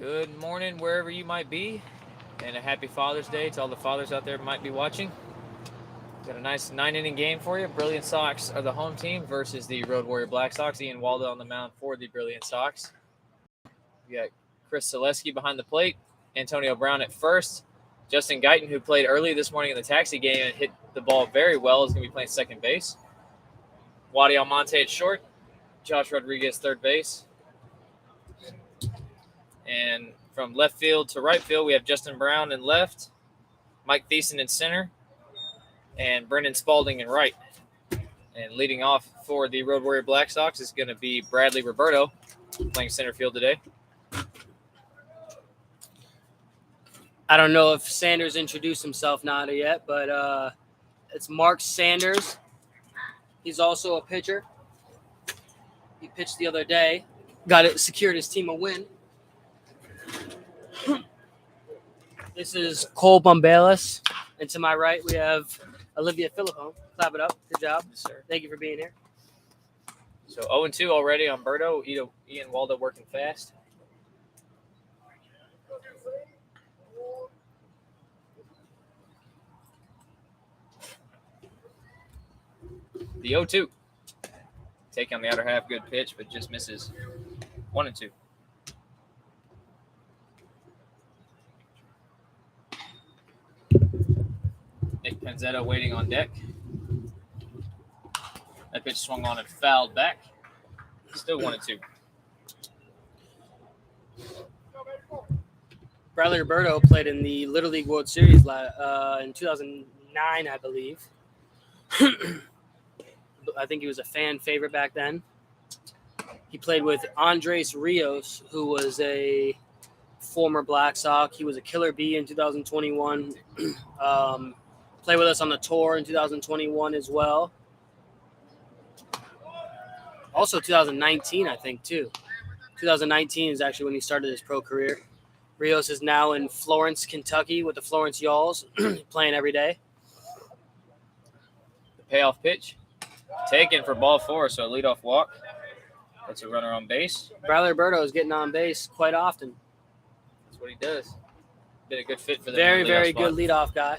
Good morning, wherever you might be, and a happy Father's Day to all the fathers out there who might be watching. Got a nice 9-inning game for you. Brilliant Sox are the home team versus the Road Warrior Black Sox. Ian Waldo on the mound for the Brilliant Sox. We got Chris Zaleski behind the plate, Antonio Brown at first. Justin Guyton, who played early this morning in the taxi game and hit the ball very well, is going to be playing second base. Wadi Almonte at short. Josh Rodriguez third base. And from left field to right field, we have Justin Brown in left, Mike Thiessen in center, and Brendan Spalding in right. And leading off for the Road Warrior Black Sox is going to be Bradley Roberto, playing center field today. I don't know if Sanders introduced himself not yet, but it's Mark Sanders. He's also a pitcher. He pitched the other day. Secured his team a win. This is Cole Bombalis. And to my right, we have Olivia Philippone. Clap it up. Good job. Yes, sir. Thank you for being here. So 0-2 already on Berto. Ian Waldo working fast. The 0-2. Take on the outer half, good pitch, but just misses 1-2. Nick Penzetta waiting on deck. That pitch swung on and fouled back. Still 1-2. Bradley Roberto played in the Little League World Series in 2009, I believe. I think he was a fan favorite back then. He played with Andres Rios, who was a former Black Sox. He was a killer bee in 2021. Played with us on the tour in 2021 as well. Also 2019, I think, too. 2019 is actually when he started his pro career. Rios is now in Florence, Kentucky with the Florence Yalls, playing every day. The payoff pitch. Taken for ball 4, so a leadoff walk. That's a runner on base. Bradley Roberto is getting on base quite often. That's what he does. Been a good fit for them. Very good leadoff guy.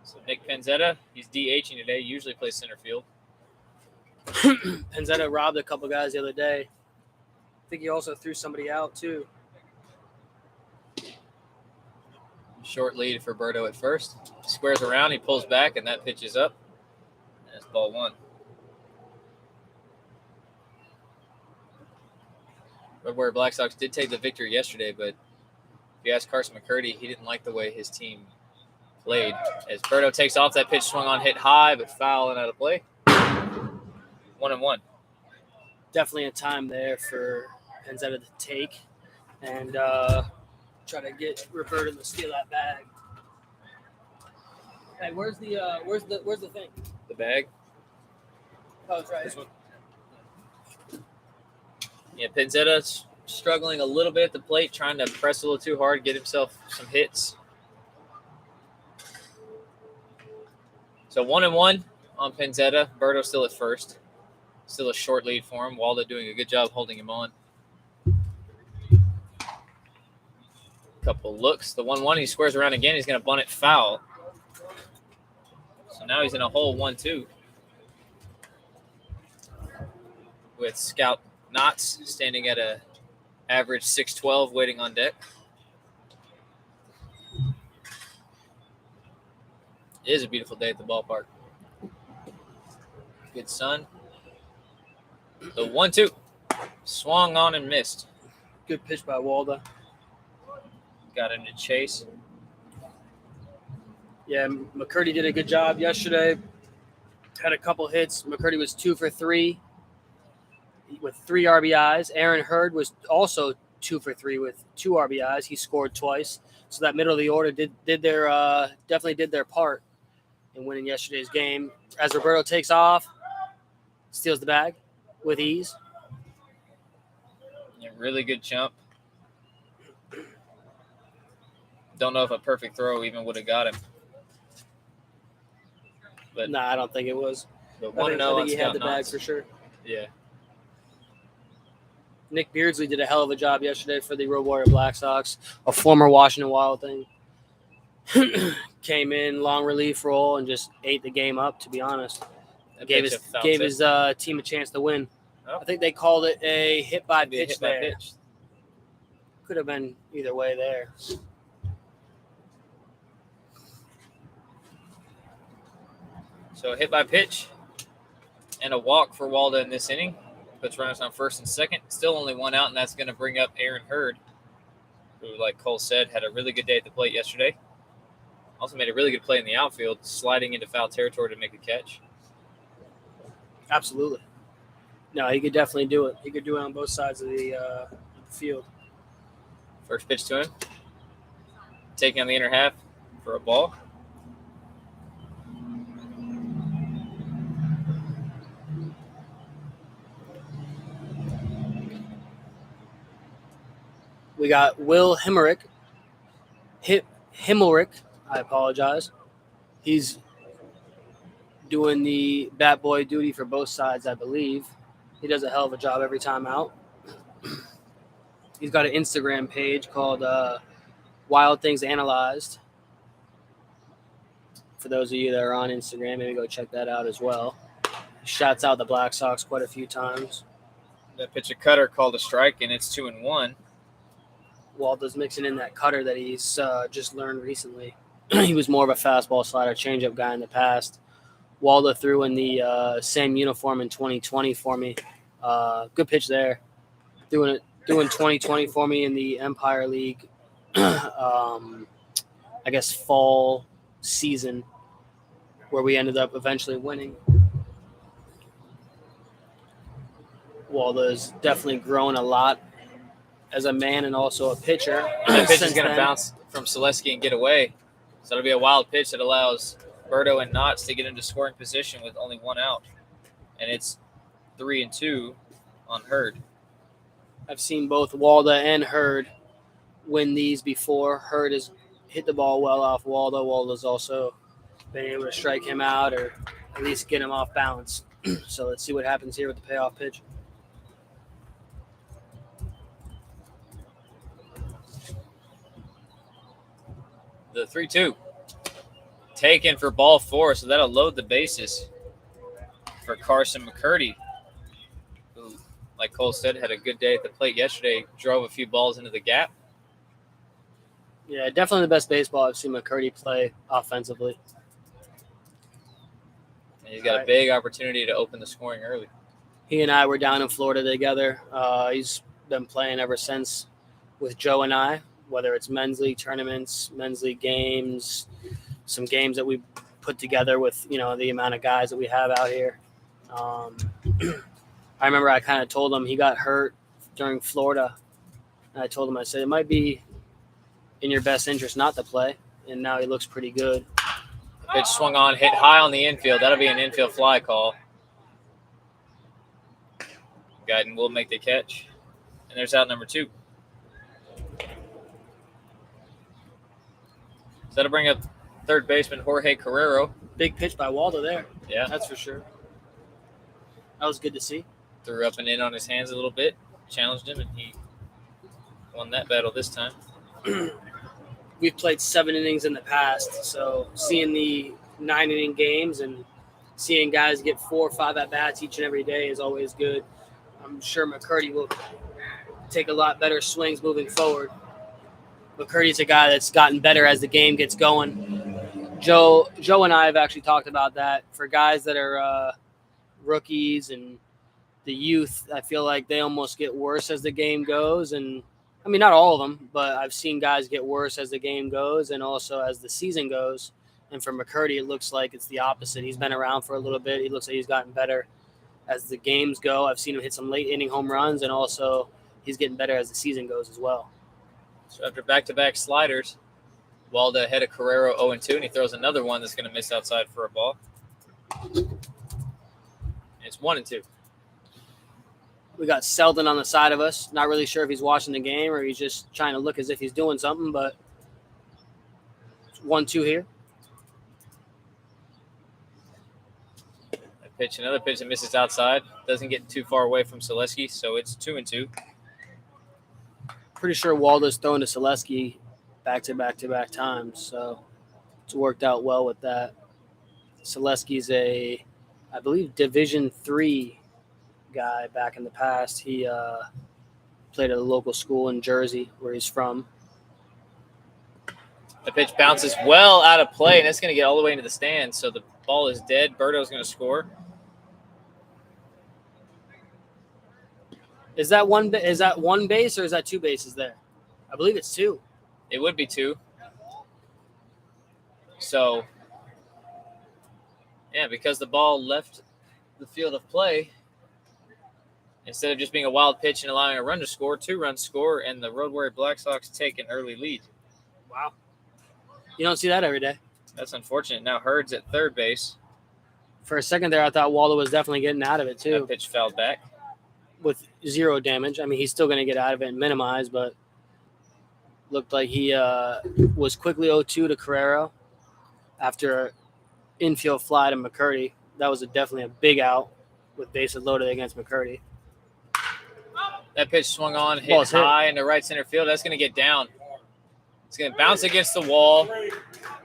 So Nick Penzetta, he's DHing today. Usually plays center field. Penzetta robbed a couple guys the other day. I think he also threw somebody out, too. Short lead for Berto at first. Squares around, he pulls back, and that pitch is up. And it's ball 1. Red Warrior Black Sox did take the victory yesterday, but if you ask Carson McCurdy, he didn't like the way his team played. As Berto takes off, that pitch swung on, hit high, but foul and out of play. 1-1. Definitely a time there for Penzetta to take and try to get Roberto to steal that bag. Hey, where's the thing? The bag. Oh, it's right. This one. Yeah, Penzetta's struggling a little bit at the plate, trying to press a little too hard, get himself some hits. So 1-1 on Penzetta. Berto still at first. Still a short lead for him. Waldo doing a good job holding him on. Couple looks. The 1-1, he squares around again. He's going to bunt it foul. So now he's in a hole 1-2. With Scout Knotts standing at a average 6'12", waiting on deck. It is a beautiful day at the ballpark. Good sun. The 1-2 swung on and missed. Good pitch by Waldo. Got him to chase. Yeah, McCurdy did a good job yesterday. Had a couple hits. McCurdy was 2 for 3 with 3 RBIs. Aaron Hurd was also 2 for 3 with 2 RBIs. He scored twice. So that middle of the order definitely did their part in winning yesterday's game. As Roberto takes off, steals the bag with ease. Yeah, really good jump. Don't know if a perfect throw even would have got him. But no, I don't think it was. But I think he had the bag for sure. Yeah. Nick Beardsley did a hell of a job yesterday for the Road Warrior Black Sox, a former Washington Wild thing. Came in, long relief role, and just ate the game up, to be honest. Gave his team a chance to win. Oh. I think they called it a hit by pitch there. Could have been either way there. So a hit by pitch and a walk for Waldo in this inning. Puts runners on first and second. Still only one out, and that's going to bring up Aaron Hurd, who, like Cole said, had a really good day at the plate yesterday. Also made a really good play in the outfield, sliding into foul territory to make a catch. Absolutely. No, he could definitely do it. He could do it on both sides of the field. First pitch to him. Taking on the inner half for a ball. We got Will Himmelrich. I apologize. He's doing the bat boy duty for both sides, I believe. He does a hell of a job every time out. He's got an Instagram page called Wild Things Analyzed. For those of you that are on Instagram, maybe go check that out as well. He shouts out the Black Sox quite a few times. That pitch a cutter called a strike, and it's 2-1. Waldo's mixing in that cutter that he's just learned recently. He was more of a fastball slider changeup guy in the past. Waldo threw in the same uniform in 2020 for me. Good pitch there. Doing 2020 for me in the Empire League, I guess fall season, where we ended up eventually winning. Waldo's definitely grown a lot as a man and also a pitcher. That pitch is going to bounce from Selesky and get away. So it'll be a wild pitch that allows Berto and Knotts to get into scoring position with only one out. And it's 3-2 on Hurd. I've seen both Waldo and Hurd win these before. Hurd has hit the ball well off Waldo. Waldo's also been able to strike him out or at least get him off balance. So let's see what happens here with the payoff pitch. The 3-2. Taken for ball 4, so that'll load the bases for Carson McCurdy, who, like Cole said, had a good day at the plate yesterday, drove a few balls into the gap. Yeah, definitely the best baseball I've seen McCurdy play offensively. And he's got a big opportunity to open the scoring early. He and I were down in Florida together. He's been playing ever since with Joe and I, whether it's men's league tournaments, men's league games, some games that we put together with, the amount of guys that we have out here. I remember I kind of told him he got hurt during Florida. And I told him, I said, it might be in your best interest not to play. And now he looks pretty good. Pitch swung on, hit high on the infield. That'll be an infield fly call. Guyton will make the catch. And there's out number 2. So that'll bring up third baseman Jorge Carrero. Big pitch by Waldo there. Yeah. That's for sure. That was good to see. Threw up and in on his hands a little bit, challenged him, and he won that battle this time. We've played 7 innings in the past, so seeing the 9-inning games and seeing guys get 4 or 5 at-bats each and every day is always good. I'm sure McCurdy will take a lot better swings moving forward. McCurdy's a guy that's gotten better as the game gets going. Joe and I have actually talked about that. For guys that are rookies and the youth, I feel like they almost get worse as the game goes. And I mean, not all of them, but I've seen guys get worse as the game goes and also as the season goes. And for McCurdy, it looks like it's the opposite. He's been around for a little bit. He looks like he's gotten better as the games go. I've seen him hit some late inning home runs, and also he's getting better as the season goes as well. So after back-to-back sliders, Waldo ahead of Carrero 0-2, and he throws another one that's going to miss outside for a ball. It's 1-2. We got Selden on the side of us. Not really sure if he's watching the game or he's just trying to look as if he's doing something, but it's 1-2 here. Another pitch that misses outside. Doesn't get too far away from Selesky, so it's 2-2. pretty sure Waldo's thrown to Selesky back-to-back times, so it's worked out well with that. Selesky's I believe, Division III guy back in the past. He played at a local school in Jersey, where he's from. The pitch bounces well out of play, and it's going to get all the way into the stands, so the ball is dead. Berto's going to score. Is that one base or is that 2 bases there? I believe it's 2. It would be 2. So, yeah, because the ball left the field of play, instead of just being a wild pitch and allowing a run to score, 2 runs score, and the Road Warrior Black Sox take an early lead. Wow. You don't see that every day. That's unfortunate. Now Hurd's at third base. For a second there, I thought Waldo was definitely getting out of it, too. That pitch fouled back. With 0 damage. I mean, he's still going to get out of it and minimize, but looked like he was quickly 0-2 to Carrero after infield fly to McCurdy. That was definitely a big out with bases loaded against McCurdy. That pitch swung on, hit high into right center field. That's going to get down. It's going to bounce against the wall.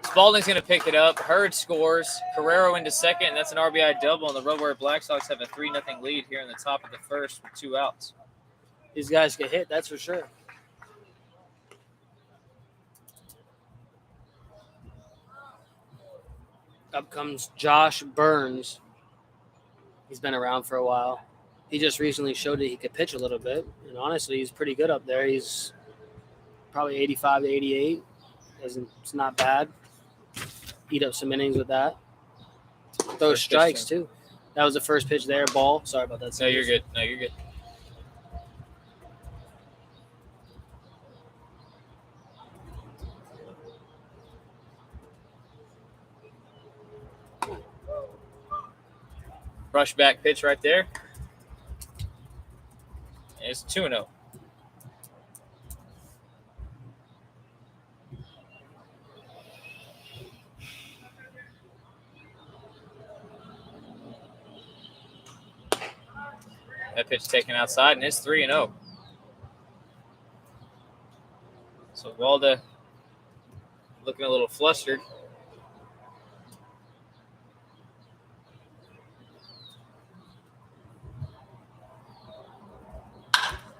Spalding's going to pick it up. Hurd scores. Carrero into second, and that's an RBI double. And the Road Warrior Black Sox have a 3-0 lead here in the top of the first with 2 outs. These guys get hit, that's for sure. Up comes Josh Burns. He's been around for a while. He just recently showed that he could pitch a little bit. And honestly, he's pretty good up there. He's probably 85 to 88. It's not bad. Eat up some innings with that. Those strikes, too. That was the first pitch there. Ball. Sorry about that. No, you're good. No, you're good. Rush back pitch right there. It's 2-0. That pitch taken outside, and it's 3-0. So Waldo looking a little flustered.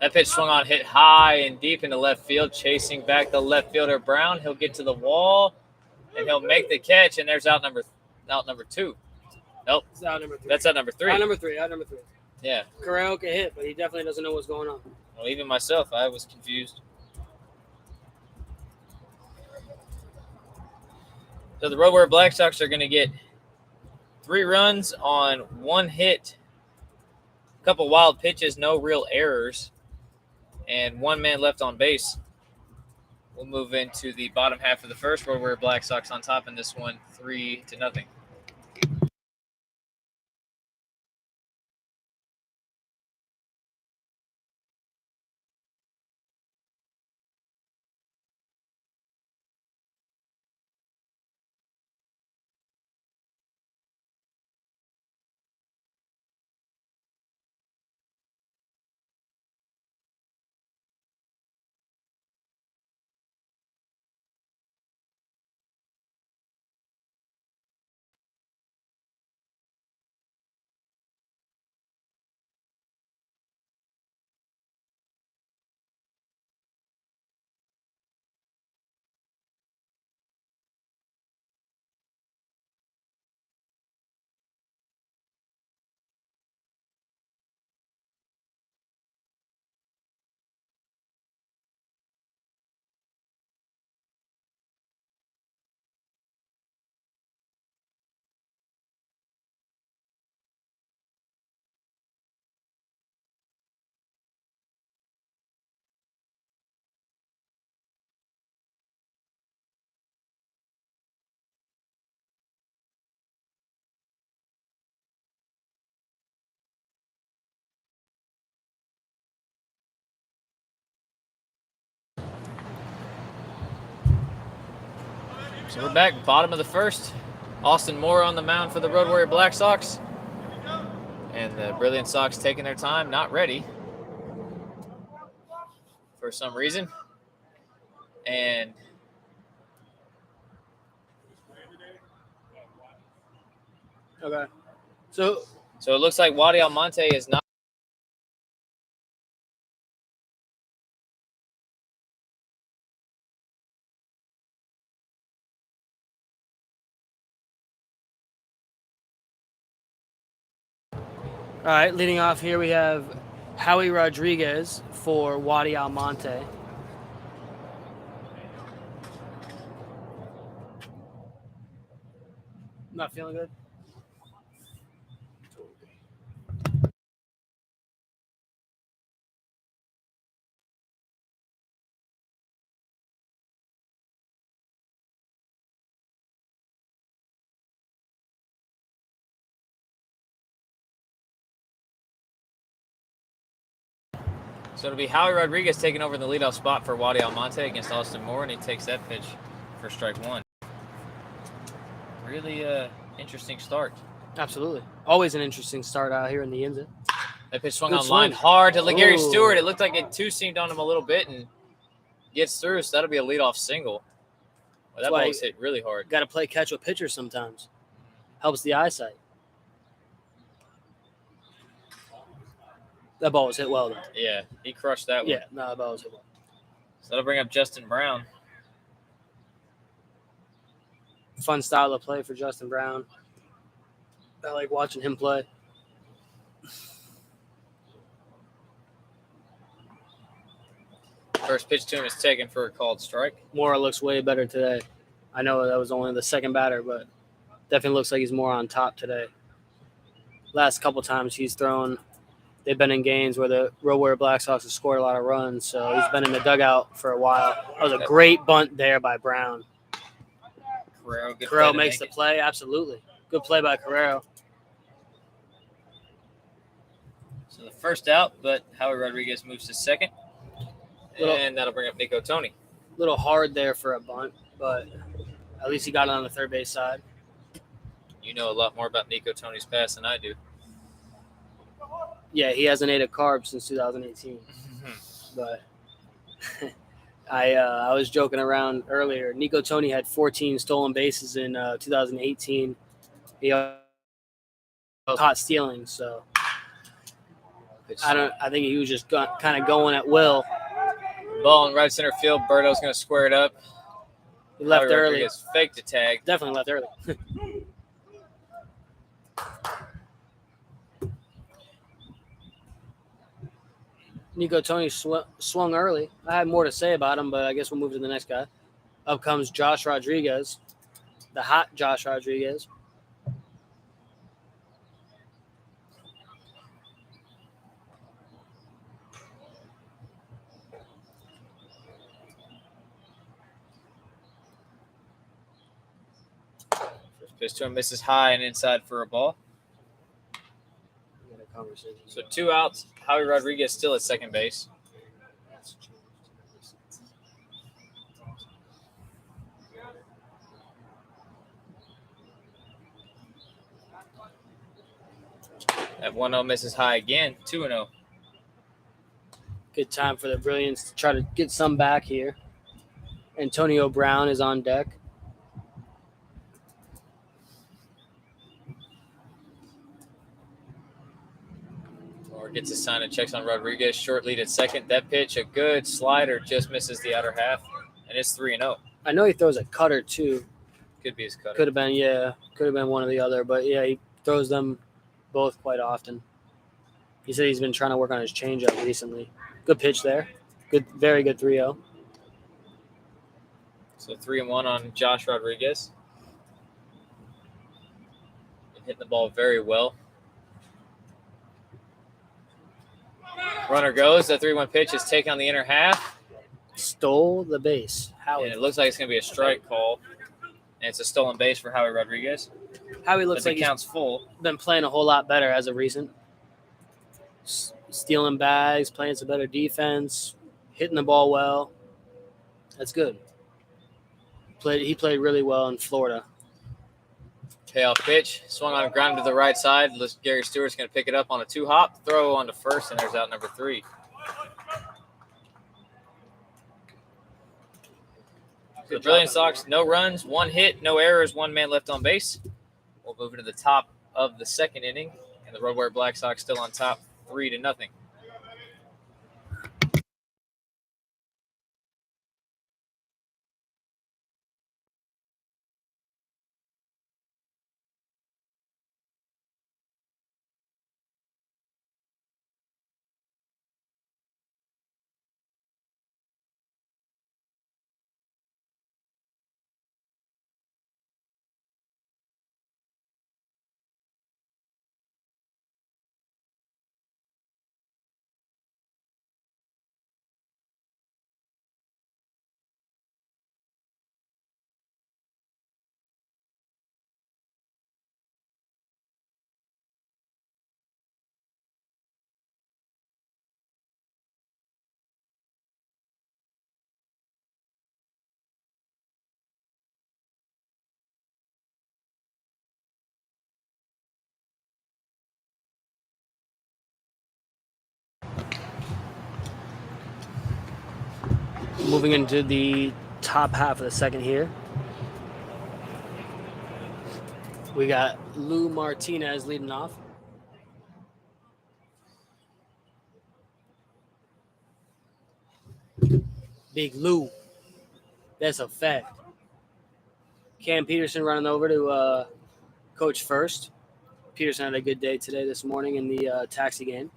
That pitch swung on, hit high and deep into left field, chasing back the left fielder Brown. He'll get to the wall, and he'll make the catch, and there's out number 2. Nope. It's out number 3. That's out number 3. Out number 3. Yeah. Carrero can hit, but he definitely doesn't know what's going on. Well, even myself, I was confused. So the Road Warrior Black Sox are going to get 3 runs on 1 hit, a couple wild pitches, no real errors, and 1 man left on base. We'll move into the bottom half of the first. Road Warrior Black Sox on top in this one, 3-0. So we're back, bottom of the first. Austin Moore on the mound for the Road Warrior Black Sox. And the Brilliance Sox taking their time, not ready. for some reason. And Okay. So it looks like Wadi Almonte is not. all right, leading off here we have Howie Rodriguez for Wadi Almonte. Not feeling good? So it'll be Howie Rodriguez taking over the leadoff spot for Wadi Almonte against Austin Moore, and he takes that pitch for strike one. Really interesting start. Absolutely. Always an interesting start out here in the Yinzer. That pitch swung Good on line swing. hard to Gary Ooh. Stewart. It looked like it two-seamed on him a little bit and gets through, so that'll be a leadoff single. Well, that ball was hit really hard. Got to play catch with pitchers sometimes. Helps the eyesight. That ball was hit well, though. Yeah, he crushed that one. Yeah, no, that ball was hit well. So that'll bring up Justin Brown. Fun style of play for Justin Brown. I like watching him play. First pitch to him is taken for a called strike. Mora looks way better today. I know that was only the second batter, but definitely looks like he's more on top today. Last couple times he's thrown, they've been in games where the Road Warrior Black Sox have scored a lot of runs, so he's been in the dugout for a while. That was a great bunt there by Brown. Carrero makes the play, absolutely. Good play by Carrero. So the first out, but Howie Rodriguez moves to second. And that'll bring up Nico Tony. A little hard there for a bunt, but at least he got it on the third base side. You know a lot more about Nico Tony's pass than I do. Yeah, he hasn't ate a carb since 2018. But I was joking around earlier. Nico Tony had 14 stolen bases in 2018. He was caught stealing, so I think he was just kind of going at will. Ball in right center field. Berto's going to square it up. He left early. Rodriguez faked the tag. Definitely left early. Nico Tony swung early. I had more to say about him, but I guess we'll move to the next guy. Up comes Josh Rodriguez, the hot Josh Rodriguez. First pitch to him misses high and inside for a ball. So 2 outs. Howie Rodriguez still at second base. That 1-0 misses high again. 2-0. Good time for the Brilliance to try to get some back here. Antonio Brown is on deck. Gets a sign and checks on Rodriguez. Short lead at second. That pitch, a good slider, just misses the outer half, and it's 3-0. I know he throws a cutter too. Could be his cutter. Could have been, yeah. Could have been one or the other, but yeah, he throws them both quite often. He said he's been trying to work on his changeup recently. Good pitch there. Good, very good 3-0. So 3-1 on Josh Rodriguez. Hitting the ball very well. Runner goes. The 3-1 pitch is taken on the inner half. Stole the base. Howie. And it looks like it's going to be a strike call. And it's a stolen base for Howie Rodriguez. Howie looks like the count's full. Been playing a whole lot better as of recent. Stealing bags, playing some better defense, hitting the ball well. That's good. He played really well in Florida. Payoff pitch, swung on, grounded to the right side. Gary Stewart's going to pick it up on a 2-hop, throw onto first, and there's out number 3. So the Brilliance Sox, no runs, 1 hit, no errors, 1 man left on base. We'll move into the top of the second inning, and the Road Warrior Black Sox still on top, 3-0. Moving into the top half of the second here. We got Lou Martinez leading off. Big Lou. That's a fact. Cam Peterson running over to coach first. Peterson had a good day today this morning in the taxi game.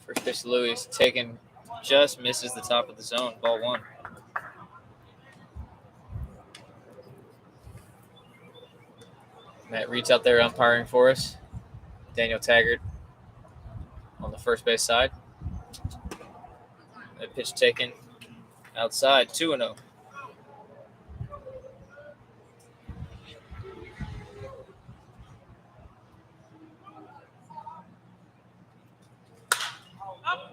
First pitch to Louis, taken, just misses the top of the zone, ball 1. Matt Reed's out there umpiring for us. Daniel Taggart on the first base side. That pitch taken outside, 2-0.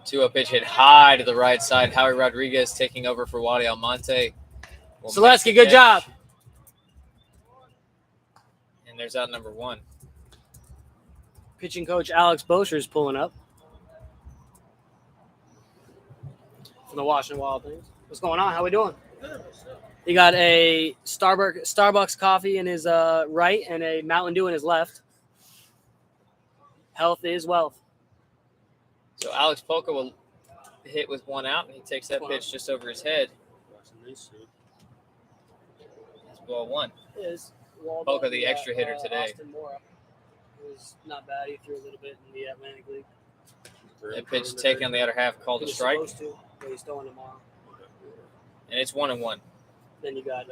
Two-0 pitch hit high to the right side. Howie Rodriguez taking over for Wadi Almonte. Selesky, good job. And there's out number 1. Pitching coach Alex Bosher is pulling up from the Washington Wild Things. What's going on? How we doing? He got a Starbucks coffee in his right and a Mountain Dew in his left. Health is wealth. So Alex Polka will hit with 1 out, and he takes that pitch just over his head. That's ball 1. Polka, the extra hitter today. Austin Mora was not bad. He threw a little bit in the Atlantic League. That pitch taken on the other half, called a strike. Supposed to, but he's throwing tomorrow. And it's 1-1. Then you got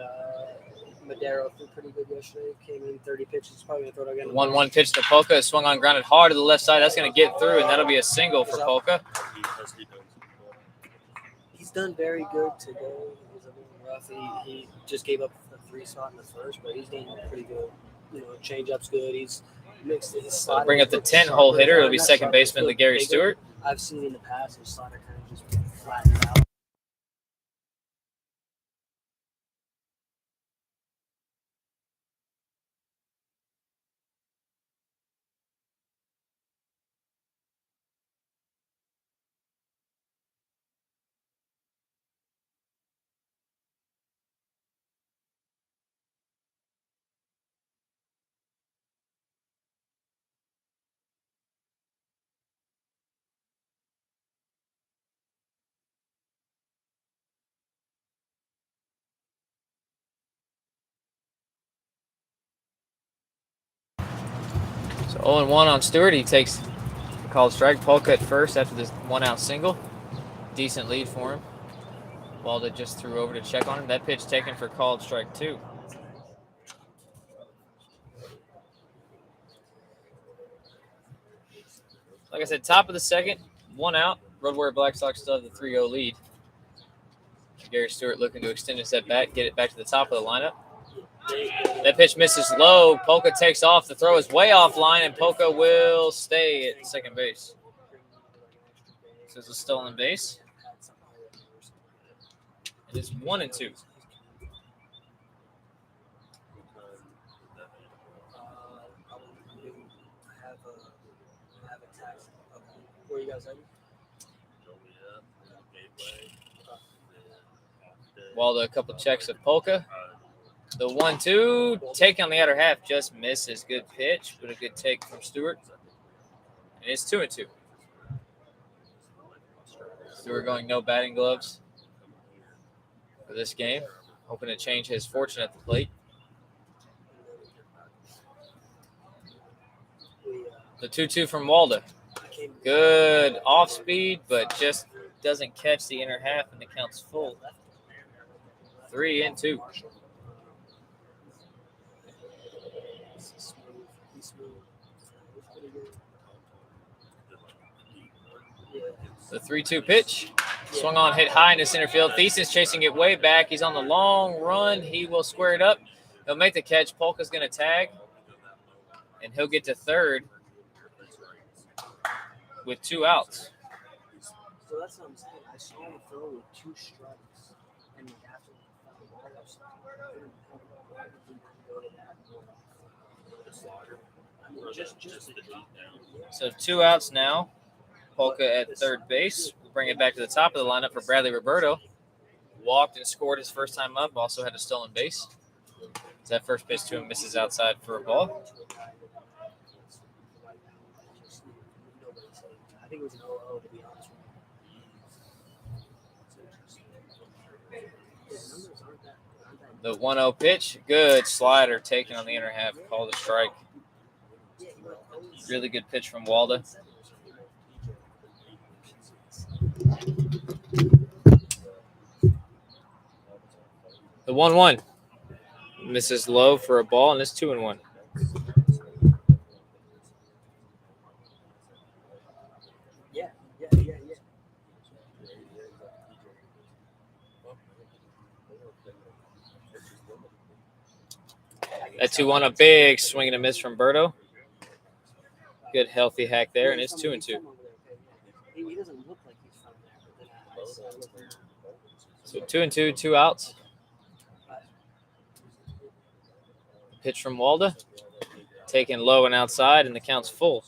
Madero threw pretty good yesterday. Came in 30 pitches. Probably going to throw it again. 1-1 pitch to Polka. Swung on, grounded hard to the left side. That's going to get through, and that'll be a single for Polka. He's done very good today. He was a little rough. He just gave up the 3 spot in the first, but he's done pretty good. You know, change-up's good. He's mixed his slider. So bring up the 10-hole hitter. It'll be second baseman LeGary Stewart. I've seen in the past his slider kind of just flattens out. So 0-1 on Stewart. He takes the called strike. Polka at first after this 1-out single. Decent lead for him. Walda just threw over to check on him. That pitch taken for called strike 2. Like I said, top of the second, 1 out. Road Warrior Black Sox still have the 3-0 lead. Gary Stewart looking to extend his at bat, get it back to the top of the lineup. That pitch misses low. Polka takes off. The throw is way offline, and Polka will stay at second base. So it's a stolen base. It is 1-2. Where you guys heading? Waldo a couple checks of Polka. The 1-2 take on the outer half just misses. Good pitch, but a good take from Stewart. And it's 2-2. Stewart going no batting gloves for this game, hoping to change his fortune at the plate. The 2-2 from Waldo. Good off speed, but just doesn't catch the inner half, and the count's full. 3-2. The 3-2 pitch. Swung on, hit high into center field. Thesis chasing it way back. He's on the long run. He will square it up. He'll make the catch. Polka's going to tag, and he'll get to third with 2 outs. So that's what I'm saying. I saw him throw with 2 strikes, and after the ball, So 2 outs now. Polka at third base. We'll bring it back to the top of the lineup for Bradley Roberto. Walked and scored his first time up. Also had a stolen base. That first pitch to him misses outside for a ball. I think it was an 0-0, to be honest with you. The 1-0 pitch. Good slider taken on the inner half. Called a strike. Really good pitch from Waldo. The 1-1 misses low for a ball, and it's 2-1. Yeah. That 2-1, a big swing and a miss from Berto. Good healthy hack there, and it's 2-2. He doesn't look like he's from there. So 2-2, 2 outs. Pitch from Waldo. Taken low and outside, and the count's full.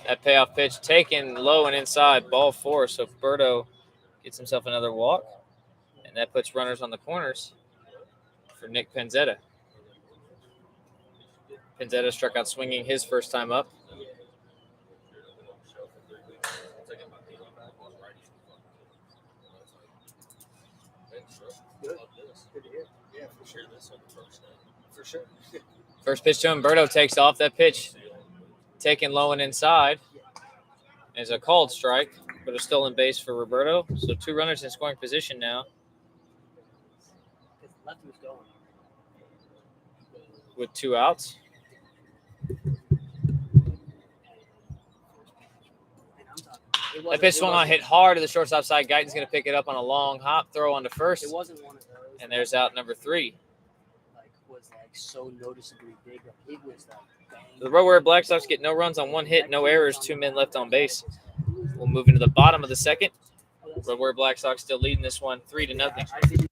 That payoff pitch taken low and inside, ball 4. So Berto gets himself another walk, and that puts runners on the corners for Nick Penzetta. Penzetta struck out swinging his first time up. For sure. First pitch to him, Berto takes off. That pitch taken low and inside is a called strike, but a stolen base for Roberto. So 2 runners in scoring position now with 2 outs. That pitch swung on, hit hard to the shortstop side. Guyton's going to pick it up on a long hop, throw on to first. It wasn't one of those. And there's out number 3. Was so noticeably big. It was The Road Warrior Black Sox get no runs on 1 hit, no errors, 2 men left on base. We'll move into the bottom of the second. Road Warrior Black Sox still leading this one 3-0.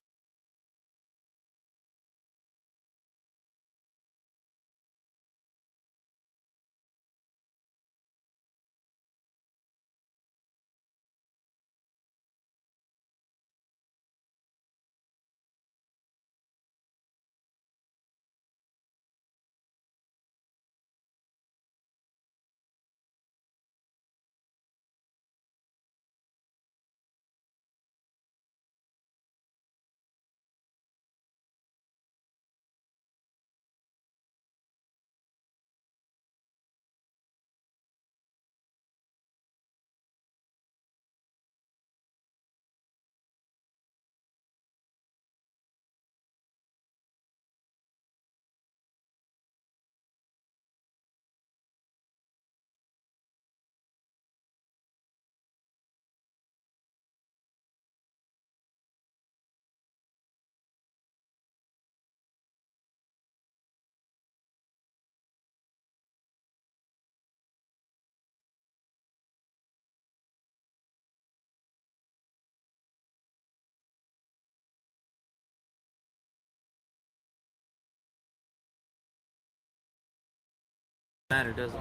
matter, does it?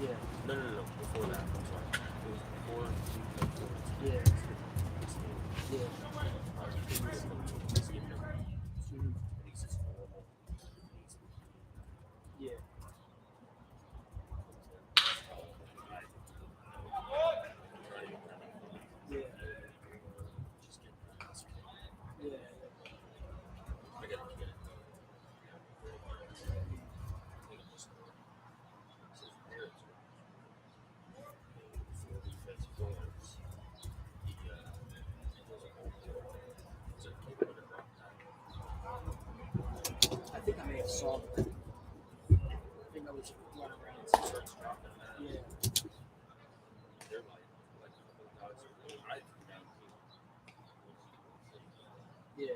Yeah. No. Before that, I'm sorry. It was before. Yeah. Yeah. Yeah. Yeah. Yeah. I think I may have saw that. I think I was running around. Yeah. Yeah.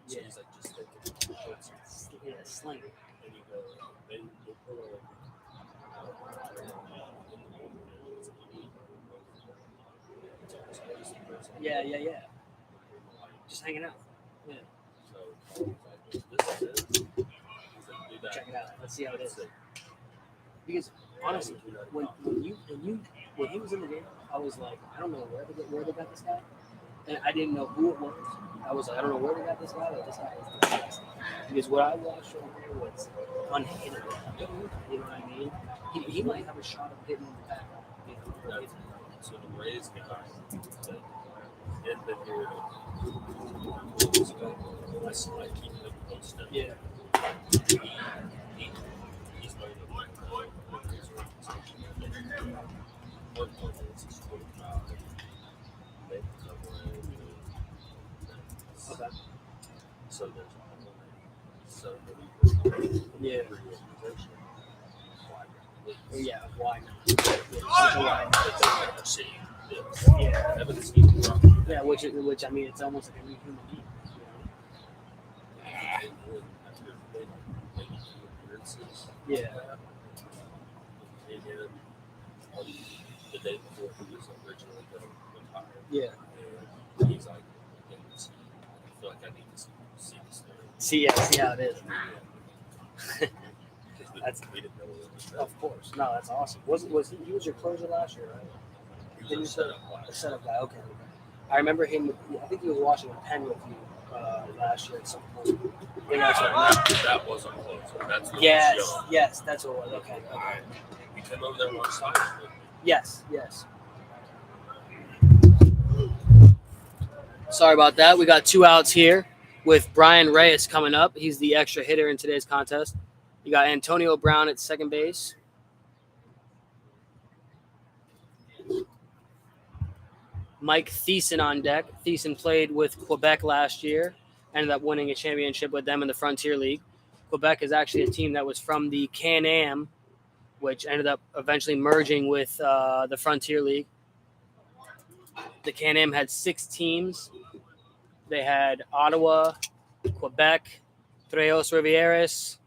Yeah. He's like, just think it's Yeah. Sling. and you go, they pull over. Yeah. Yeah. Yeah. Just hanging out. Yeah. So this is it. He's like, do that. Check it out. Let's see how it is. Because honestly, when he was in the game, I was like, I don't know where they got this guy, and I didn't know who it was. I was like, I don't know where they got this guy, but this guy is the best. Because what I watched over there was unhittable. You know what I mean? He might have a shot of hitting the back. You know, So the Rays guy that had been here, I keep him posted. yeah, He's like the work on this is 45. They can cover it. okay, So there's so yeah, organization. yeah. Why not? Why not? Yeah, Evidence needs to be yeah. Which I mean, it's almost like a new human being. You know? Yeah, The day before he was originally going to retire, yeah. and he's like, I feel like I need to see this thing. See how it is. That's we didn't know it was of course. No, that's awesome. Was he was your closer last year, right? He was a setup guy. A setup guy. Okay. I remember him. I think he was watching a pen with you last year at some point. I think that's what I remember. That was our closer. That's what Yes, was young. yes, that's what it was. Okay. We came over there one side. Yes. Sorry about that. We got 2 outs here with Brian Reyes coming up. He's the extra hitter in today's contest. You got Antonio Brown at second base. Mike Thiessen on deck. Thiessen played with Quebec last year, ended up winning a championship with them in the Frontier League. Quebec is actually a team that was from the Can-Am, which ended up eventually merging with the Frontier League. The Can-Am had 6 teams. They had Ottawa, Quebec, Tres Rivieres,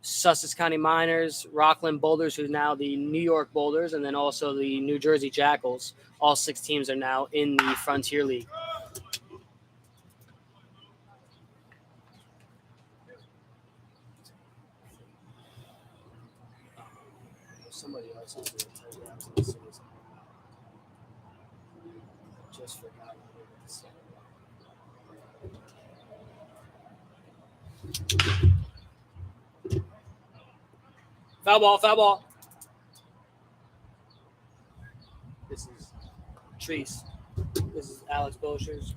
Sussex County Miners, Rockland Boulders, who's now the New York Boulders, and then also the New Jersey Jackals. All 6 teams are now in the Frontier League. Somebody else is going to tell you I was going to say something about. Just forgot what it was. Foul ball. This is Treese. This is Alex Boschers.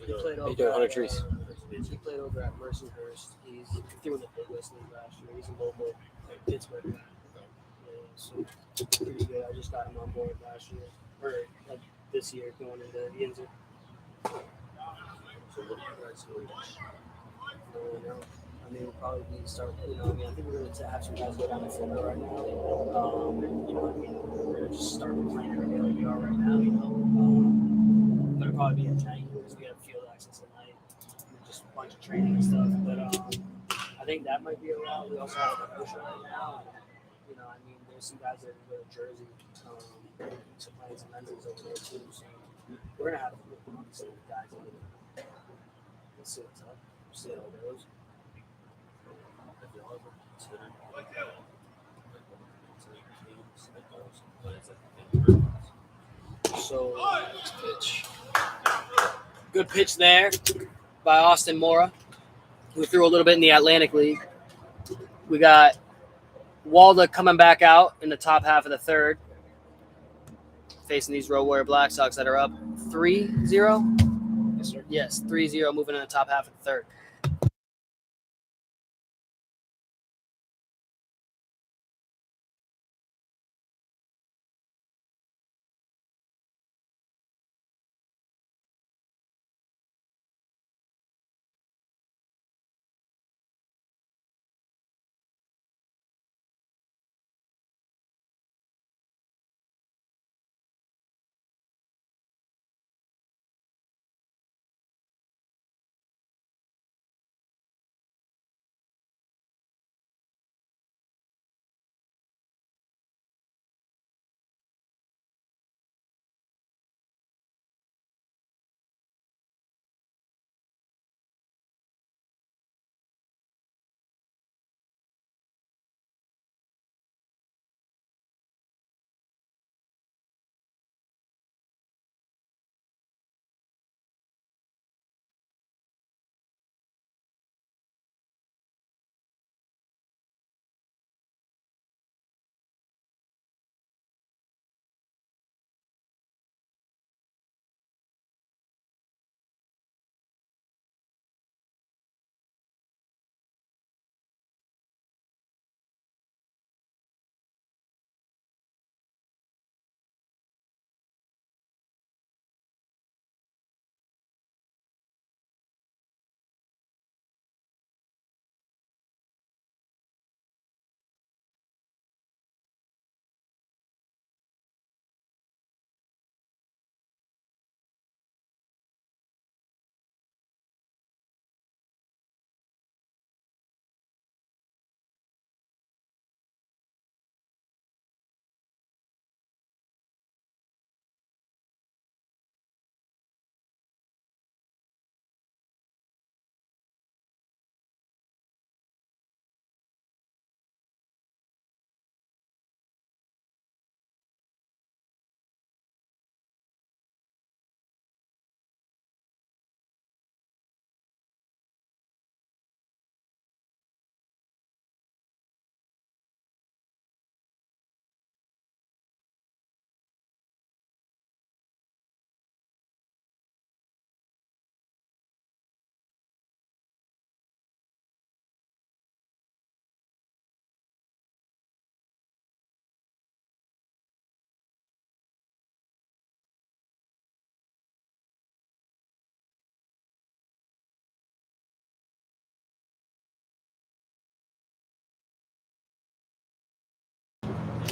He played over he played over at Mercyhurst. He threw in the Big West League last year. He's a local Pittsburgh guy. Yeah, so pretty good. I just got him on board last year. Or this year going into Yinzer. So what do you guys do? I mean, we'll probably start, I think we're going to have some guys go down to Florida right now. We're going to just start playing every day like we are right now, But it'll probably be at night because we have field access at night. Just a bunch of training and stuff. But I think that might be a route. We also have a pusher right now. There's some guys that go to Jersey to play some men's over there too. So we're going to have some guys over there. Let's see what's up. See how it goes. If y'all ever considered like one of the teams that also plays like in Brilliance. So, next pitch. Good pitch there by Austin Mora, who threw a little bit in the Atlantic League. We got Walda coming back out in the top half of the third, facing these Road Warrior Black Sox that are up 3-0. Yes, sir. Yes, 3-0, moving in the top half of the third.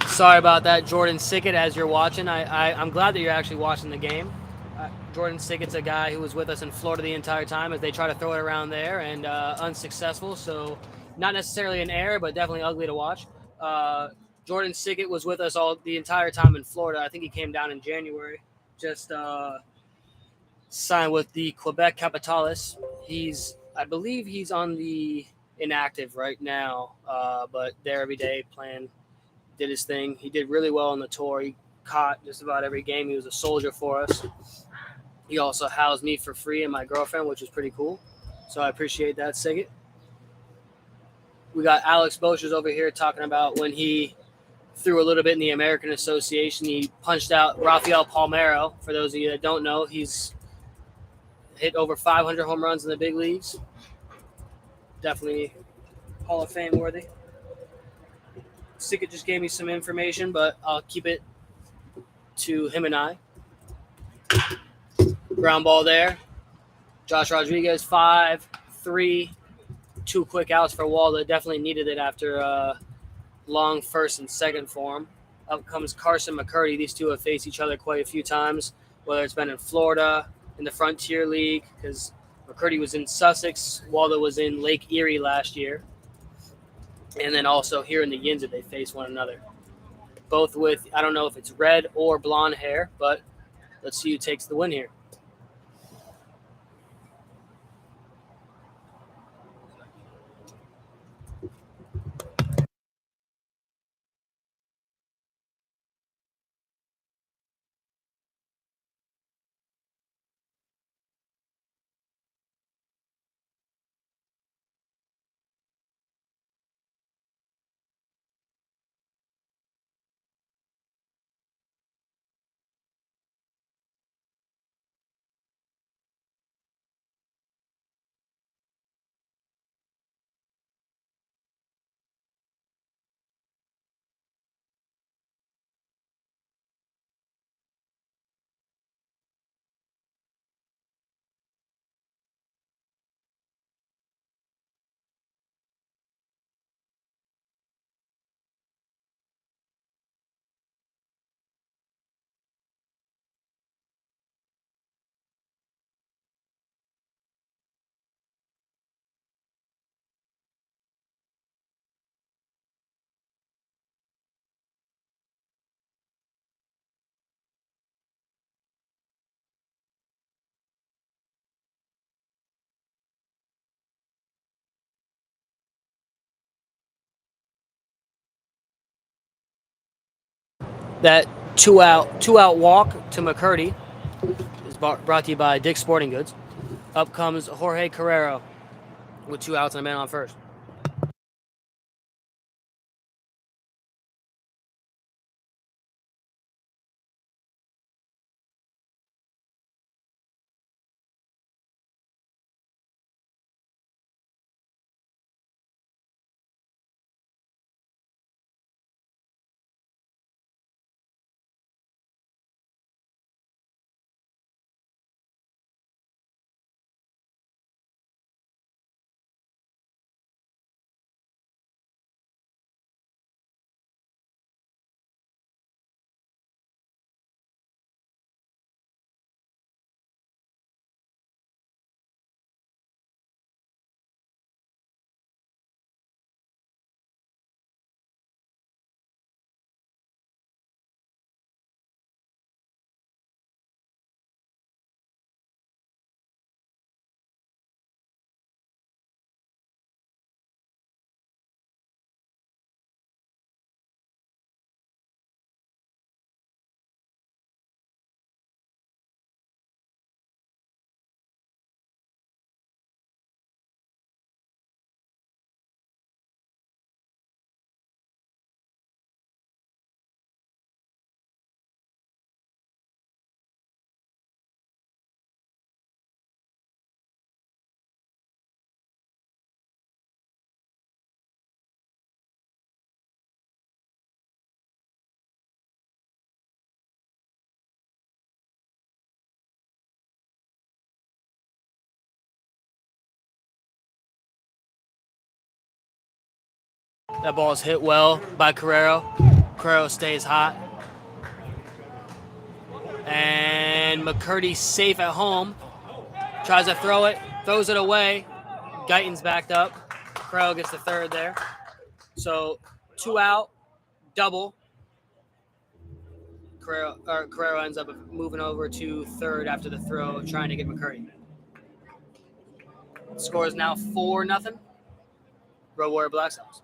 Sorry about that, Jordan Sickett, as you're watching. I'm glad that you're actually watching the game. Jordan Sickett's a guy who was with us in Florida the entire time as they try to throw it around there and unsuccessful. So not necessarily an error, but definitely ugly to watch. Jordan Sickett was with us all the entire time in Florida. I think he came down in January. Just signed with the Quebec Capitales. I believe he's on the inactive right now, but there every day playing. Did his thing. He did really well on the tour. He caught just about every game. He was a soldier for us. He also housed me for free and my girlfriend, which was pretty cool. So I appreciate that, Siggett. We got Alex Boschers over here talking about when he threw a little bit in the American Association. He punched out Rafael Palmeiro. For those of you that don't know, he's hit over 500 home runs in the big leagues. Definitely Hall of Fame worthy. Sickett just gave me some information, but I'll keep it to him and I. Ground ball there. Josh Rodriguez, 5-3, 2 quick outs for Walda. Definitely needed it after a long first and second for him. Up comes Carson McCurdy. These two have faced each other quite a few times, whether it's been in Florida, in the Frontier League, because McCurdy was in Sussex, Walda was in Lake Erie last year. And then also here in the Yinzer, they face one another. Both with, I don't know if it's red or blonde hair, but let's see who takes the win here. That two out walk to McCurdy is brought to you by Dick's Sporting Goods. Up comes Jorge Carrero with 2 outs and a man on first. That ball is hit well by Carrero. Carrero stays hot. And McCurdy safe at home. Tries to throw it, throws it away. Guyton's backed up. Carrero gets the third there. So 2 out, double. Carrero ends up moving over to third after the throw, trying to get McCurdy. Score is now 4-0. Road Warrior Black Sox.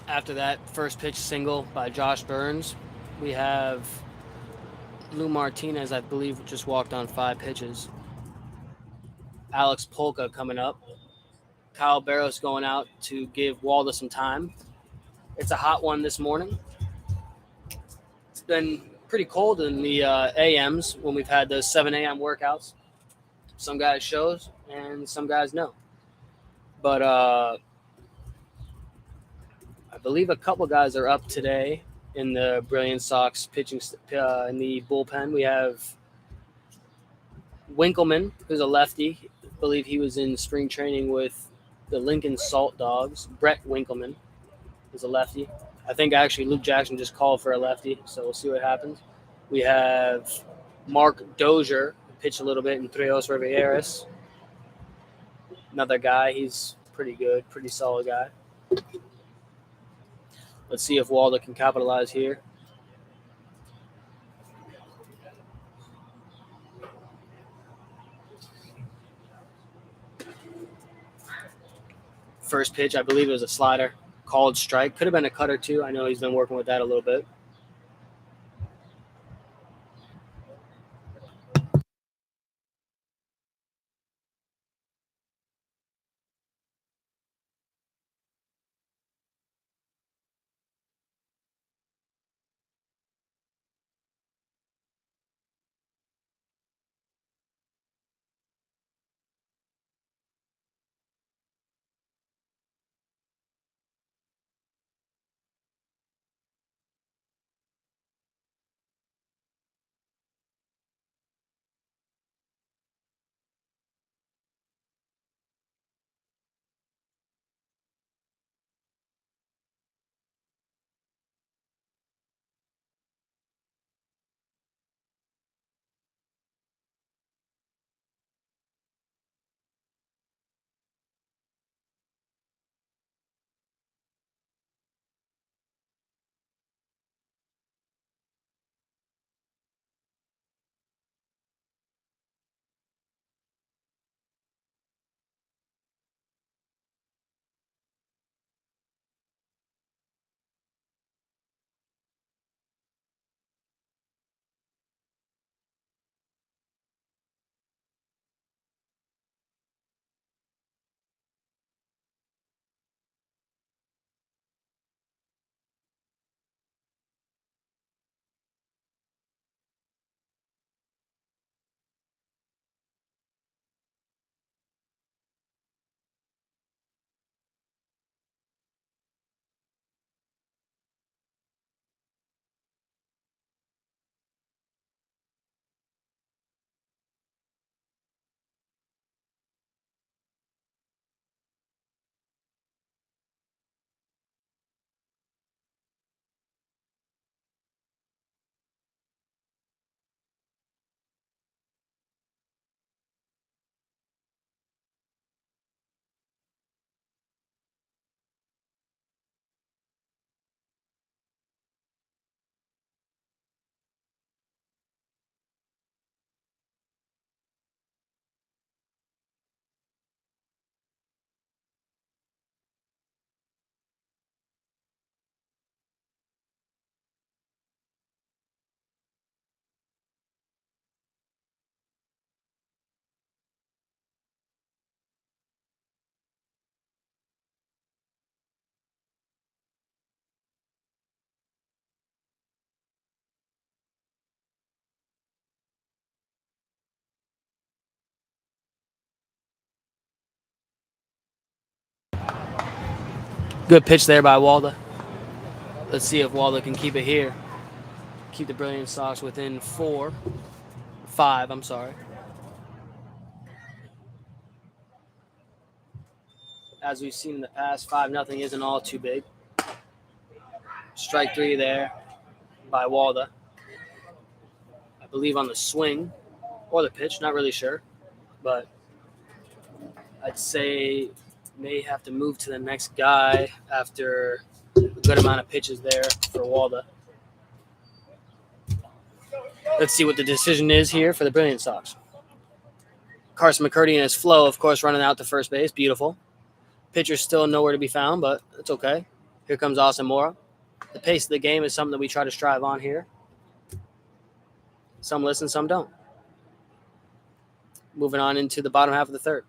After that first pitch single by Josh Burns, we have Lou Martinez, I believe, just walked on 5 pitches. Alex Polka coming up. Kyle Barros going out to give Walda some time. It's a hot one this morning. It's been pretty cold in the AMs when we've had those 7 a.m. workouts. Some guys shows and some guys no. But I believe a couple guys are up today in the Brilliance Sox pitching in the bullpen. We have Winkleman, who's a lefty. I believe he was in spring training with the Lincoln Salt Dogs. Brett Winkleman is a lefty. I think actually Luke Jackson just called for a lefty, so we'll see what happens. We have Mark Dozier, who pitched a little bit in Trios Rivieras. Another guy, he's pretty good, pretty solid guy. Let's see if Walda can capitalize here. First pitch, I believe it was a slider. Called strike. Could have been a cutter too. I know he's been working with that a little bit. Good pitch there by Walda. Let's see if Walda can keep it here. Keep the Brilliant Sox within 5, I'm sorry. As we've seen in the past, 5-0 isn't all too big. Strike 3 there by Walda. I believe on the swing or the pitch, not really sure. But I'd say may have to move to the next guy after a good amount of pitches there for Walda. Let's see what the decision is here for the Brilliant Sox. Carson McCurdy and his flow, of course, running out to first base. Beautiful. Pitcher's still nowhere to be found, but it's okay. Here comes Asamora. The pace of the game is something that we try to strive on here. Some listen, some don't. Moving on into the bottom half of the third.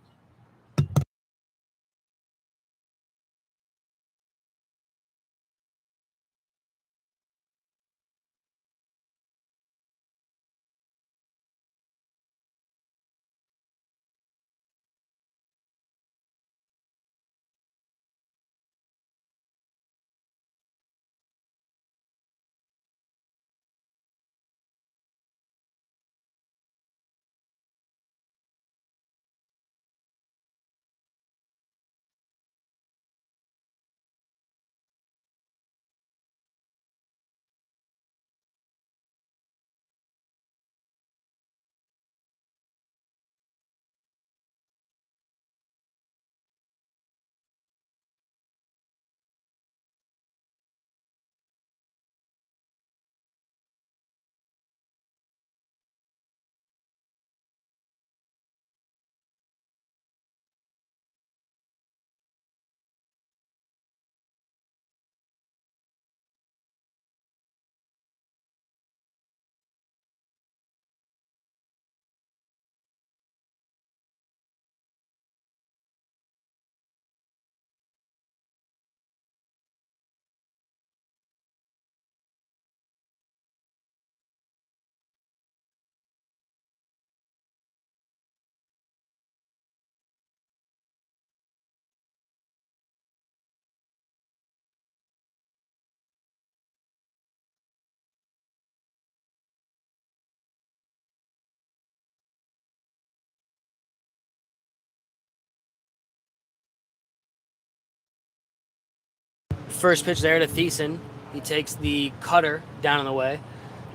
First pitch there to Thiessen. He takes the cutter down and away.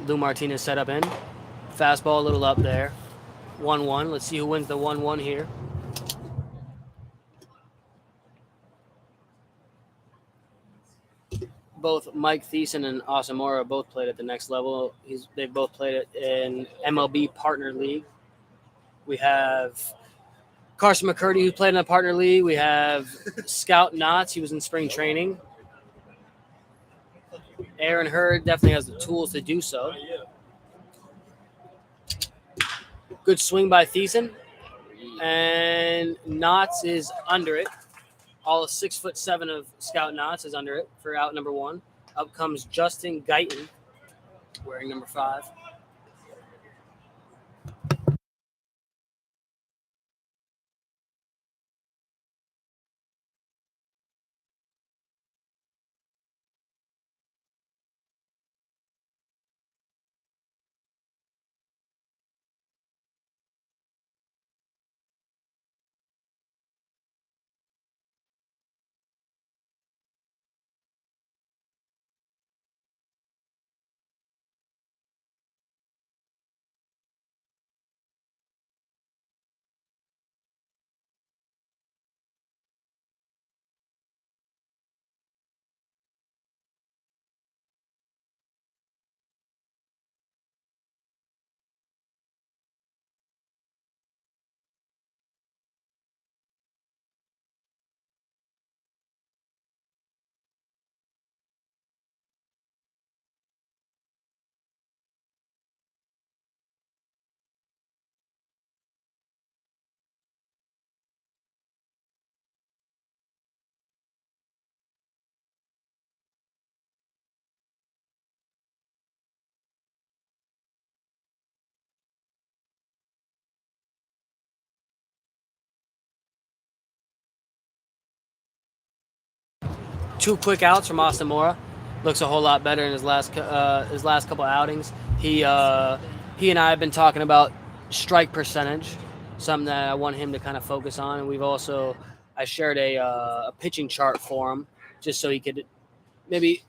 Lou Martinez set up in. Fastball a little up there. 1-1. Let's see who wins the 1-1 here. Both Mike Thiessen and Asamora both played at the next level. They've both played it in MLB Partner League. We have Carson McCurdy, who played in the Partner League. We have Scout Knotts. He was in spring training. Aaron Hurd definitely has the tools to do so. Good swing by Thiessen. And Knotts is under it. All 6'7" of Scout Knotts is under it for out number 1. Up comes Justin Guyton, wearing number 5. Two quick outs from Asamora. Looks a whole lot better in his last couple outings. He and I have been talking about strike percentage, something that I want him to kind of focus on. And I shared a pitching chart for him just so he could maybe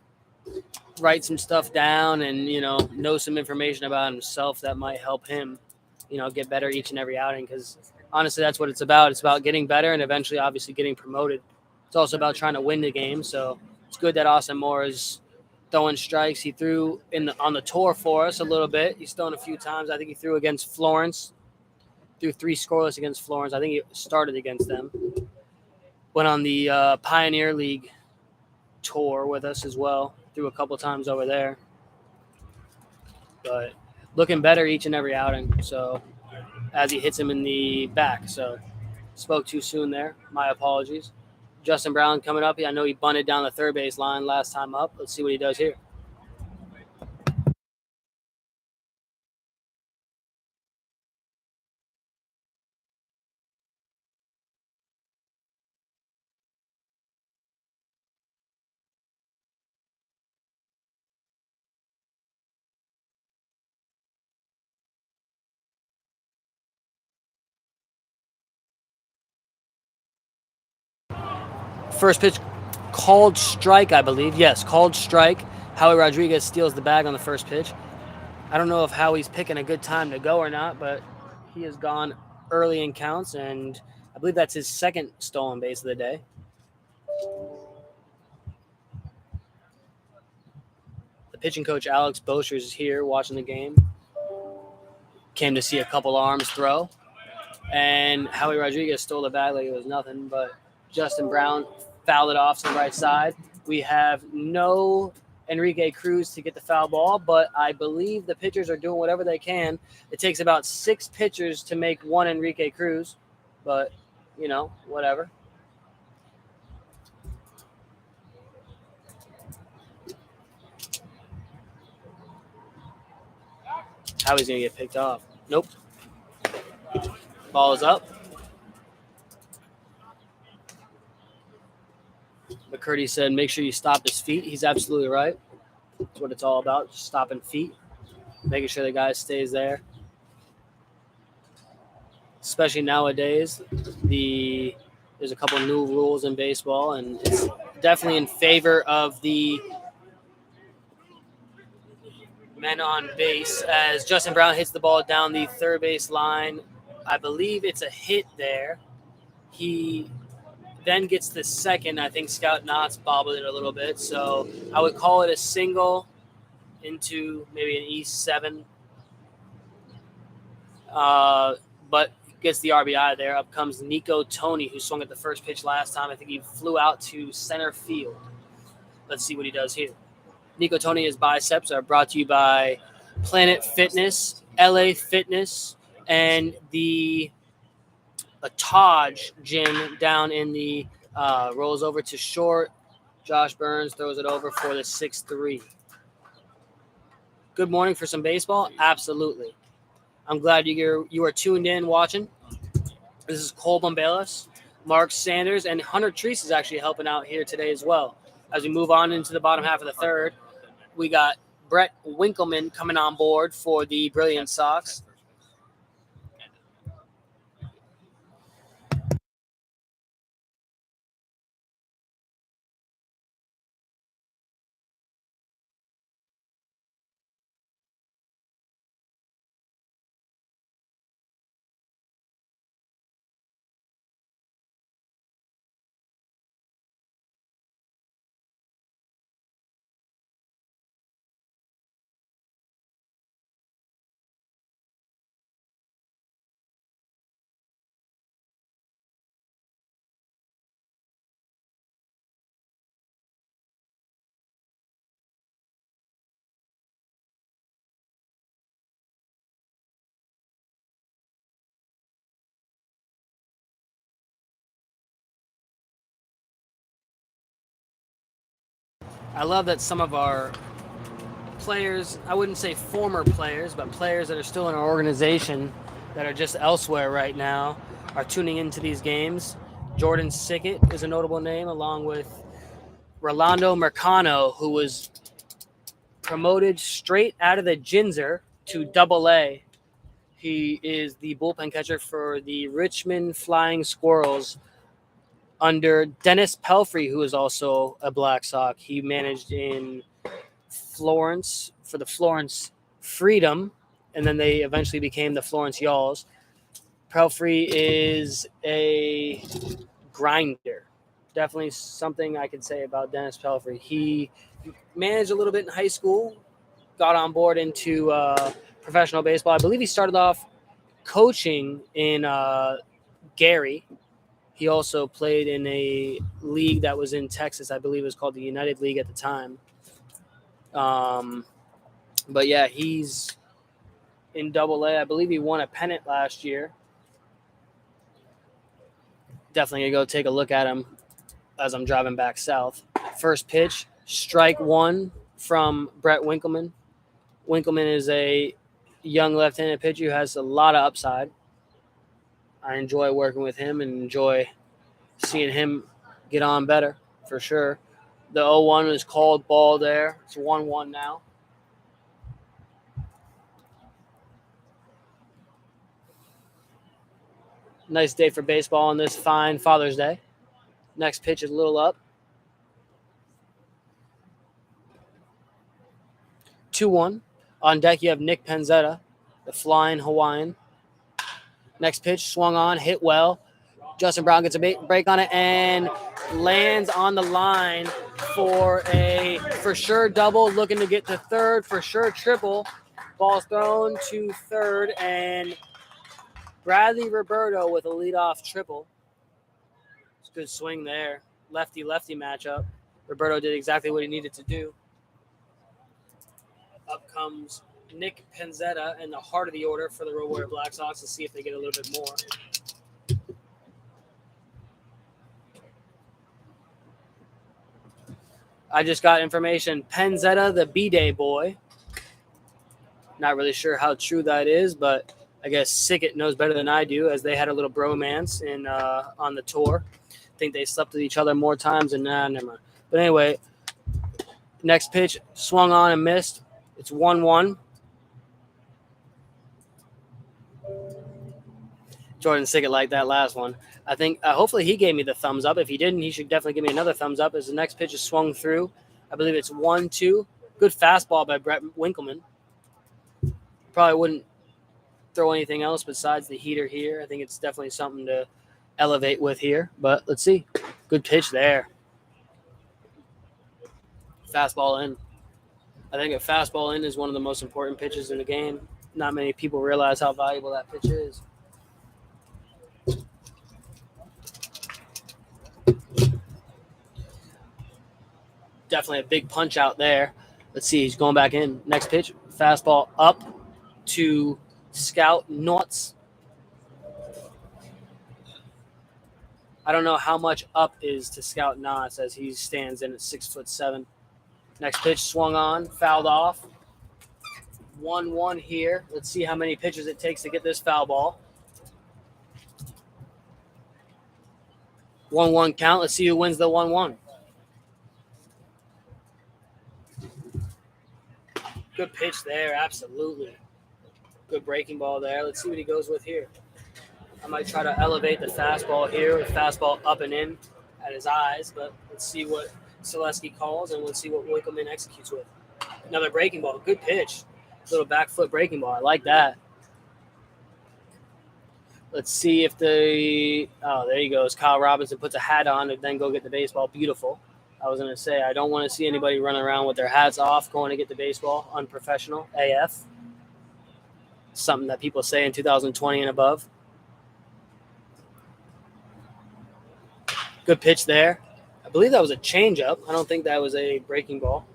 write some stuff down and know some information about himself that might help him get better each and every outing, because honestly that's what it's about. It's about getting better and eventually obviously getting promoted. It's also about trying to win the game. So it's good that Austin Moore is throwing strikes. He threw on the tour for us a little bit. He's thrown a few times. I think he threw against Florence. Threw 3 scoreless against Florence. I think he started against them. Went on the Pioneer League tour with us as well. Threw a couple times over there. But looking better each and every outing. So as he hits him in the back. So spoke too soon there. My apologies. Justin Brown coming up. I know he bunted down the third base line last time up. Let's see what he does here. First pitch called strike, I believe. Yes, called strike. Howie Rodriguez steals the bag on the first pitch. I don't know if Howie's picking a good time to go or not, but he has gone early in counts, and I believe that's his second stolen base of the day. The pitching coach, Alex Boschers, is here watching the game. Came to see a couple arms throw. And Howie Rodriguez stole the bag like it was nothing, but Justin Brown fouled it off to the right side. We have no Enrique Cruz to get the foul ball, but I believe the pitchers are doing whatever they can. It takes about 6 pitchers to make one Enrique Cruz, but, whatever. Howie's going to get picked off. Nope. Ball is up. McCurdy said, make sure you stop his feet. He's absolutely right. That's what it's all about, just stopping feet, making sure the guy stays there. Especially nowadays, there's a couple new rules in baseball, and it's definitely in favor of the men on base as Justin Brown hits the ball down the third base line. I believe it's a hit there. He then gets the second. I think Scout Knotts bobbled it a little bit. So I would call it a single into maybe an E7. But gets the RBI there. Up comes Nico Tony, who swung at the first pitch last time. I think he flew out to center field. Let's see what he does here. Nico Tony, his biceps are brought to you by Planet Fitness, LA Fitness, and the Taj gym down in the rolls over to short. Josh Burns throws it over for the 6-3. Good morning for some baseball? Absolutely. I'm glad you are tuned in watching. This is Cole Bombelas, Mark Sanders, and Hunter Treese is actually helping out here today as well. As we move on into the bottom half of the third, we got Brett Winkleman coming on board for the Brilliance Sox. I love that some of our players, I wouldn't say former players, but players that are still in our organization that are just elsewhere right now are tuning into these games. Jordan Sickett is a notable name, along with Rolando Mercano, who was promoted straight out of the Yinzer to Double-A. He is the bullpen catcher for the Richmond Flying Squirrels under Dennis Pelfrey, who is also a Black Sox. He managed in Florence for the Florence Freedom, and then they eventually became the Florence Yalls. Pelfrey is a grinder. Definitely something I could say about Dennis Pelfrey. He managed a little bit in high school, got on board into professional baseball. I believe he started off coaching in Gary. He also played in a league that was in Texas. I believe it was called the United League at the time. But yeah, he's in Double-A. I believe he won a pennant last year. Definitely gonna go take a look at him as I'm driving back south. First pitch, strike one from Brett Winkleman. Winkleman is a young left-handed pitcher who has a lot of upside. I enjoy working with him and enjoy seeing him get on better for sure. The 0-1 is called ball there. It's 1-1 now. Nice day for baseball on this fine Father's Day. Next pitch is a little up. 2-1. On deck, you have Nick Penzetta, the flying Hawaiian. Next pitch, swung on, hit well. Justin Brown gets a break on it and lands on the line for a for sure double, looking to get to third, for sure triple. Ball's thrown to third, and Bradley Roberto with a leadoff triple. It's a good swing there. Lefty-lefty matchup. Roberto did exactly what he needed to do. Up comes Nick Penzetta in the heart of the order for the Road Warrior Black Sox to see if they get a little bit more. I just got information. Penzetta, the B-Day boy. Not really sure how true that is, but I guess Sickett knows better than I do, as they had a little bromance on the tour. I think they slept with each other more times than never mind. But anyway, next pitch, swung on and missed. It's 1-1. Jordan Sickett liked that last one. I think hopefully he gave me the thumbs up. If he didn't, he should definitely give me another thumbs up as the next pitch is swung through. I believe it's 1-2. Good fastball by Brett Winkleman. Probably wouldn't throw anything else besides the heater here. I think it's definitely something to elevate with here. But let's see. Good pitch there. Fastball in. I think a fastball in is one of the most important pitches in the game. Not many people realize how valuable that pitch is. Definitely a big punch out there. Let's see. He's going back in. Next pitch. Fastball up to Scout Knotts. I don't know how much up is to Scout Knotts as he stands in at 6'7". Next pitch swung on, fouled off. 1-1 here. Let's see how many pitches it takes to get this foul ball. 1-1 count. Let's see who wins the 1-1. Good pitch there, absolutely. Good breaking ball there. Let's see what he goes with here. I might try to elevate the fastball here with fastball up and in at his eyes, but let's see what Selesky calls and let's see what Winkleman executes with. Another breaking ball. Good pitch. Little back foot breaking ball. I like that. Let's see if there he goes. Kyle Robinson puts a hat on and then go get the baseball. Beautiful. I was going to say, I don't want to see anybody run around with their hats off going to get the baseball. Unprofessional. AF. Something that people say in 2020 and above. Good pitch there. I believe that was a changeup. I don't think that was a breaking ball.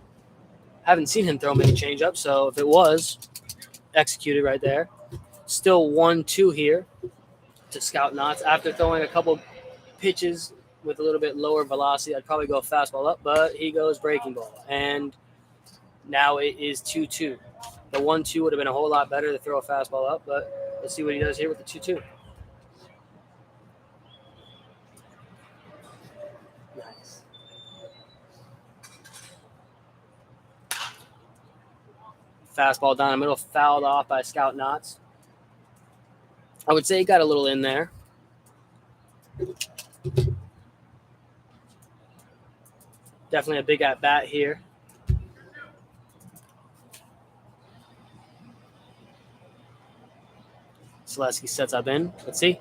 Haven't seen him throw many changeups, so if it was, executed right there. Still 1-2 here to Scout Knotts. After throwing a couple pitches with a little bit lower velocity, I'd probably go fastball up, but he goes breaking ball. And now it is 2-2. The 1-2 would have been a whole lot better to throw a fastball up, but let's see what he does here with the 2-2. Nice. Fastball down the middle, fouled off by Scout Knotts. I would say he got a little in there. Definitely a big at-bat here. Selesky sets up in. Let's see.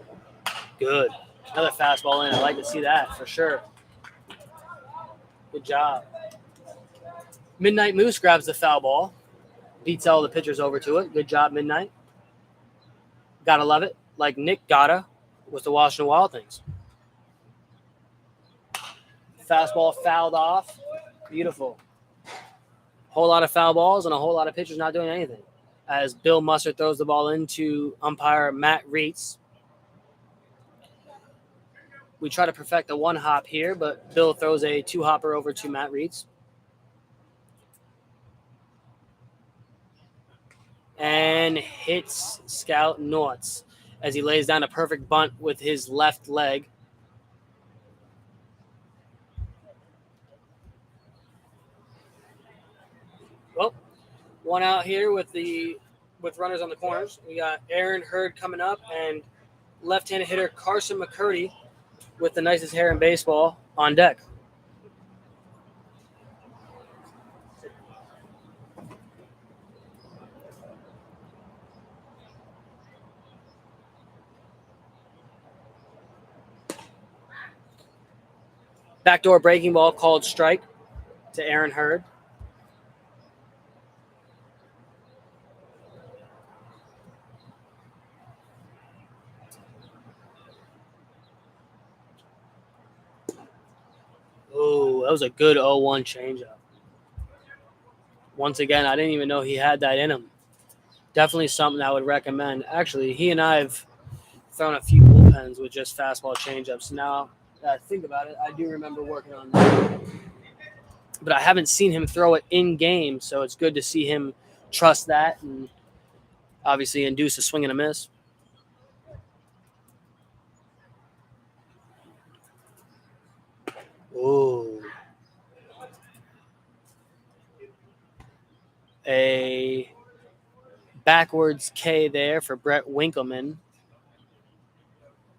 Good. Another fastball in. I like to see that for sure. Good job. Midnight Moose grabs the foul ball. Beats all the pitchers over to it. Good job, Midnight. Gotta love it. Like Nick Gotta with the Washington Wild Things. Fastball fouled off. Beautiful. Whole lot of foul balls and a whole lot of pitchers not doing anything. As Bill Mustard throws the ball into umpire Matt Reitz. We try to perfect a one hop here, but Bill throws a two hopper over to Matt Reitz. And hits Scout Nortz as he lays down a perfect bunt with his left leg. Well, one out here with runners on the corners. We got Aaron Hurd coming up and left-handed hitter Carson McCurdy with the nicest hair in baseball on deck. Backdoor breaking ball called strike to Aaron Hurd. Oh, that was a good 0-1 changeup. Once again, I didn't even know he had that in him. Definitely something I would recommend. Actually, he and I have thrown a few bullpens with just fastball changeups. Now that I think about it, I do remember working on that. But I haven't seen him throw it in game, so it's good to see him trust that and obviously induce a swing and a miss. Ooh. A backwards K there for Brett Winkleman.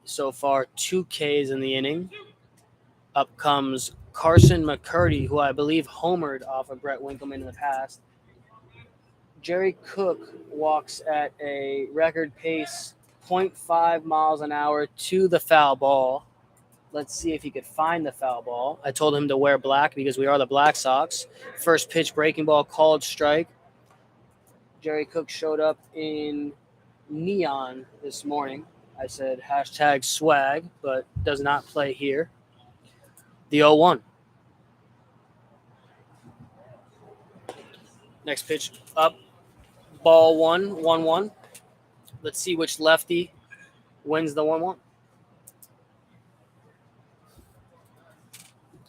So far, 2 Ks in the inning. Up comes Carson McCurdy, who I believe homered off of Brett Winkleman in the past. Jerry Cook walks at a record pace, 0.5 miles an hour to the foul ball. Let's see if he could find the foul ball. I told him to wear black because we are the Black Sox. First pitch breaking ball called strike. Jerry Cook showed up in neon this morning. I said hashtag swag, but does not play here. The 0-1. Next pitch up. Ball 1-1. Let's see which lefty wins the 1-1.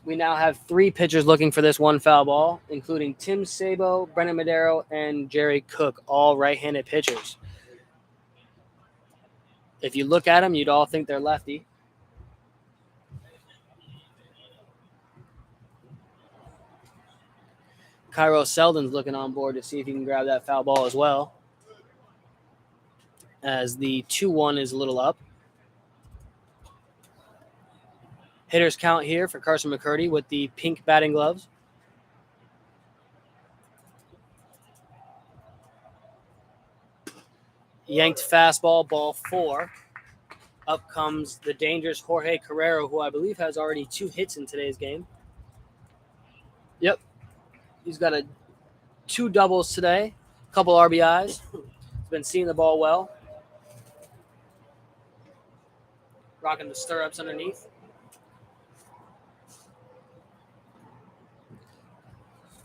We now have 3 pitchers looking for this one foul ball, including Tim Sabo, Brennan Madero, and Jerry Cook, all right-handed pitchers. If you look at them, you'd all think they're lefty. Cairo Seldon's looking on board to see if he can grab that foul ball as well, as the 2-1 is a little up. Hitters count here for Carson McCurdy with the pink batting gloves. Yanked fastball, ball 4. Up comes the dangerous Jorge Carrero, who I believe has already 2 hits in today's game. Yep. He's got 2 doubles today, a couple RBIs. He's been seeing the ball well. Rocking the stirrups underneath.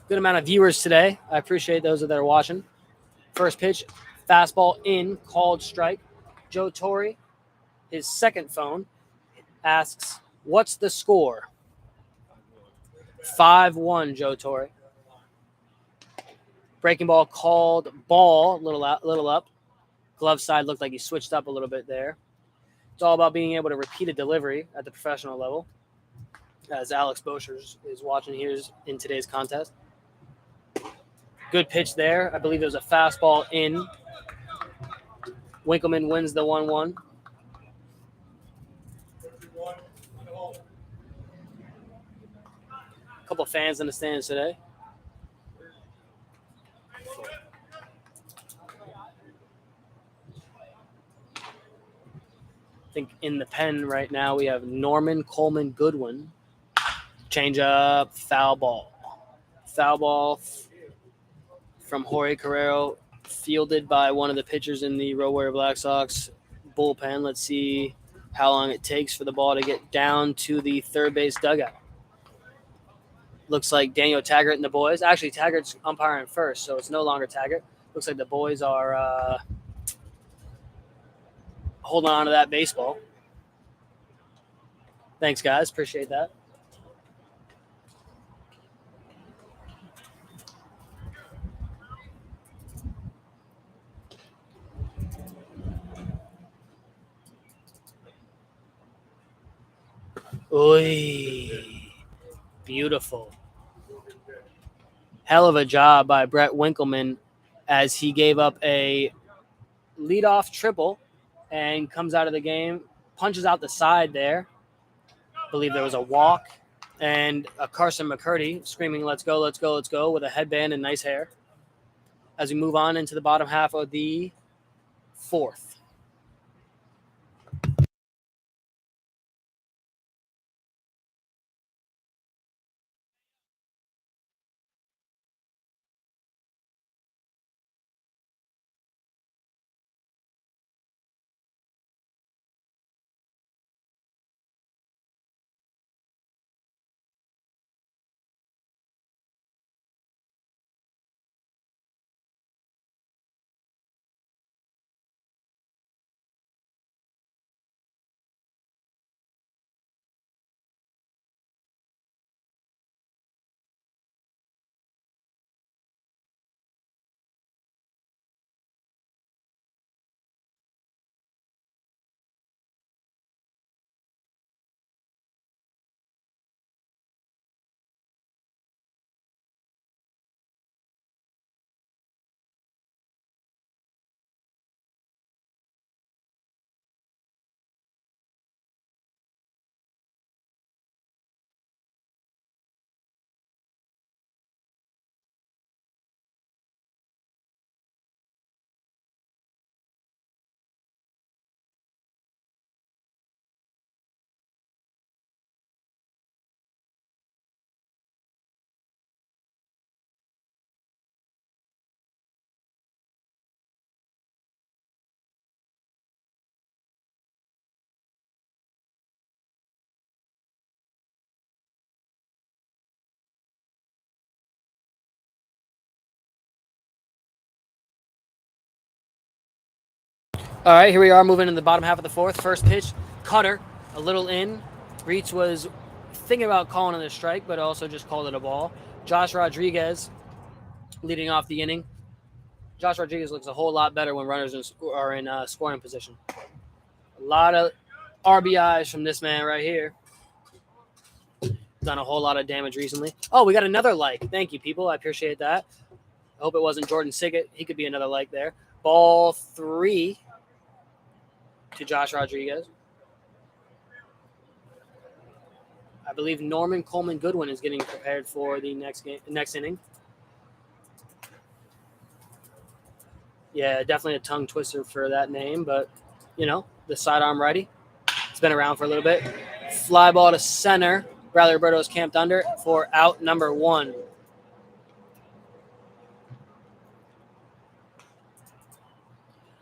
Good amount of viewers today. I appreciate those that are watching. First pitch, fastball in, called strike. Joe Torre, his second phone, asks, what's the score? 5-1, Joe Torre. Breaking ball called ball, little up. Glove side looked like he switched up a little bit there. It's all about being able to repeat a delivery at the professional level, as Alex Bosher is watching here in today's contest. Good pitch there. I believe there was a fastball in. Winkleman wins the 1-1. A couple fans in the stands today. I think in the pen right now we have Norman Coleman Goodwin. Change up, foul ball. Foul ball from Jorge Carrero, fielded by one of the pitchers in the Road Warrior Black Sox bullpen. Let's see how long it takes for the ball to get down to the third base dugout. Looks like Daniel Taggart and the boys. Actually, Taggart's umpiring first, so it's no longer Taggart. Looks like the boys are holding on to that baseball. Thanks, guys. Appreciate that. Oy. Beautiful. Hell of a job by Brett Winkleman as he gave up a leadoff triple and comes out of the game, punches out the side there. I believe there was a walk and a Carson McCurdy screaming, "Let's go, let's go, let's go," with a headband and nice hair. As we move on into the bottom half of the fourth. All right, here we are moving in the bottom half of the fourth. First pitch, cutter, a little in. Reitz was thinking about calling it a strike, but also just called it a ball. Josh Rodriguez leading off the inning. Josh Rodriguez looks a whole lot better when runners are in scoring position. A lot of RBIs from this man right here. Done a whole lot of damage recently. Oh, we got another like. Thank you, people. I appreciate that. I hope it wasn't Jordan Siggett. He could be another like there. Ball 3 to Josh Rodriguez. I believe Norman Coleman Goodwin is getting prepared for the next inning. Yeah, definitely a tongue twister for that name, but, the sidearm righty. It's been around for a little bit. Fly ball to center. Bradley Roberto is camped under for out number 1.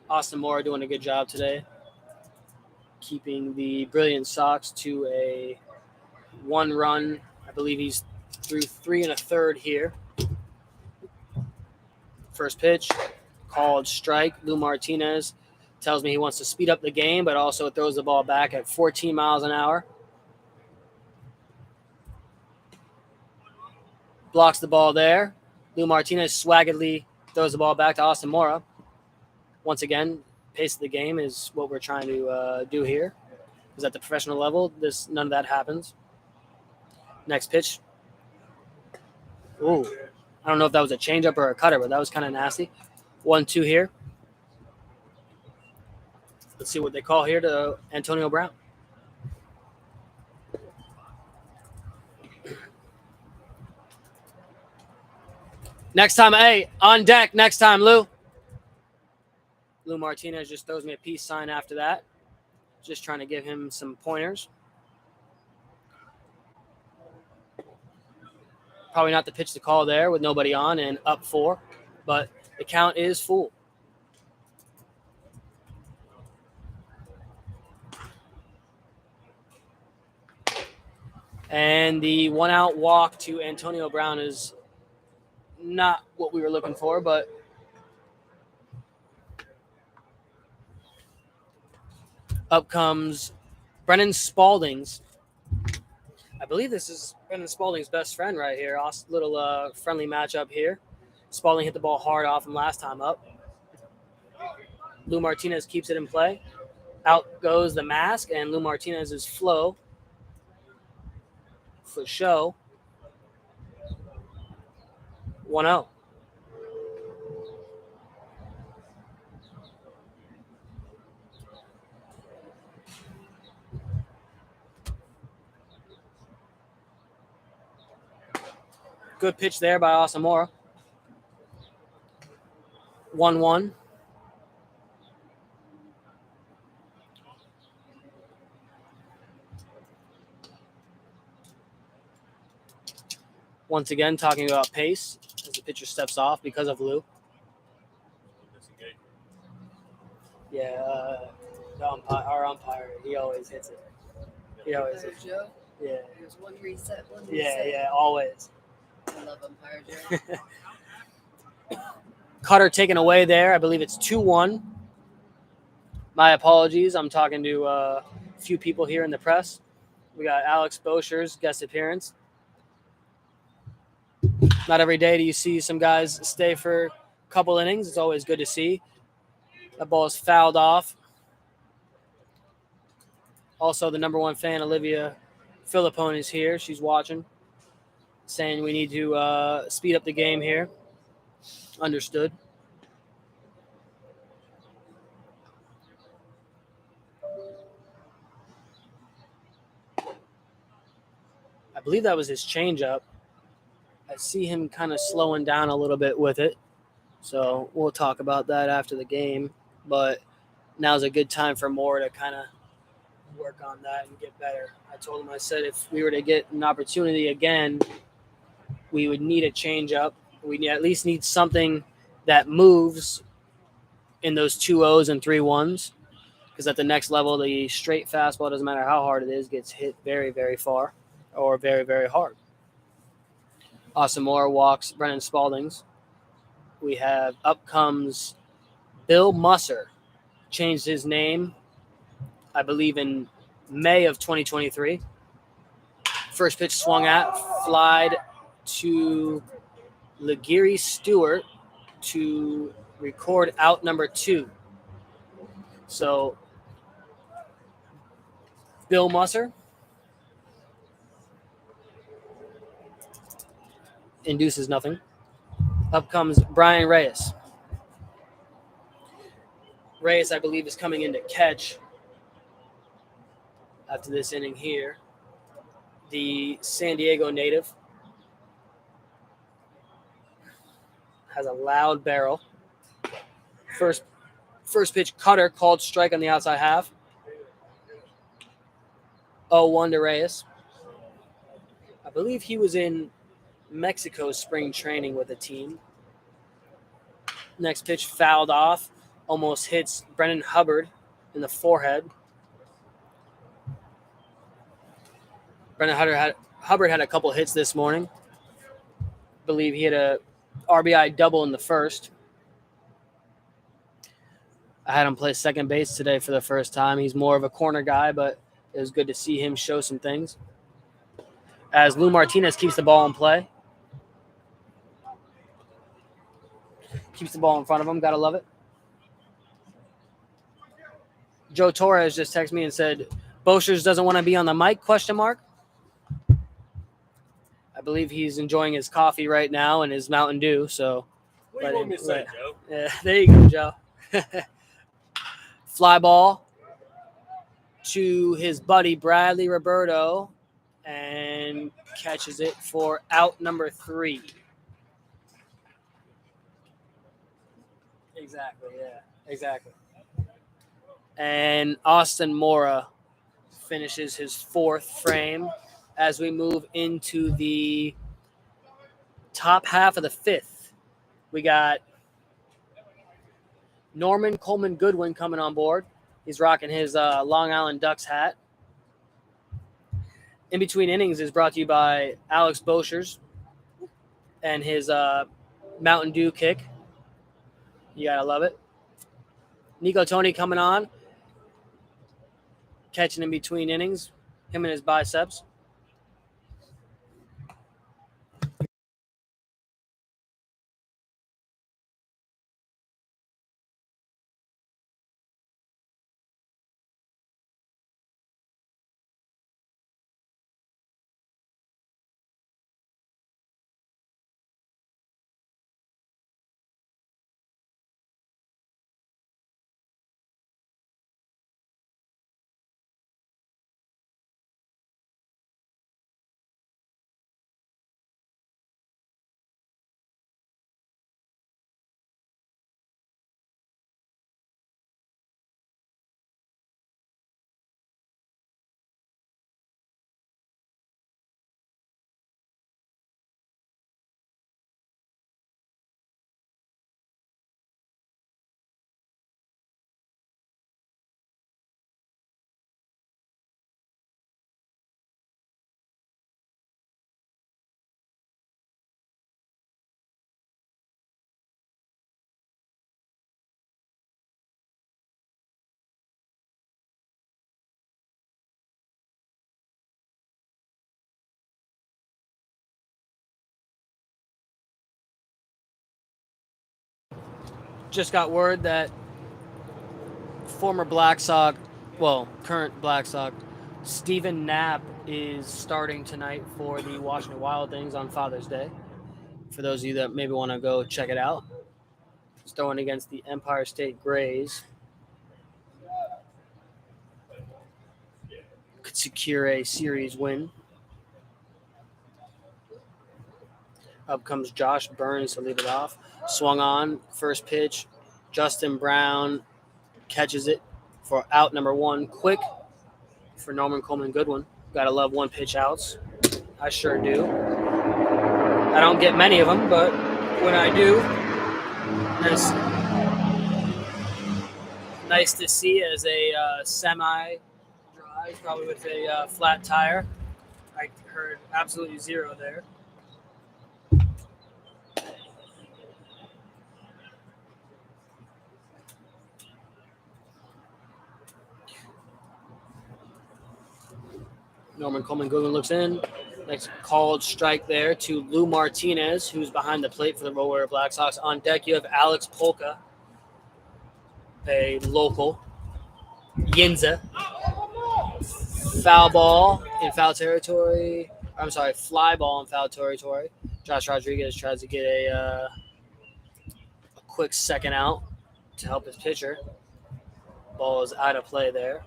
Austin Moore doing a good job today, keeping the Brilliance Sox to a 1-run. I believe he's through 3 1/3 here. First pitch, called strike. Lou Martinez tells me he wants to speed up the game, but also throws the ball back at 14 miles an hour. Blocks the ball there. Lou Martinez swaggedly throws the ball back to Austin Mora. Once again, pace of the game is what we're trying to do here. Because at the professional level, none of that happens. Next pitch. Ooh, I don't know if that was a changeup or a cutter, but that was kind of nasty. 1-2 here. Let's see what they call here to Antonio Brown. Next time, hey, on deck next time, Lou. Lou Martinez just throws me a peace sign after that. Just trying to give him some pointers. Probably not the pitch to call there with nobody on and up 4, but the count is full. And the 1-out walk to Antonio Brown is not what we were looking for, but up comes Brennan Spalding's. I believe this is Brennan Spalding's best friend right here. Little friendly matchup here. Spalding hit the ball hard off him last time up. Lou Martinez keeps it in play. Out goes the mask, and Lou Martinez's flow for show. 1-0. Good pitch there by Asamora. 1-1. Once again, talking about pace as the pitcher steps off because of Lou. Yeah, our umpire, he always hits it. He always hits it. Joe? Yeah. There's one reset. Yeah, always. I love umpire Joe. Cutter taken away there. I believe it's 2-1. My apologies. I'm talking to a few people here in the press. We got Alex Bosher's guest appearance. Not every day do you see some guys stay for a couple innings. It's always good to see. That ball is fouled off. Also, the number one fan, Olivia Philippone, is here. She's watching, saying we need to speed up the game here. Understood. I believe that was his changeup. I see him kind of slowing down a little bit with it. So we'll talk about that after the game. But now's a good time for Moore to kind of work on that and get better. I told him, I said, if we were to get an opportunity again, we would need a changeup. We at least need something that moves in those 2-0s and 3-1s. Because at the next level, the straight fastball, doesn't matter how hard it is, gets hit very, very far or very, very hard. Asamora walks Brennan Spalding's. We have up comes Bill Musser. Changed his name, I believe, in May of 2023. First pitch swung at, flied to Laguerre Stewart to record out number 2. So, Bill Musser induces nothing. Up comes Brian Reyes. Reyes, I believe, is coming in to catch after this inning here. The San Diego native has a loud barrel. First pitch cutter called strike on the outside half. 0-1 to Reyes. I believe he was in Mexico spring training with a team. Next pitch fouled off. Almost hits Brennan Hubbard in the forehead. Brennan Hubbard had a couple hits this morning. I believe he had a RBI double in the first. I had him play second base today for the first time. He's more of a corner guy, but it was good to see him show some things. As Lou Martinez keeps the ball in play. Keeps the ball in front of him. Gotta love it. Joe Torres just texted me and said, Boshers doesn't want to be on the mic, ? I believe he's enjoying his coffee right now and his Mountain Dew. So, What do you want me to say, Joe? Yeah, there you go, Joe. Fly ball to his buddy Bradley Roberto and catches it for out number 3. Exactly. And Austin Mora finishes his 4th frame as we move into the top half of the 5th. We got Norman Coleman Goodwin coming on board. He's rocking his Long Island Ducks hat. In Between Innings is brought to you by Alex Boschers and his Mountain Dew kick. You gotta love it. Nico Tony coming on, catching in between innings, him and his biceps. Just got word that former Black Sox, current Black Sox, Stephen Knapp is starting tonight for the Washington Wild Things on Father's Day. For those of you that maybe want to go check it out, he's throwing against the Empire State Grays. Could secure a series win. Up comes Josh Burns to lead it off. Swung on, first pitch. Justin Brown catches it for out number one. Quick for Norman Coleman Goodwin. Gotta love one pitch outs. I sure do. I don't get many of them, but when I do, it's nice to see as a semi drive, probably with a flat tire. I heard absolutely zero there. Norman Coleman Goodwin looks in. Next called strike there to Lou Martinez, who's behind the plate for the Road Warrior Black Sox. On deck, you have Alex Polka, a local. Yinzer. Foul ball in foul territory. I'm sorry, fly ball in foul territory. Josh Rodriguez tries to get a quick second out to help his pitcher. Ball is out of play there.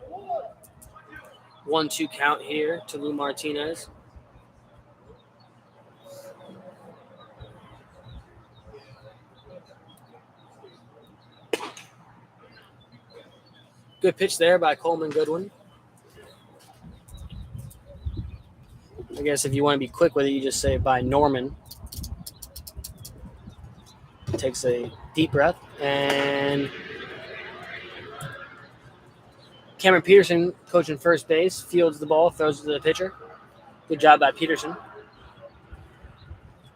1-2 count here to Lou Martinez. Good pitch there by Coleman Goodwin. I guess if you want to be quick with it, you just say by Norman. Takes a deep breath. And Cameron Peterson, coaching first base, fields the ball, throws it to the pitcher. Good job by Peterson.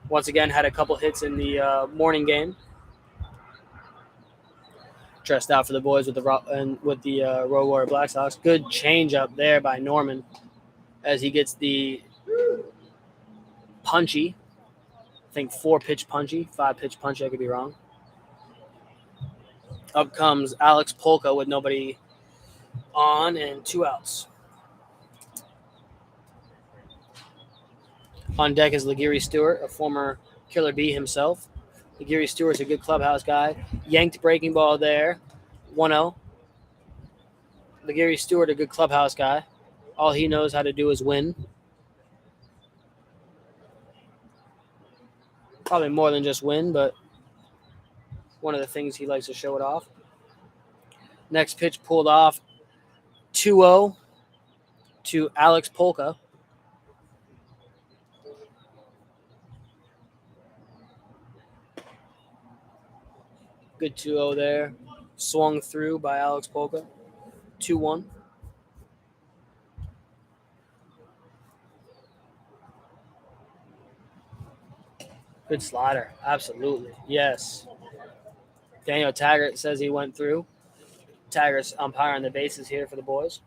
Once again, had a couple hits in the morning game. Dressed out for the boys with the Road Warrior Black Sox. Good change up there by Norman as he gets the punchy. I think 4-pitch punchy, 5-pitch punchy. I could be wrong. Up comes Alex Polka with nobody on and 2 outs. On deck is Laguirre Stewart, a former Killer Bee himself. Laguirre Stewart's a good clubhouse guy. Yanked breaking ball there. 1-0. Laguirre Stewart, a good clubhouse guy. All he knows how to do is win. Probably more than just win, but one of the things he likes to show it off. Next pitch pulled off. 2-0 to Alex Polka. Good 2-0 there. Swung through by Alex Polka. 2-1. Good slider. Absolutely. Yes. Daniel Taggart says he went through. Taggart's umpiring the bases here for the boys.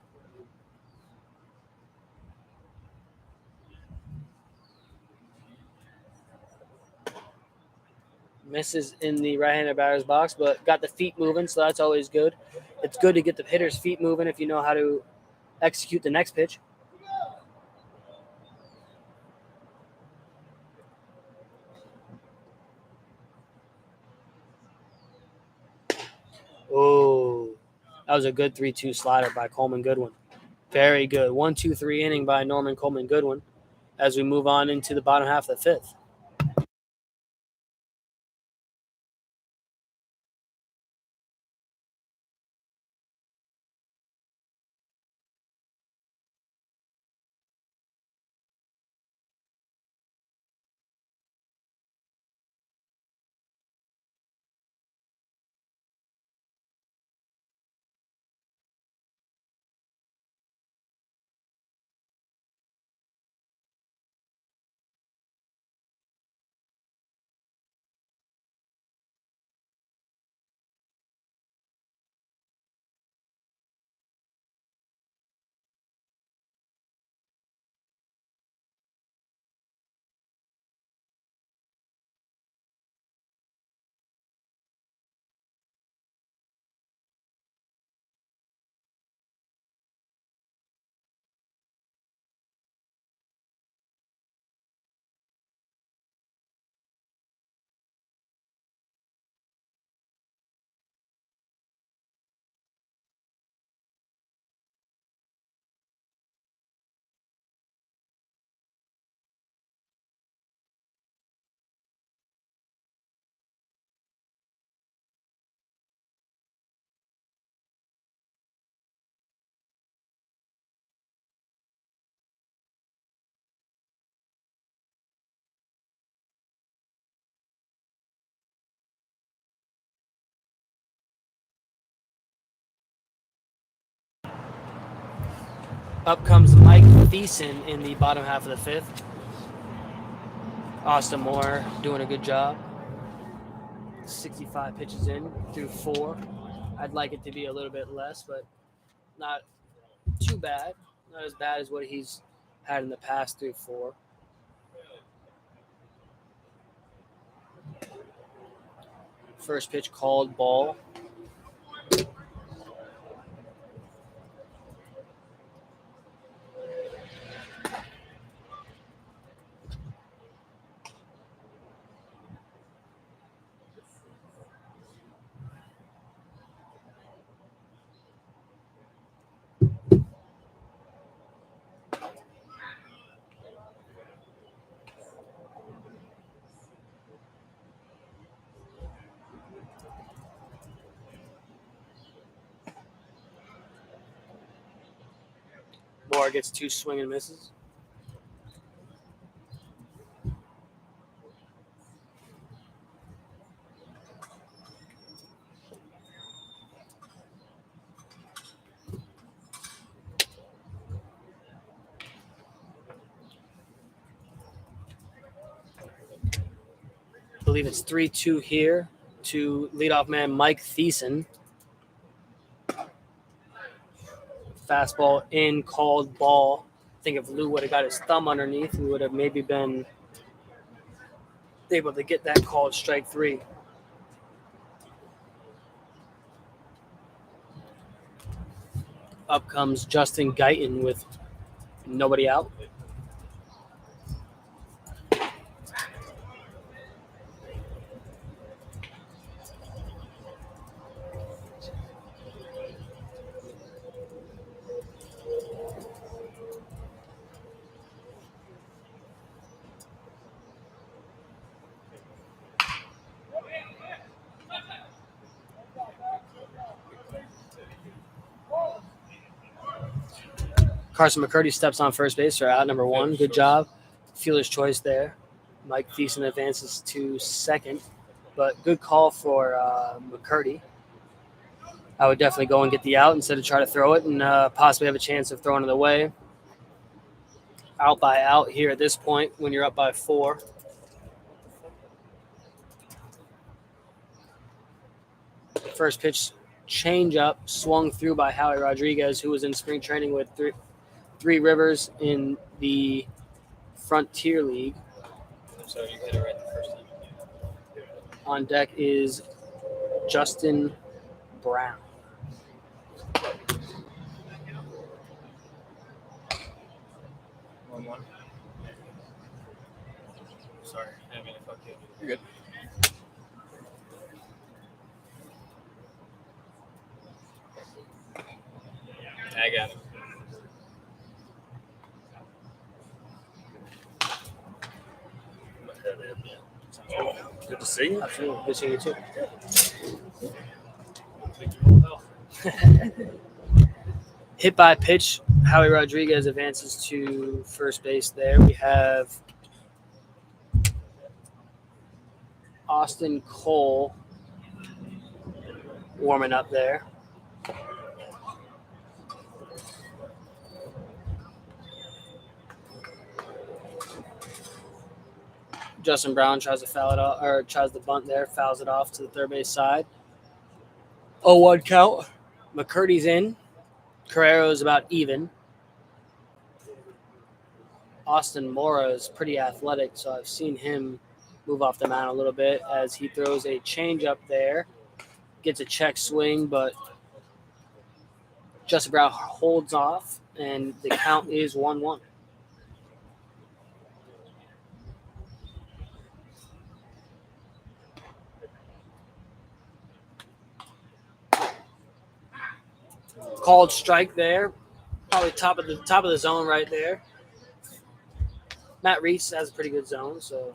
Misses in the right-handed batter's box, but got the feet moving, so that's always good. It's good to get the hitter's feet moving if you know how to execute the next pitch. Oh, that was a good 3-2 slider by Coleman Goodwin. Very good. 1-2-3 inning by Norman Coleman Goodwin as we move on into the bottom half of the fifth. Up comes Mike Thiessen in the bottom half of the fifth. Austin Moore doing a good job. 65 pitches in through 4. I'd like it to be a little bit less, but not too bad. Not as bad as what he's had in the past through 4. First pitch called ball. Moore gets 2 swing and misses. I believe it's 3-2 here to leadoff man Mike Thiessen. Fastball in, called ball. I think if Lou would have got his thumb underneath, we would have maybe been able to get that called strike 3. Up comes Justin Guyton with nobody out. Carson McCurdy steps on first base for out number 1. Good job. Fielder's choice there. Mike Thiessen advances to second. But good call for McCurdy. I would definitely go and get the out instead of try to throw it and possibly have a chance of throwing it away. Out by out here at this point when you're up by 4. First pitch change up, swung through by Howie Rodriguez, who was in spring training with Three Rivers in the Frontier League. I'm sorry, you hit it right the first time. On deck is Justin Brown. One. Sorry, I didn't mean to fuck you. You're good. I got it. Good to see you. Absolutely. Good seeing you too. Thank you all health. Hit by pitch, Howie Rodriguez advances to first base there. We have Austin Cole warming up there. Justin Brown tries to foul it off, or tries to bunt there, fouls it off to the third base side. 0-1 count. McCurdy's in. Carrero's about even. Austin Mora is pretty athletic, so I've seen him move off the mound a little bit as he throws a changeup there. Gets a check swing, but Justin Brown holds off, and the count is 1-1. Called strike there, probably top of the zone right there. Matt Reese has a pretty good zone, so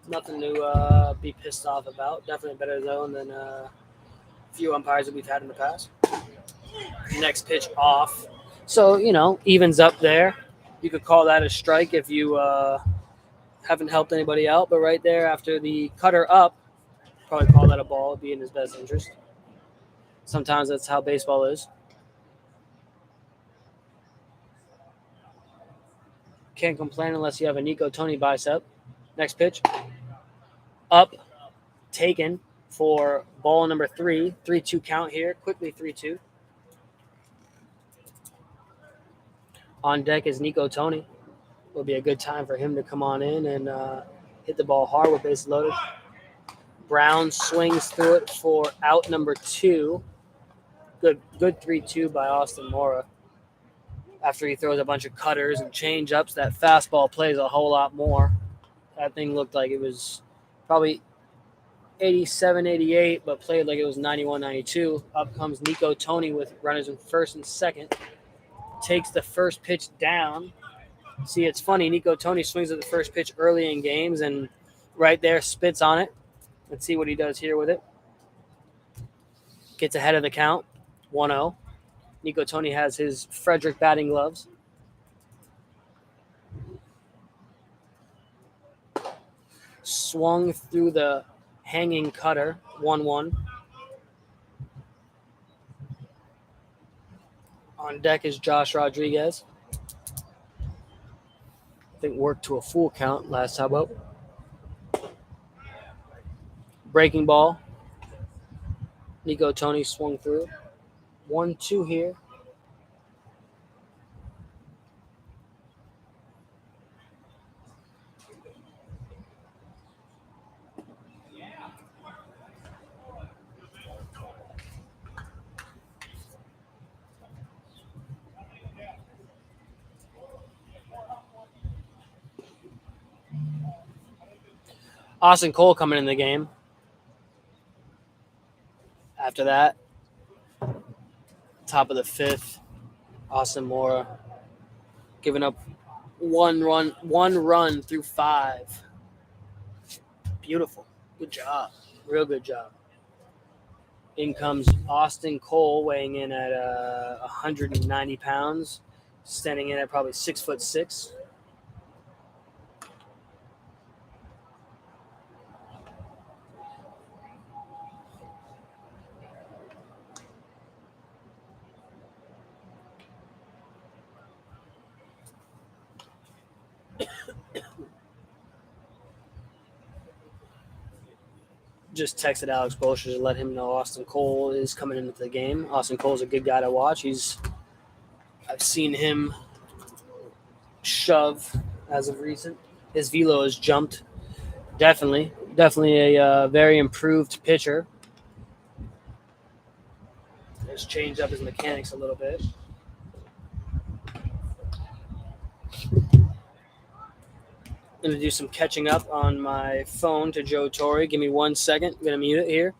nothing to be pissed off about. Definitely a better zone than a few umpires that we've had in the past. Next pitch off, so evens up there. You could call that a strike if you haven't helped anybody out, but right there after the cutter up, probably call that a ball. It'd be in his best interest. Sometimes that's how baseball is. Can't complain unless you have a Nico Tony bicep. Next pitch. Up. Taken for ball number 3. 3-2 count here. Quickly 3-2. On deck is Nico Tony. Will be a good time for him to come on in and hit the ball hard with bases loaded. Brown swings through it for out number 2. Good 3-2 by Austin Mora. After he throws a bunch of cutters and change-ups, that fastball plays a whole lot more. That thing looked like it was probably 87, 88, but played like it was 91, 92. Up comes Nico Tony with runners in first and second. Takes the first pitch down. See, it's funny. Nico Tony swings at the first pitch early in games and right there spits on it. Let's see what he does here with it. Gets ahead of the count. 1-0. Nico Tony has his Frederick batting gloves. Swung through the hanging cutter. 1-1. On deck is Josh Rodriguez. I think worked to a full count last time up. Breaking ball. Nico Tony swung through. 1-2 here. Austin Cole coming in the game. After that, top of the 5th, Austin Mora giving up one run through 5. Beautiful. Good job. Real good job. In comes Austin Cole, weighing in at 190 pounds, standing in at probably 6'6". just texted Alex Bolsher to let him know Austin Cole is coming into the game. Austin Cole's a good guy to watch. I've seen him shove as of recent. His velo has jumped. Definitely a very improved pitcher. Has changed up his mechanics a little bit. I'm going to do some catching up on my phone to Joe Torre. Give me 1 second. I'm going to mute it here.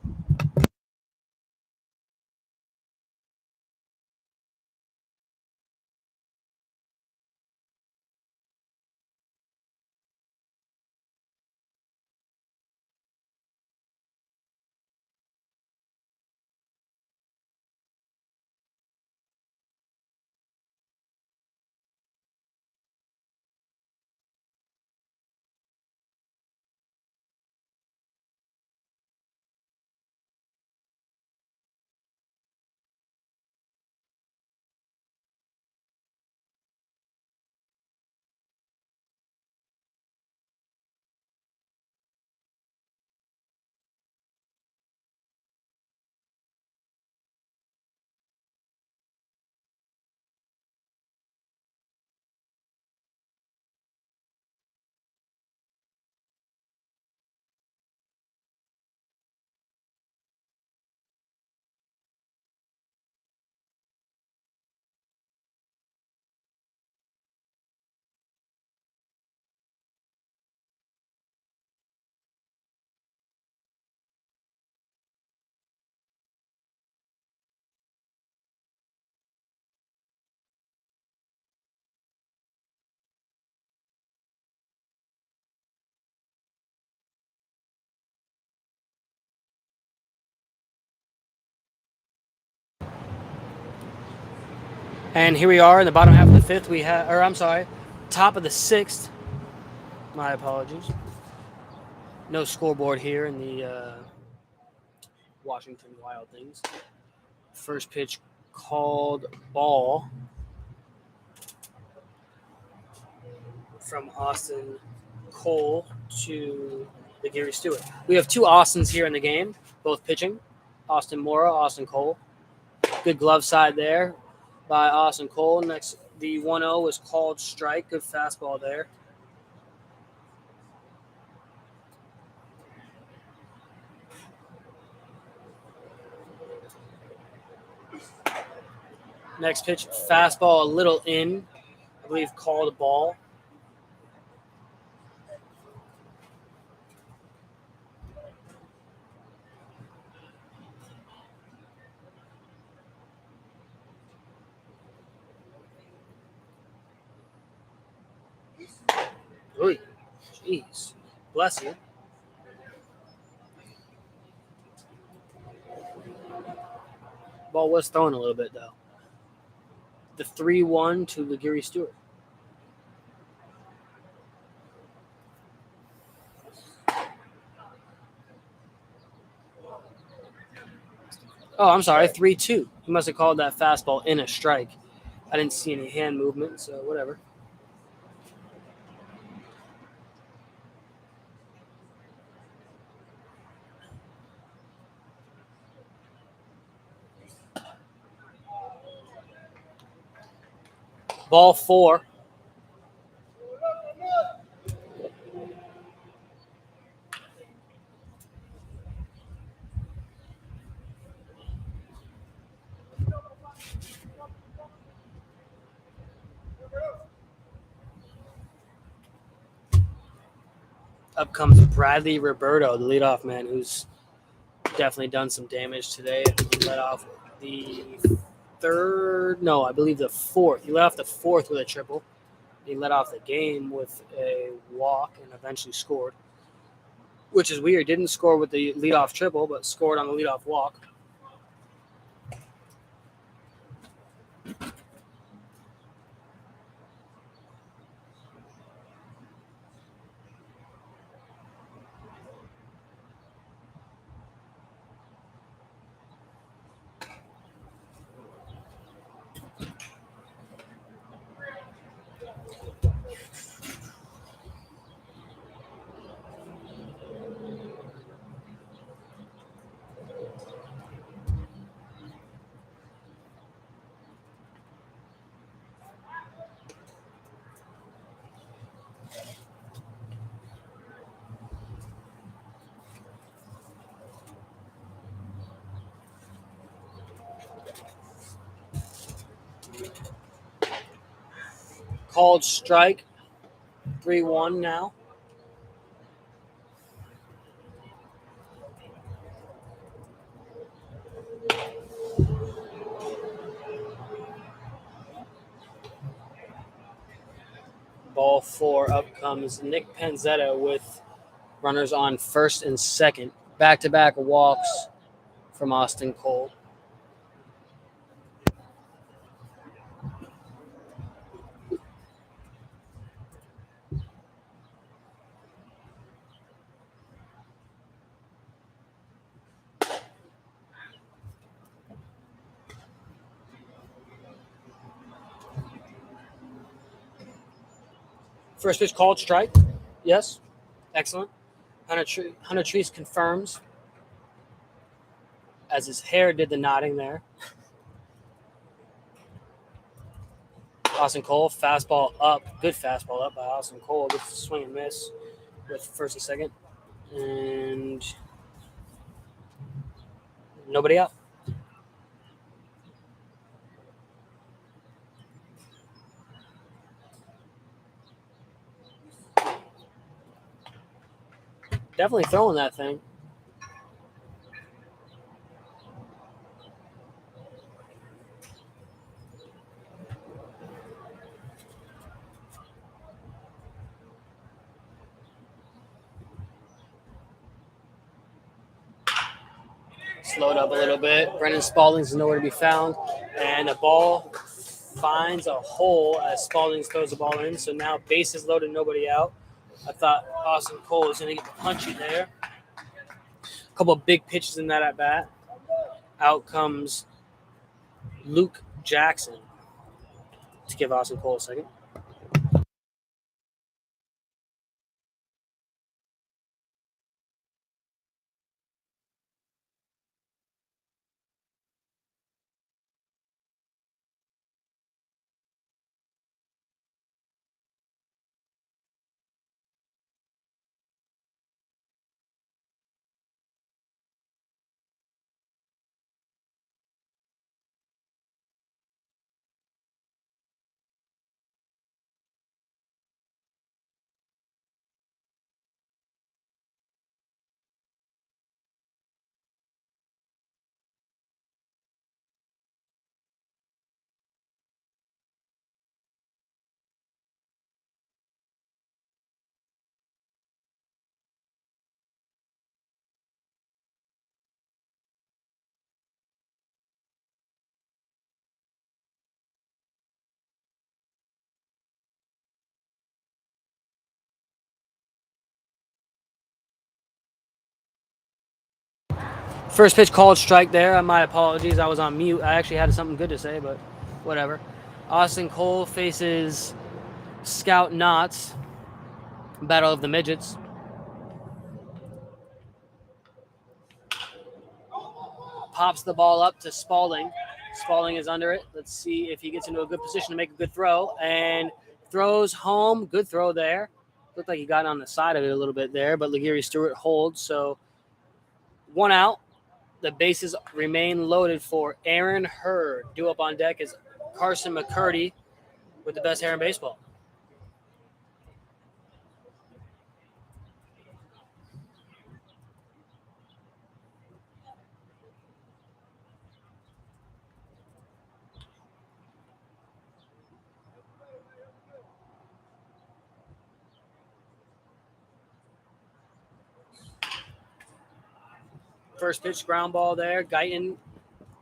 And here we are in the bottom half of the fifth. Top of the sixth. My apologies. No scoreboard here in the Washington Wild Things. First pitch called ball from Austin Cole to the Gary Stewart. We have two Austins here in the game, both pitching. Austin Mora, Austin Cole. Good glove side there by Austin Cole. Next, the 1-0 was called strike. Good fastball there. Next pitch, fastball a little in. I believe called a ball. Oy, jeez. Bless you. Ball was thrown a little bit, though. The 3-1 to the Gary Stewart. Oh, I'm sorry, 3-2. He must have called that fastball in a strike. I didn't see any hand movement, so whatever. Ball 4. Up comes Bradley Roberto, the leadoff man, who's definitely done some damage today. I think he let off the fourth. He let off the fourth with a triple. He let off the game with a walk and eventually scored, which is weird. Didn't score with the leadoff triple, but scored on the leadoff walk. called strike. 3-1 now. Ball 4, up comes Nick Panzetta with runners on first and second. Back-to-back walks from Austin Cole. First pitch called strike. Yes. Excellent. Hunter Trees confirms as his hair did the nodding there. Austin Cole, fastball up. Good fastball up by Austin Cole. Gets a swing and miss with first and second. And nobody out. Definitely throwing that thing. Slowed up a little bit. Brendan Spalding's nowhere to be found. And the ball finds a hole as Spalding throws the ball in. So now bases loaded, nobody out. I thought Austin Cole was going to get punchy there. A couple of big pitches in that at bat. Out comes Luke Jackson to give Austin Cole a second. First pitch called strike there. My apologies. I was on mute. I actually had something good to say, but whatever. Austin Cole faces Scout Knotts. Battle of the Midgets. Pops the ball up to Spalding. Spalding is under it. Let's see if he gets into a good position to make a good throw. And throws home. Good throw there. Looked like he got on the side of it a little bit there, but Legere Stewart holds. So 1 out. The bases remain loaded for Aaron Hurd. Due up on deck is Carson McCurdy with the best hair in baseball. First pitch ground ball there. Guyton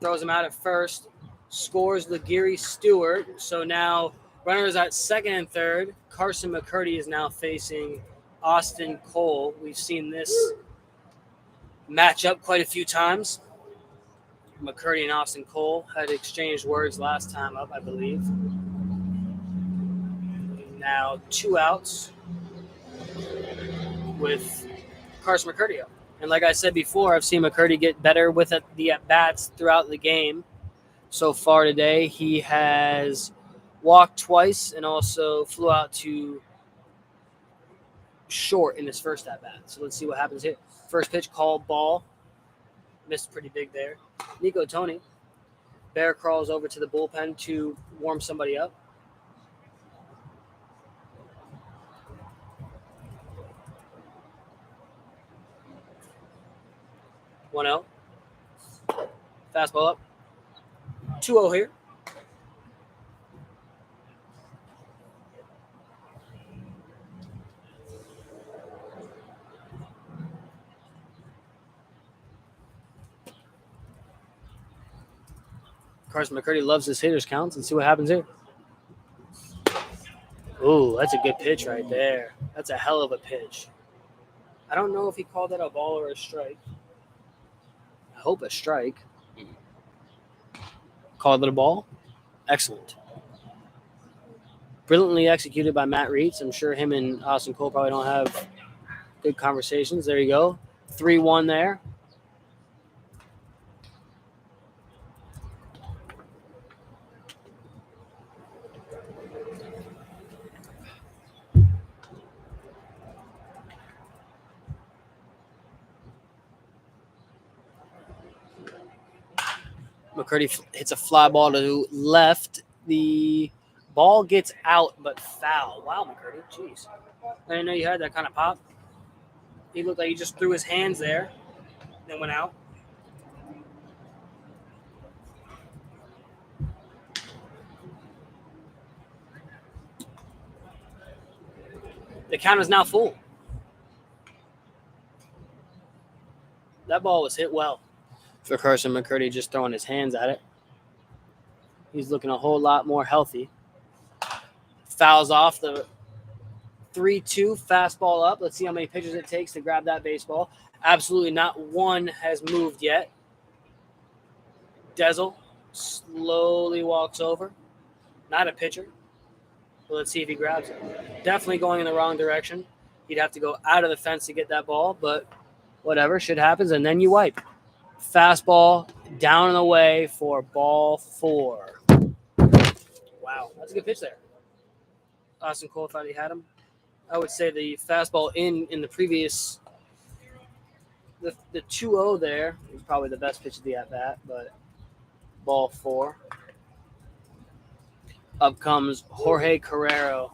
throws him out at first. Scores Legere Stewart. So now runners at second and third. Carson McCurdy is now facing Austin Cole. We've seen this match up quite a few times. McCurdy and Austin Cole had exchanged words last time up, I believe. Now 2 outs with Carson McCurdy up. And like I said before, I've seen McCurdy get better with the at-bats throughout the game. So far today, he has walked twice and also flew out to short in his first at-bat. So let's see what happens here. First pitch, called ball. Missed pretty big there. Nico Tony. Bear crawls over to the bullpen to warm somebody up. 1-0. Fastball up. 2-0 here. Carson McCurdy loves his hitters counts, and see what happens here. Ooh, that's a good pitch right there. That's a hell of a pitch. I don't know if he called that a ball or a strike. I hope a strike. Called it a ball. Excellent. Brilliantly executed by Matt Reitz. I'm sure him and Austin Cole probably don't have good conversations. There you go. 3-1 there. McCurdy hits a fly ball to left. The ball gets out, but foul. Wow, McCurdy. Jeez. I didn't know you had that kind of pop. He looked like he just threw his hands there, then went out. The count is now full. That ball was hit well for Carson McCurdy, just throwing his hands at it. He's looking a whole lot more healthy. Fouls off the 3-2 fastball up. Let's see how many pitches it takes to grab that baseball. Absolutely not one has moved yet. Dezel slowly walks over. Not a pitcher. But let's see if he grabs it. Definitely going in the wrong direction. He'd have to go out of the fence to get that ball, but whatever. Shit happens, and then you wipe. Fastball down and away for ball 4. Wow, that's a good pitch there. Austin Cole thought he had him. I would say the fastball in the previous, the 2-0 there was probably the best pitch of the at-bat, but ball 4. Up comes Jorge Carrero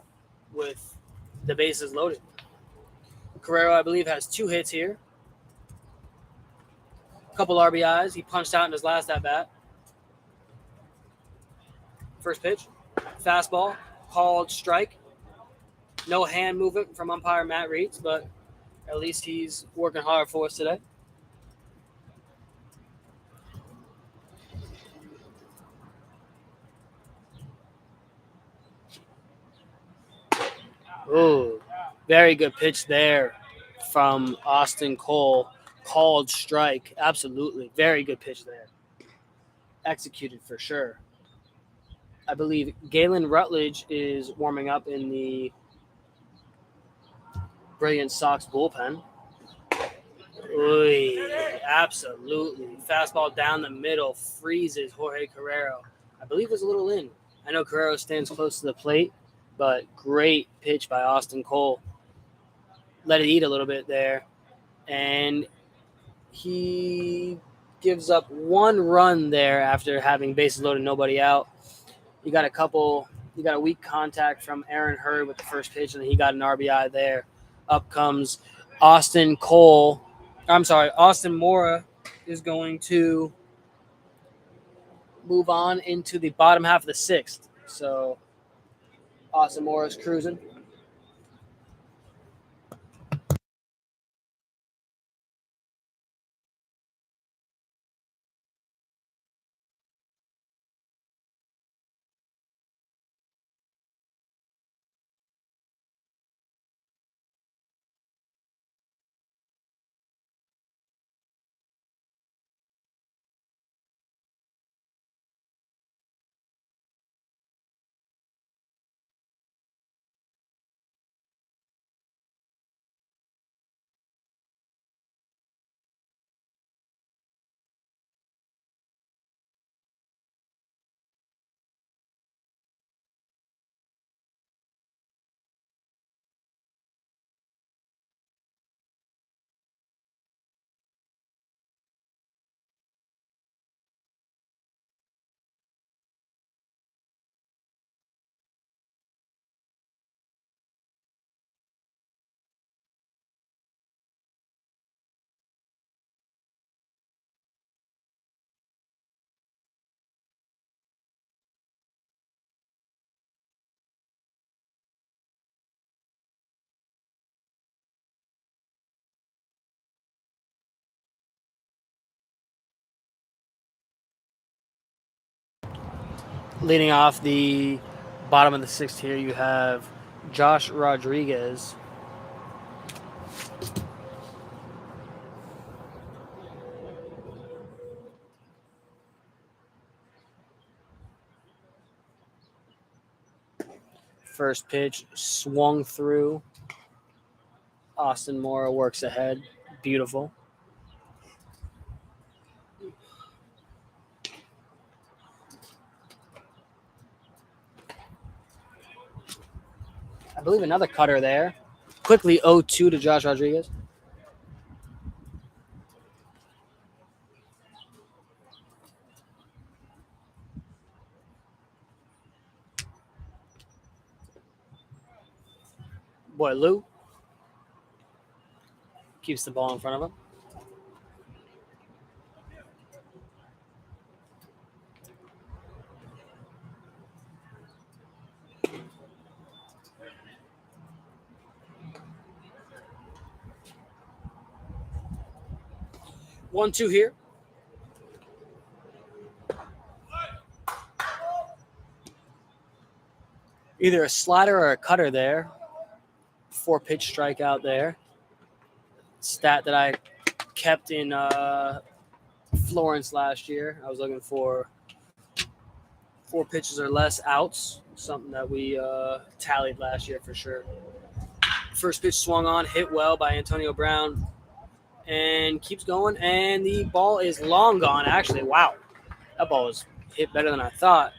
with the bases loaded. Carrero, I believe, has 2 hits here. A couple RBIs. He punched out in his last at-bat. First pitch. Fastball. Called strike. No hand movement from umpire Matt Reitz, but at least he's working hard for us today. Ooh, very good pitch there from Austin Cole. Called strike. Absolutely. Very good pitch there. Executed for sure. I believe Galen Rutledge is warming up in the Brilliance Sox bullpen. Ooh, absolutely. Fastball down the middle freezes Jorge Carrero. I believe it was a little in. I know Carrero stands close to the plate, but great pitch by Austin Cole. Let it eat a little bit there. And he gives up 1 run there after having bases loaded, nobody out. You got a weak contact from Aaron Hurd with the first pitch, and he got an RBI there. Up comes Austin Mora is going to move on into the bottom half of the 6th. So Austin Mora is cruising. Leading off the bottom of the sixth here, you have Josh Rodriguez. First pitch swung through. Austin Mora works ahead. Beautiful. I believe another cutter there. Quickly 0-2 to Josh Rodriguez. Boy, Lou keeps the ball in front of him. One, two here. Either a slider or a cutter there. 4-pitch strikeout there. Stat that I kept in Florence last year. I was looking for 4 pitches or less outs, something that we tallied last year for sure. First pitch swung on, hit well by Antonio Brown, and keeps going. And the ball is long gone, actually. Wow. That ball was hit better than I thought.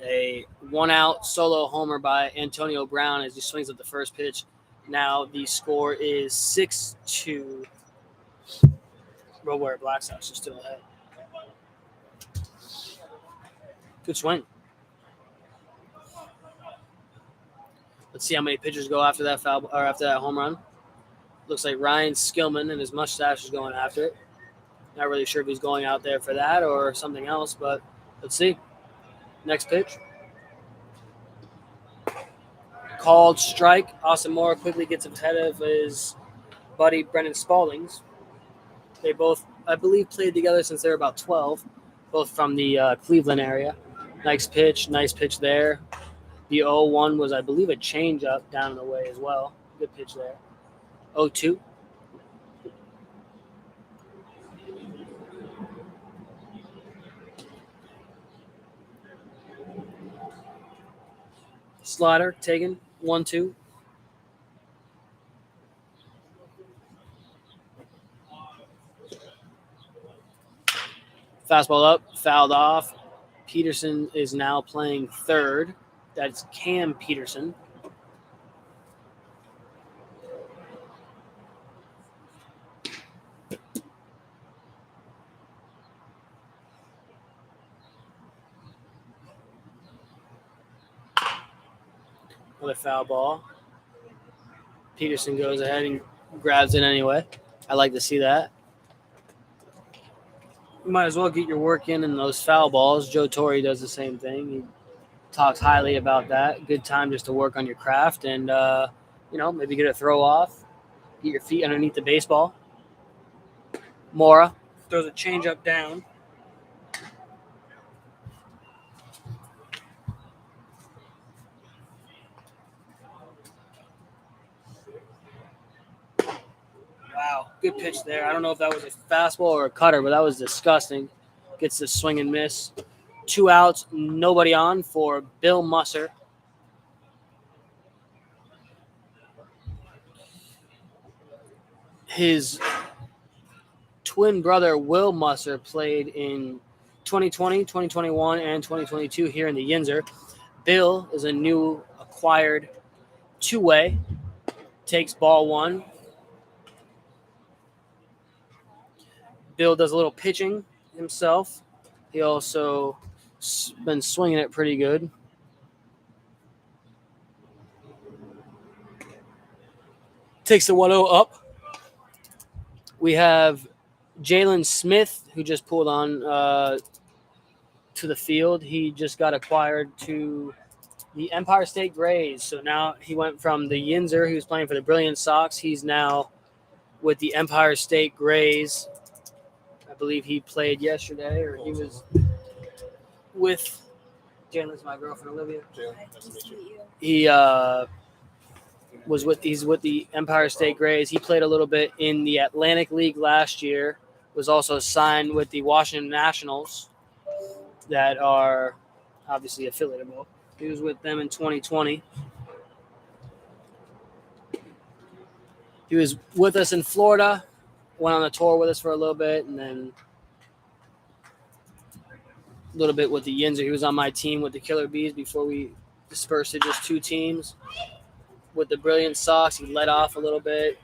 A 1-out solo homer by Antonio Brown as he swings at the first pitch. Now the score is 6-2. Road Warrior Black Sox are still ahead. Good swing. Let's see how many pitchers go after that foul or after that home run. Looks like Ryan Skillman and his mustache is going after it. Not really sure if he's going out there for that or something else, but let's see. Next pitch. Called strike. Austin Moore quickly gets ahead of his buddy Brennan Spaldings. They both, I believe, played together since they were about 12, both from the Cleveland area. Nice pitch there. The 0-1 was, I believe, a changeup down and away as well. Good pitch there. 0-2. Slider taken. 1-2. Fastball up, fouled off. Peterson is now playing third. That's Cam Peterson. Another foul ball. Peterson goes ahead and grabs it anyway. I like to see that. You might as well get your work in those foul balls. Joe Torre does the same thing. He talks highly about that. Good time just to work on your craft and, maybe get a throw off. Get your feet underneath the baseball. Mora throws a changeup down. Wow, good pitch there. I don't know if that was a fastball or a cutter, but that was disgusting. Gets the swing and miss. 2 outs, nobody on for Bill Musser. His twin brother, Will Musser, played in 2020, 2021, and 2022 here in the Yinzer. Bill is a new acquired two-way. Takes ball 1. Bill does a little pitching himself. He also been swinging it pretty good. Takes the 1-0 up. We have Jalen Smith, who just pulled on to the field. He just got acquired to the Empire State Grays. So now he went from the Yinzer, he was playing for the Brilliance Sox. He's now with the Empire State Grays. I believe he played yesterday, or he was with Jalen's my girlfriend Olivia. Jalen, Hi, nice to meet you. you. He he's with the Empire State Grays. He played a little bit in the Atlantic League last year. Was also signed with the Washington Nationals that are obviously affiliatable. He was with them in 2020. He was with us in Florida, went on a tour with us for a little bit, and then a little bit with the Yinzer. He was on my team with the Killer Bees before we dispersed to just 2 teams. With the Brilliance Sox, he led off a little bit,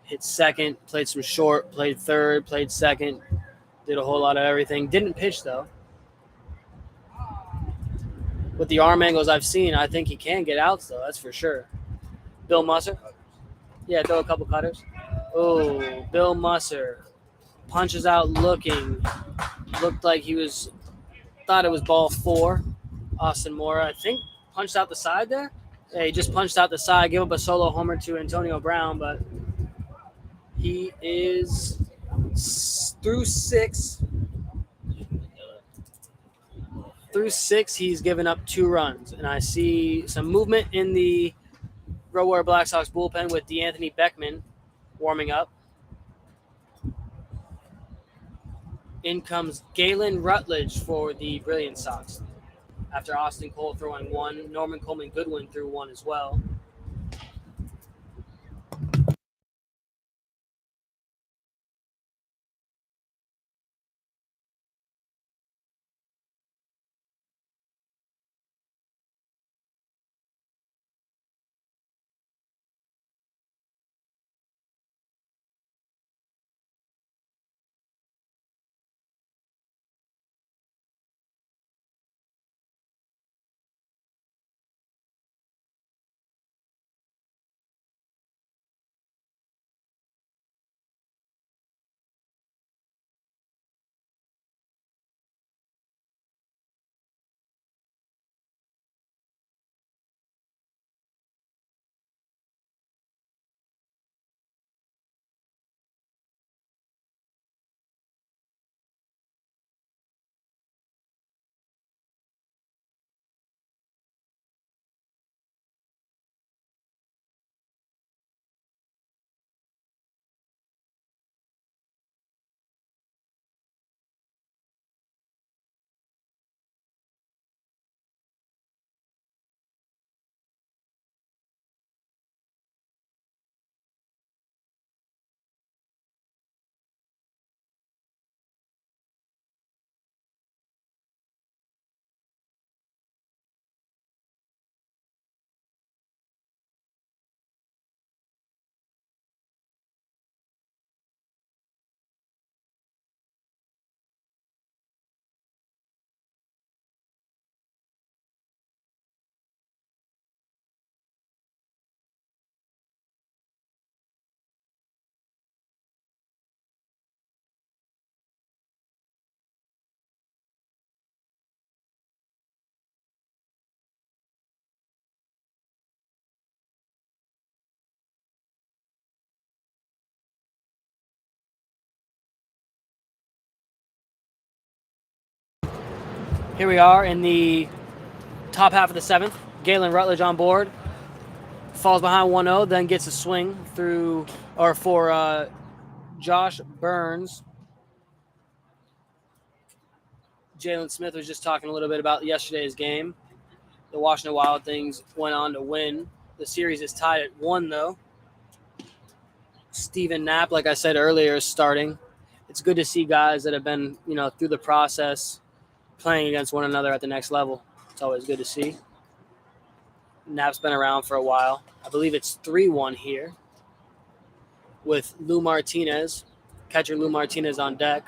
hit second, played some short, played third, played second, did a whole lot of everything. Didn't pitch, though. With the arm angles I've seen, I think he can get outs, though, that's for sure. Bill Musser? Yeah, throw a couple cutters. Oh, Bill Musser punches out looking. Looked like thought it was ball 4. Austin Mora, I think, punched out the side there. Yeah, he just punched out the side, gave up a solo homer to Antonio Brown, but he is through 6. Through 6, he's given up 2 runs, and I see some movement in the Road Warrior Black Sox bullpen with DeAnthony Beckman warming up. In comes Galen Rutledge for the Brilliance Sox. After Austin Cole throwing 1, Norman Coleman Goodwin threw 1 as well. Here we are in the top half of the 7th. Galen Rutledge on board. Falls behind 1-0, then gets a swing for Josh Burns. Jalen Smith was just talking a little bit about yesterday's game. The Washington Wild Things went on to win. The series is tied at 1, though. Steven Knapp, like I said earlier, is starting. It's good to see guys that have been, through the process playing against one another at the next level. It's always good to see. Knapp's been around for a while. I believe it's 3-1 here with Lou Martinez, catcher Lou Martinez on deck.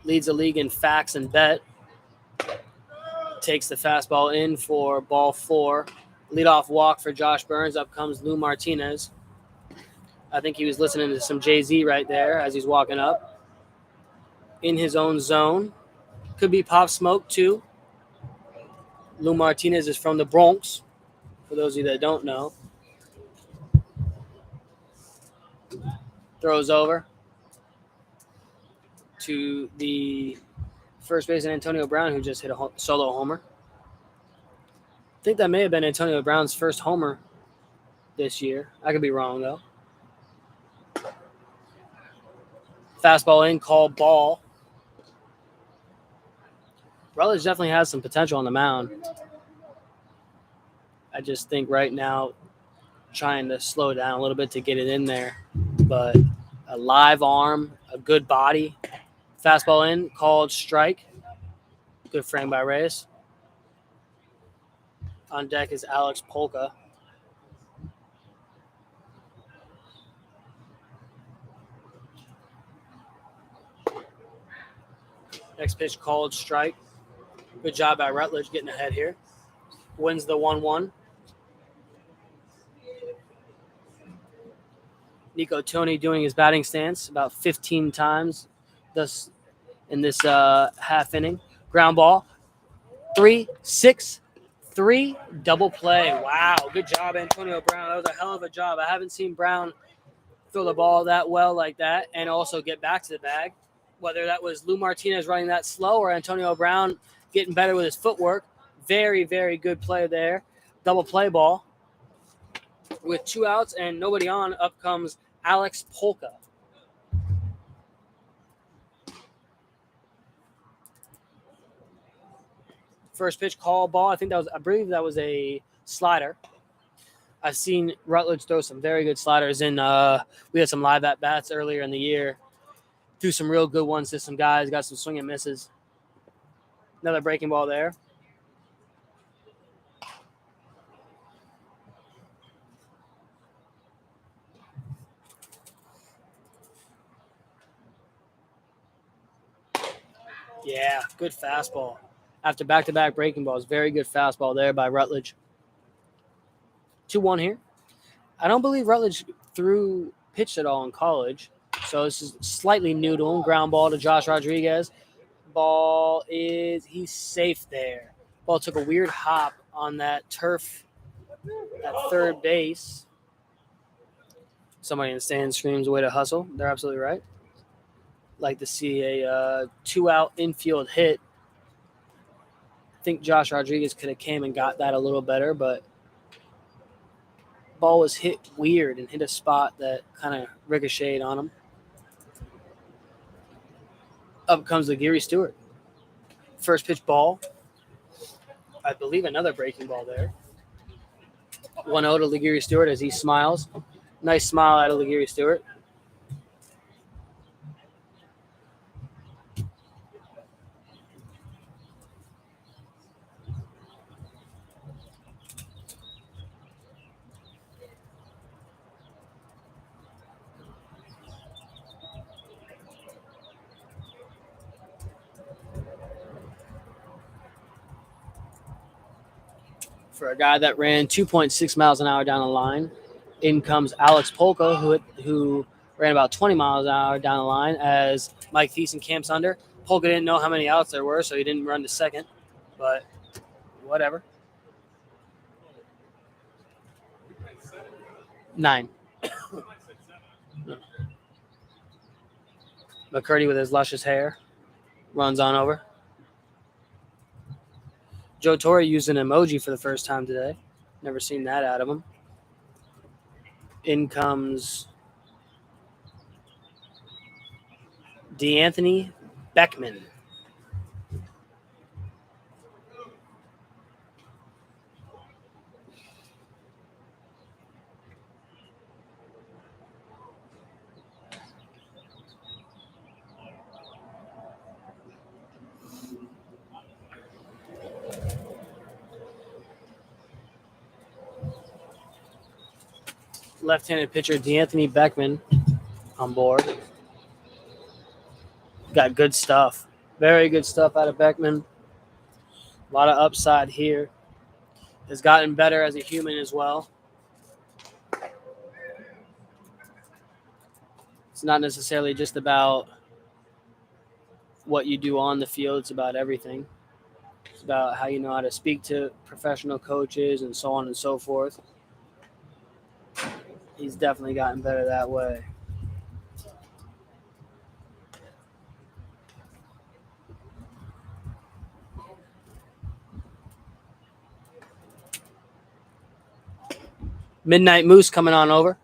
Leads the league in facts and bet. Takes the fastball in for ball 4. Leadoff walk for Josh Burns. Up comes Lou Martinez. I think he was listening to some Jay-Z right there as he's walking up. In his own zone. Could be Pop Smoke, too. Lou Martinez is from the Bronx, for those of you that don't know. Throws over to the First baseman Antonio Brown, who just hit a solo homer. I think that may have been Antonio Brown's first homer this year. I could be wrong, though. Fastball in, called ball. Rutledge definitely has some potential on the mound. I just think right now trying to slow down a little bit to get it in there. But a live arm, a good body. Fastball in, called strike. Good frame by Reyes. On deck is Alex Polka. Next pitch called strike. Good job by Rutledge getting ahead here. Wins the 1-1. Nico Tony doing his batting stance about 15 times thus in this half inning. Ground ball. 3-6-3 double play. Wow, good job, Antonio Brown. That was a hell of a job. I haven't seen Brown throw the ball that well like that and also get back to the bag. Whether that was Lou Martinez running that slow or Antonio Brown getting better with his footwork. Very, very good play there. Double play ball. With 2 outs and nobody on, up comes Alex Polka. First pitch call ball. I believe that was a slider. I've seen Rutledge throw some very good sliders in. We had some live at bats earlier in the year. Threw some real good ones to some guys. Got some swing and misses. Another breaking ball there. Yeah, good fastball. After back-to-back breaking balls, very good fastball there by Rutledge. 2-1 here. I don't believe Rutledge pitched at all in college, so this is slightly new to him. Ground ball to Josh Rodriguez. He's safe there. Ball took a weird hop on that turf at third base. Somebody in the stand screams, "Way to hustle." They're absolutely right. Like to see a 2-out infield hit. I think Josh Rodriguez could have came and got that a little better, but ball was hit weird and hit a spot that kind of ricocheted on him. Up comes Legary Stewart. First pitch ball. I believe another breaking ball there. 1-0 to Legary Stewart as he smiles. Nice smile out of Legary Stewart. For a guy that ran 2.6 miles an hour down the line, in comes Alex Polka, who ran about 20 miles an hour down the line as Mike Thiessen camps under. Polka didn't know how many outs there were, so he didn't run to second, but whatever. 9. McCurdy with his luscious hair runs on over. Joe Torre used an emoji for the first time today. Never seen that out of him. In comes DeAnthony Beckman. Left-handed pitcher DeAnthony Beckman on board. Got good stuff. Very good stuff out of Beckman. A lot of upside here. Has gotten better as a human as well. It's not necessarily just about what you do on the field. It's about everything. It's about how you know how to speak to professional coaches and so on and so forth. He's definitely gotten better that way. Midnight Moose coming on over.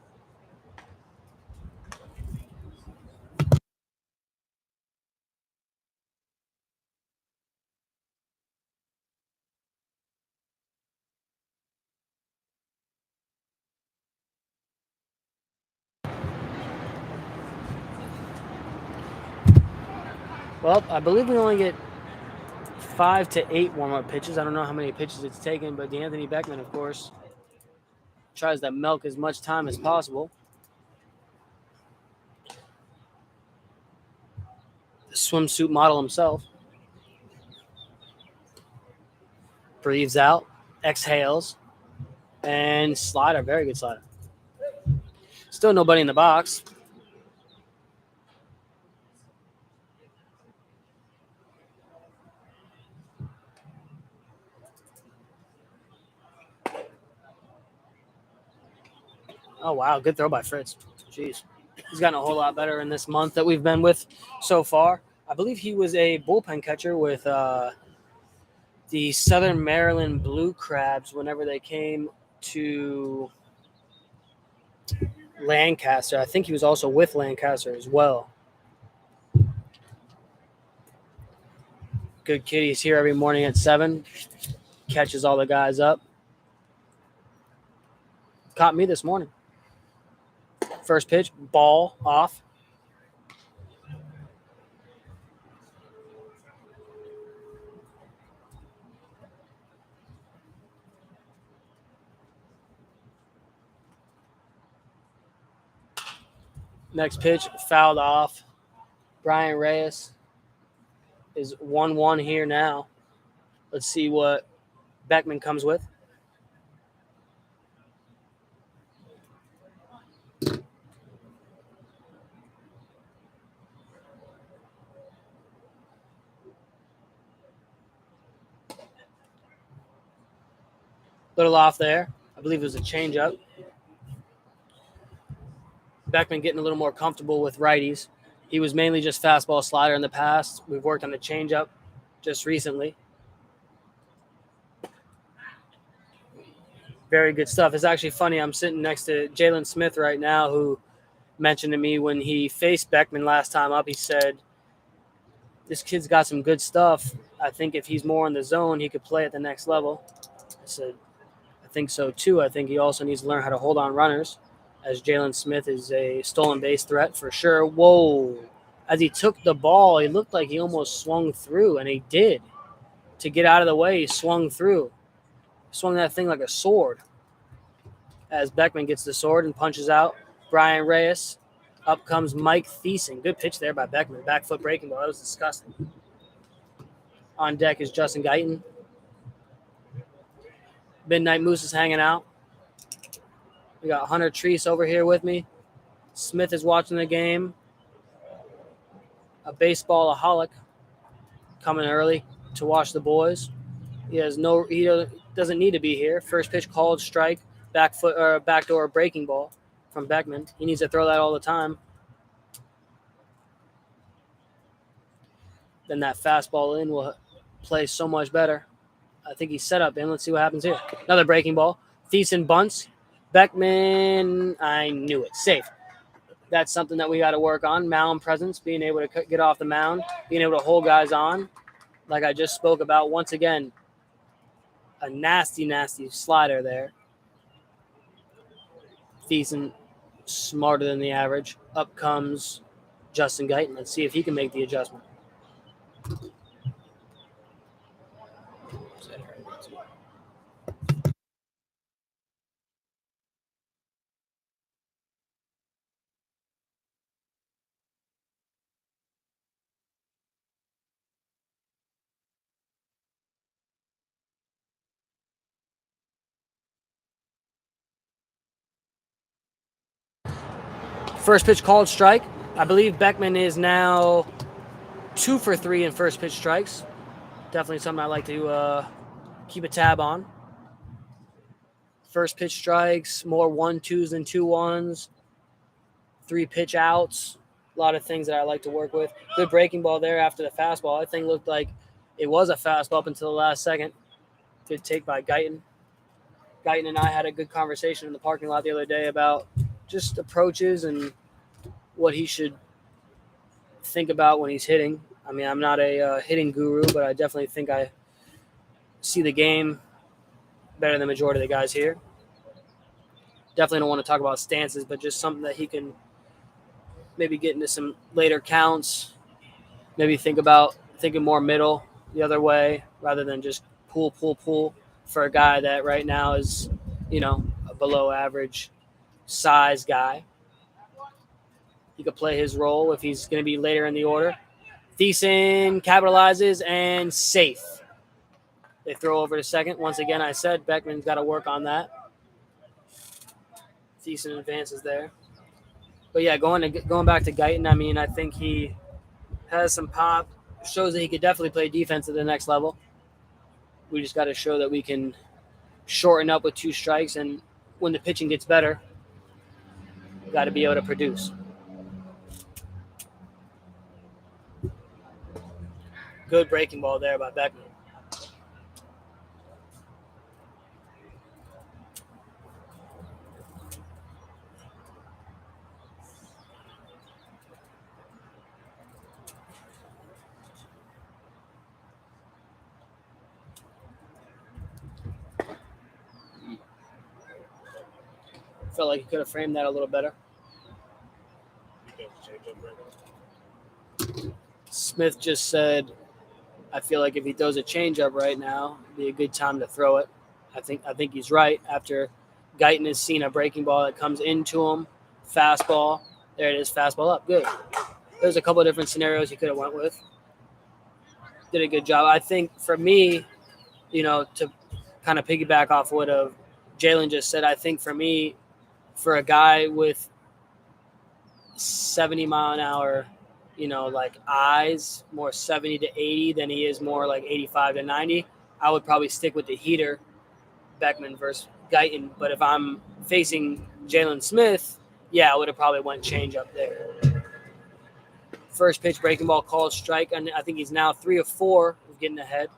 Well, I believe we only get 5 to 8 warm-up pitches. I don't know how many pitches it's taken, but D'Anthony Beckman, of course, tries to milk as much time as possible. The swimsuit model himself. Breathes out, exhales, and slider. Very good slider. Still nobody in the box. Oh, wow. Good throw by Fritz. Jeez. He's gotten a whole lot better in this month that we've been with so far. I believe he was a bullpen catcher with the Southern Maryland Blue Crabs whenever they came to Lancaster. I think he was also with Lancaster as well. Good kid. He's here every morning at 7. Catches all the guys up. Caught me this morning. First pitch, ball off. Next pitch, fouled off. Brian Reyes is 1-1 here now. Let's see what Beckman comes with. Little off there. I believe it was a changeup. Beckman getting a little more comfortable with righties. He was mainly just fastball slider in the past. We've worked on the changeup just recently. Very good stuff. It's actually funny. I'm sitting next to Jalen Smith right now, who mentioned to me when he faced Beckman last time up, he said, this kid's got some good stuff. I think if he's more in the zone, he could play at the next level. I said, I think so too. I think he also needs to learn how to hold on runners, as Jalen Smith is a stolen base threat for sure. Whoa. As he took the ball, he looked like he almost swung through, and he did. To get out of the way, he swung through. Swung that thing like a sword. As Beckman gets the sword and punches out Brian Reyes. Up comes Mike Thiessen. Good pitch there by Beckman. Back foot breaking ball. That was disgusting. On deck is Justin Guyton. Midnight Moose is hanging out. We got Hunter Treese over here with me. Smith is watching the game. A baseball-aholic coming early to watch the boys. He doesn't need to be here. First pitch called, strike, backdoor breaking ball from Beckman. He needs to throw that all the time. Then that fastball in will play so much better. I think he's set up in. Let's see what happens here. Another breaking ball. Thiessen bunts. Beckman, I knew it. Safe. That's something that we got to work on. Mound presence, being able to get off the mound, being able to hold guys on. Like I just spoke about, once again, a nasty, nasty slider there. Thiessen, smarter than the average. Up comes Justin Guyton. Let's see if he can make the adjustment. First pitch called, strike. I believe Beckman is now 2 for 3 in first pitch strikes. Definitely something I like to keep a tab on. First pitch strikes, more 1-2s than 2-1s. 3 pitch outs. A lot of things that I like to work with. Good breaking ball there after the fastball. I think looked like it was a fastball up until the last second. Good take by Guyton. Guyton and I had a good conversation in the parking lot the other day about just approaches and what he should think about when he's hitting. I mean, I'm not a hitting guru, but I definitely think I see the game better than the majority of the guys here. Definitely don't want to talk about stances, but just something that he can maybe get into some later counts. Maybe thinking more middle the other way rather than just pull for a guy that right now is, a below average size guy. He could play his role if he's going to be later in the order. Thiessen capitalizes and safe. They throw over to second. Once again, I said Beckman's got to work on that. Thiessen advances there. But yeah, going back to Guyton, I mean, I think he has some pop. Shows that he could definitely play defense at the next level. We just got to show that we can shorten up with 2 strikes, and when the pitching gets better, we got to be able to produce. Good breaking ball there by Beckman. Felt like he could have framed that a little better. Smith just said, I feel like if he throws a changeup right now, it'd be a good time to throw it. I think he's right. After Guyton has seen a breaking ball that comes into him, fastball. There it is, fastball up. Good. There's a couple of different scenarios he could have went with. Did a good job. I think for me, to kind of piggyback off what Jalen just said, I think for me, for a guy with 70 mile an hour, like eyes, more 70 to 80 than he is more like 85 to 90, I would probably stick with the heater, Beckman versus Guyton. But if I'm facing Jalen Smith, yeah, I would have probably went change up there. First pitch breaking ball called strike, and I think he's now 3 of 4 of getting ahead.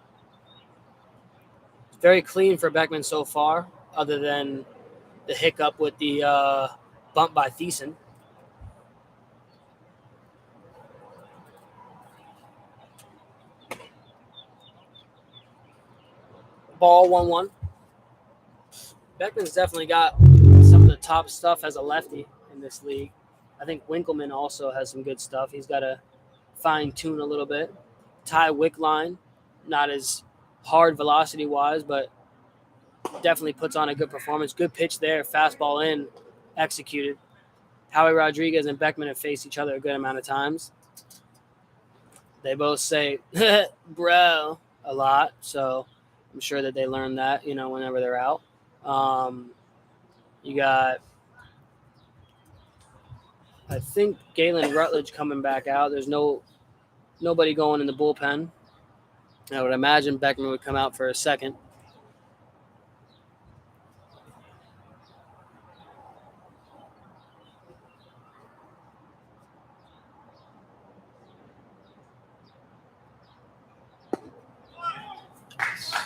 Very clean for Beckman so far, other than the hiccup with the bump by Thiessen. Ball 1-1. Beckman's definitely got some of the top stuff as a lefty in this league. I think Winkleman also has some good stuff. He's got to fine-tune a little bit. Ty Wickline, not as hard velocity-wise, but definitely puts on a good performance. Good pitch there, fastball in, executed. Howie Rodriguez and Beckman have faced each other a good amount of times. They both say, bro, a lot, so I'm sure that they learn that, whenever they're out. You got, I think, Galen Rutledge coming back out. There's nobody going in the bullpen. I would imagine Beckman would come out for a second.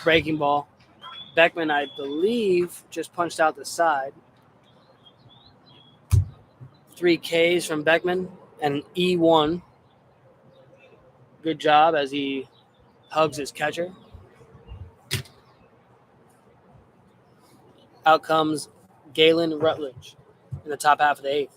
Breaking ball. Beckman, I believe, just punched out the side. 3 Ks from Beckman and E1. Good job as he hugs his catcher. Out comes Galen Rutledge in the top half of the 8th.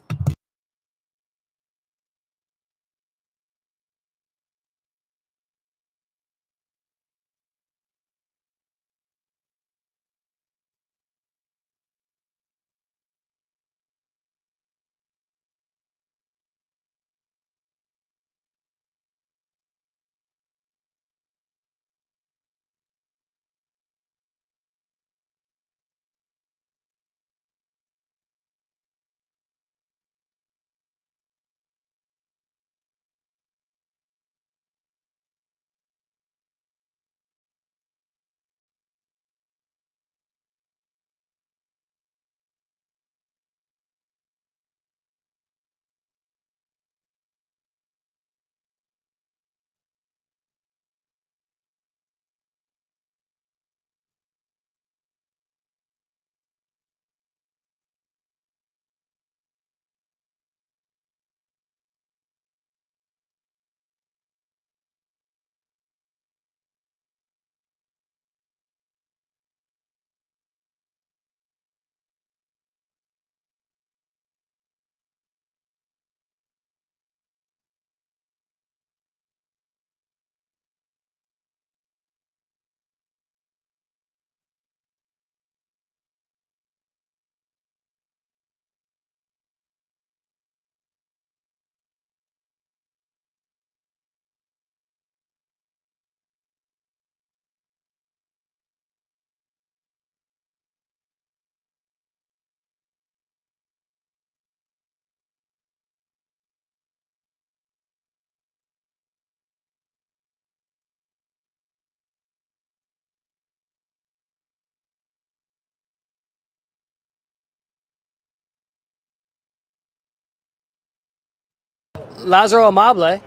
Lazaro Amable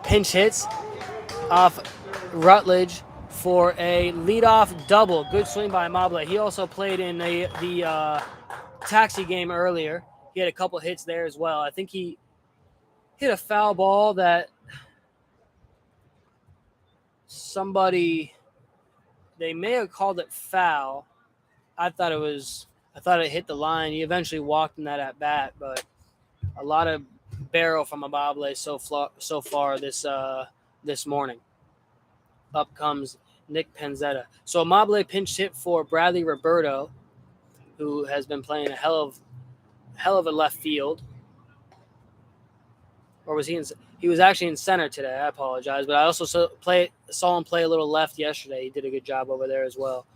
pinch hits off Rutledge for a leadoff double. Good swing by Amable. He also played in the taxi game earlier. He had a couple hits there as well. I think he hit a foul ball that they may have called it foul. I thought it hit the line. He eventually walked in that at bat, but a lot of barrel from Amable so far this morning. Up comes Nick Penzetta. So Amable pinch hit for Bradley Roberto, who has been playing a hell of a left field. Or was he in? He was actually in center today. I apologize, but I also saw him play a little left yesterday. He did a good job over there as well.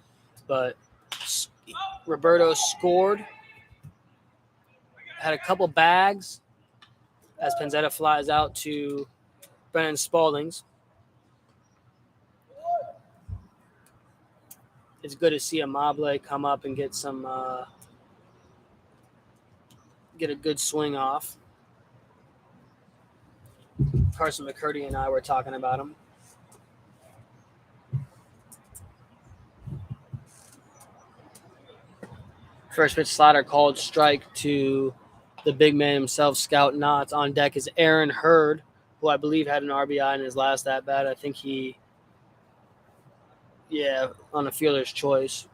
But Roberto scored, had a couple bags as Penzetta flies out to Brennan Spalding's. It's good to see Amable come up and get a good swing off. Carson McCurdy and I were talking about him. First pitch slider called strike to the big man himself, Scout Knotts. On deck is Aaron Hurd, who I believe had an RBI in his last at bat. I think on a fielder's choice.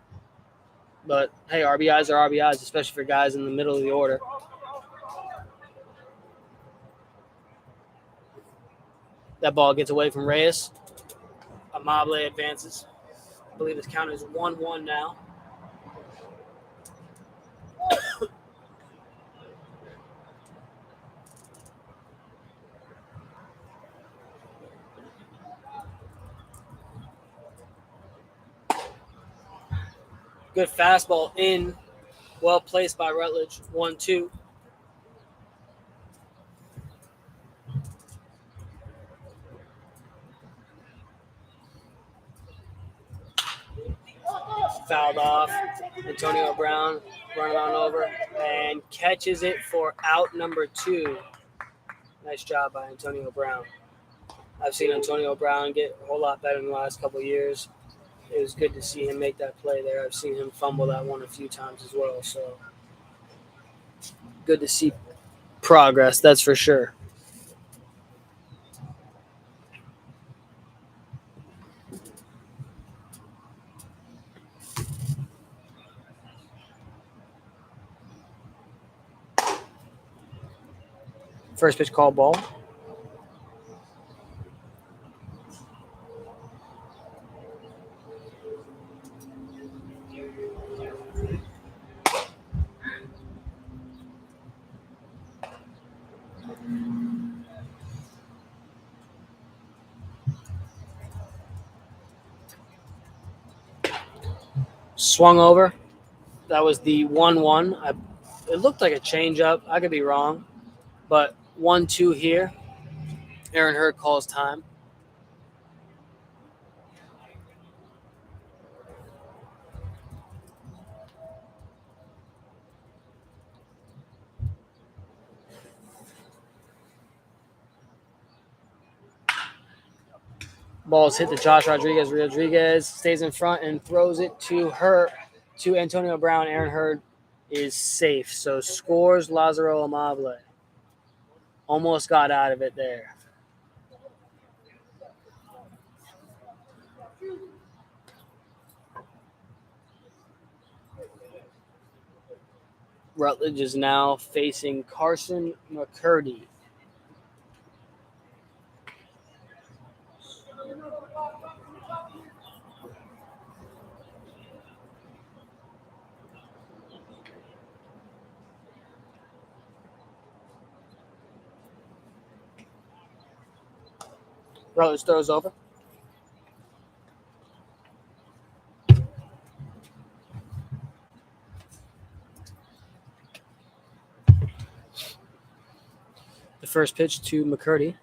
But hey, RBIs are RBIs, especially for guys in the middle of the order. That ball gets away from Reyes. Amable advances. I believe his count is 1-1 now. Good fastball in. Well placed by Rutledge. 1-2. Fouled off. Antonio Brown running on over and catches it for out number 2. Nice job by Antonio Brown. I've seen Antonio Brown get a whole lot better in the last couple of years. It was good to see him make that play there. I've seen him fumble that one a few times as well. So good to see progress, that's for sure. First pitch call ball. Swung over. That was the 1-1. It looked like a changeup. I could be wrong. But 1-2 here. Aaron Hurd calls time. Ball's hit to Josh Rodriguez. Rodriguez stays in front and throws it to Antonio Brown. Aaron Hurd is safe. So scores Lazaro Amable. Almost got out of it there. Rutledge is now facing Carson McCurdy. Rutledge throws over. The first pitch to McCurdy.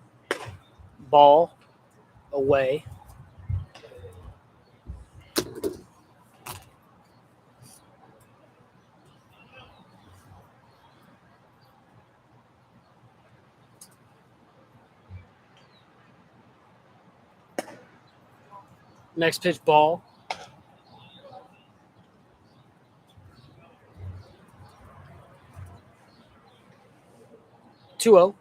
Ball away. Next pitch, ball. 2-0.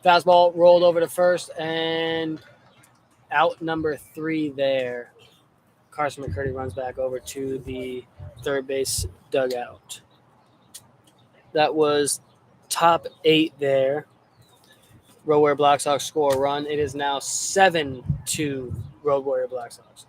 Fastball rolled over to first and out number 3 there. Carson McCurdy runs back over to the third base dugout. That was top 8 there. Road Warrior Black Sox score a run. It is now 7-2 Road Warrior Black Sox.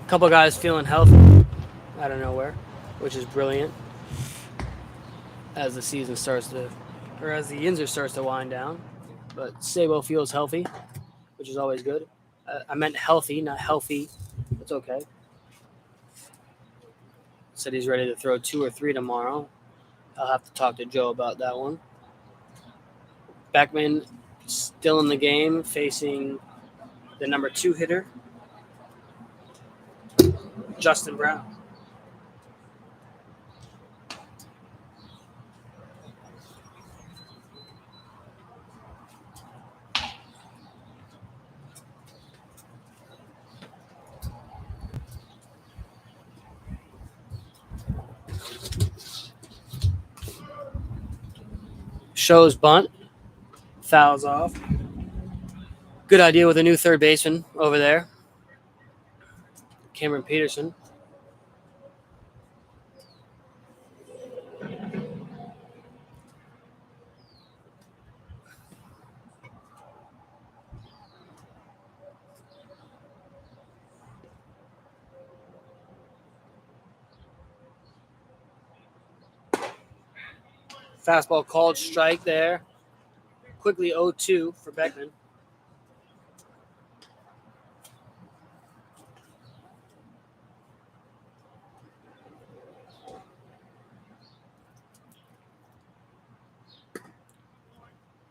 Couple guys feeling healthy out of nowhere, which is brilliant as the season starts to, or as the Yinzer starts to wind down. But Sabo feels healthy, which is always good. I meant healthy, not healthy. It's okay. Said he's ready to throw 2 or 3 tomorrow. I'll have to talk to Joe about that one. Beckman still in the game, facing the number 2 hitter, Justin Brown. Shows bunt, fouls off. Good idea with a new third baseman over there, Cameron Peterson. Fastball called strike there. Quickly 0-2 for Beckman.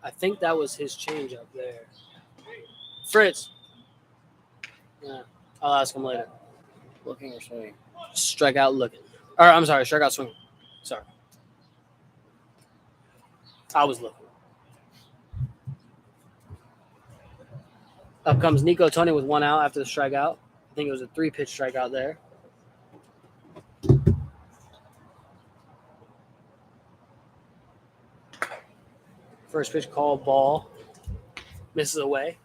I think that was his changeup there. Fritz. Yeah, I'll ask him later. Looking or swinging? Strikeout looking. Or I'm sorry, strikeout swinging. Sorry. I was looking. Up comes Nico Tony with 1 out after the strikeout. I think it was a 3-pitch strikeout there. First pitch called ball. Misses away.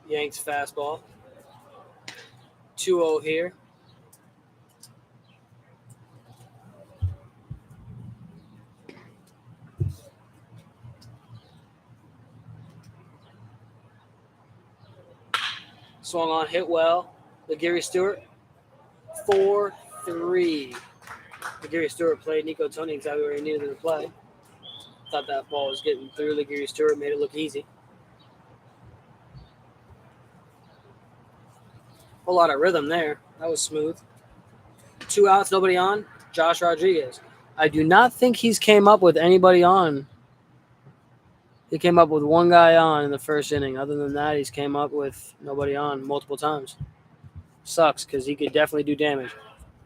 Yanks fastball. 2-0 here. Swung on, hit well. LeGary Stewart. 4-3. LeGary Stewart played Nico Tony exactly where he needed him to play. Thought that ball was getting through. LeGary Stewart made it look easy. Whole lot of rhythm there. That was smooth. 2 outs, nobody on. Josh Rodriguez. I do not think he's came up with anybody on He came up with one guy on in the first inning. Other than that, he's came up with nobody on multiple times. Sucks because he could definitely do damage.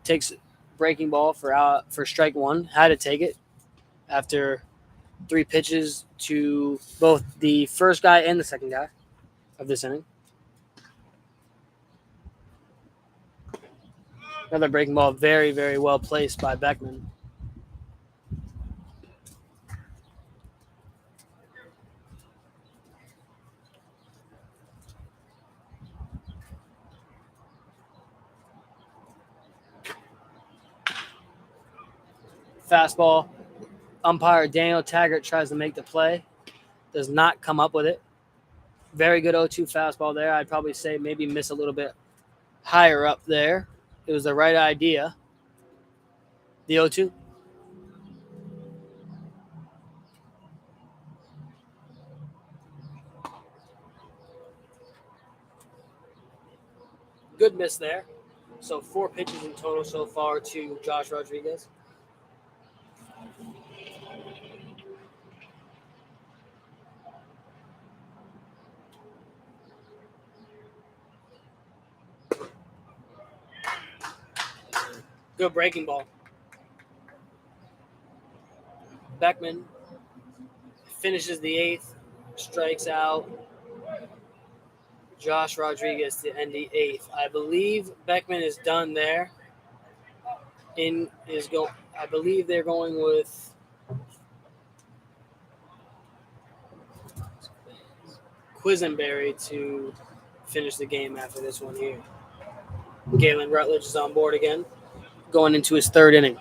Takes breaking ball for strike one. Had to take it after 3 pitches to both the first guy and the second guy of this inning. Another breaking ball, very, very well placed by Beckman. Fastball. Umpire Daniel Taggart tries to make the play. Does not come up with it. Very good 0-2 fastball there. I'd probably say maybe miss a little bit higher up there. It was the right idea. The 0-2. Good miss there. So 4 pitches in total so far to Josh Rodriguez. Good breaking ball. Beckman finishes the 8th, strikes out Josh Rodriguez to end the 8th. I believe Beckman is done there. I believe they're going with Quisenberry to finish the game after this one here. Galen Rutledge is on board again, going into his 3rd inning.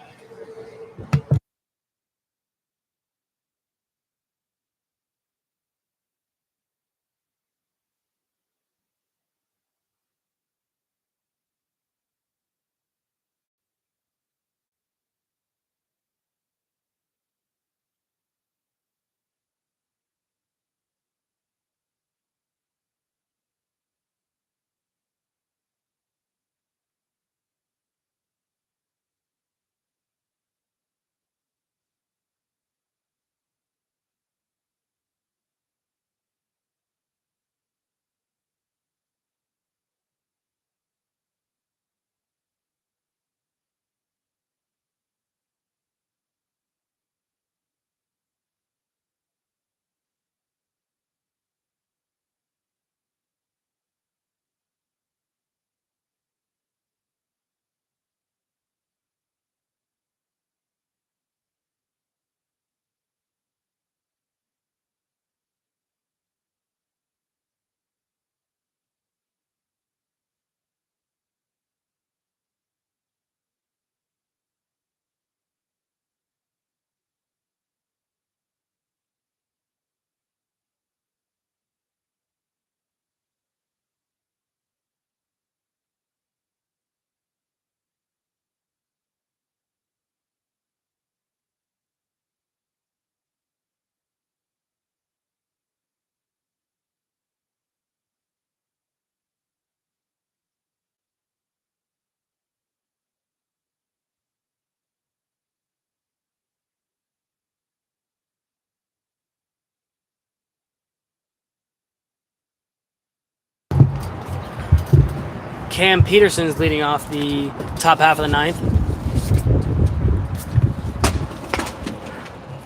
Cam Peterson's leading off the top half of the 9th.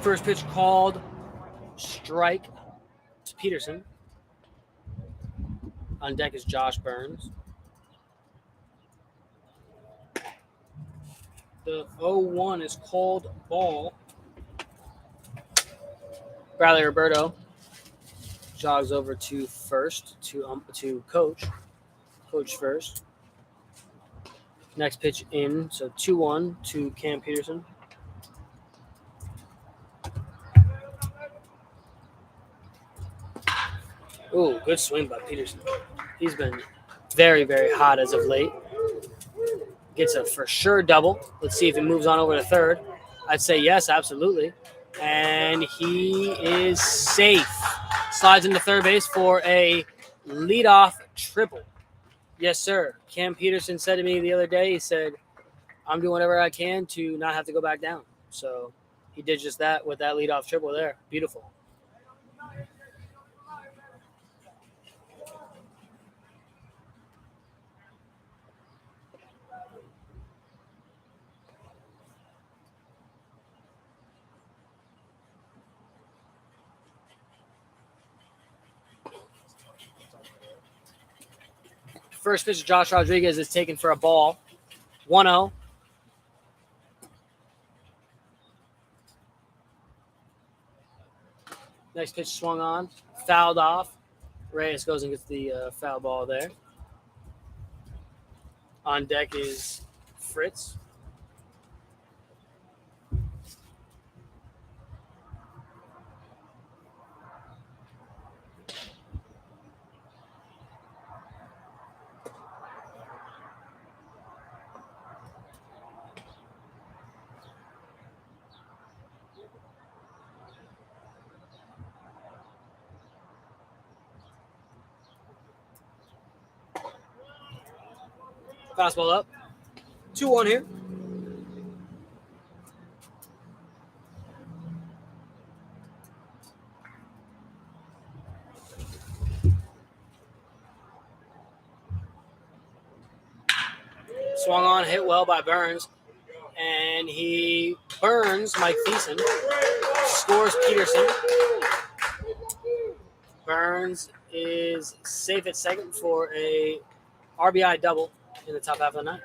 First pitch called, strike to Peterson. On deck is Josh Burns. The 0-1 is called ball. Bradley Roberto jogs over to first to coach. Coach first. Next pitch in, so 2-1 to Cam Peterson. Ooh, good swing by Peterson. He's been very, very hot as of late. Gets a for sure double. Let's see if he moves on over to 3rd. I'd say yes, absolutely. And he is safe. Slides into 3rd base for a leadoff triple. Yes, sir. Cam Peterson said to me the other day, he said, I'm doing whatever I can to not have to go back down. So he did just that with that leadoff triple there. Beautiful. First pitch, Josh Rodriguez is taken for a ball. 1-0. Next pitch swung on, fouled off. Reyes goes and gets the foul ball there. On deck is Fritz. Fastball up. 2-1 here. Swung on, hit well by Burns. And he burns Mike Thiessen. Scores Peterson. Burns is safe at second for a RBI double in the top half of the ninth.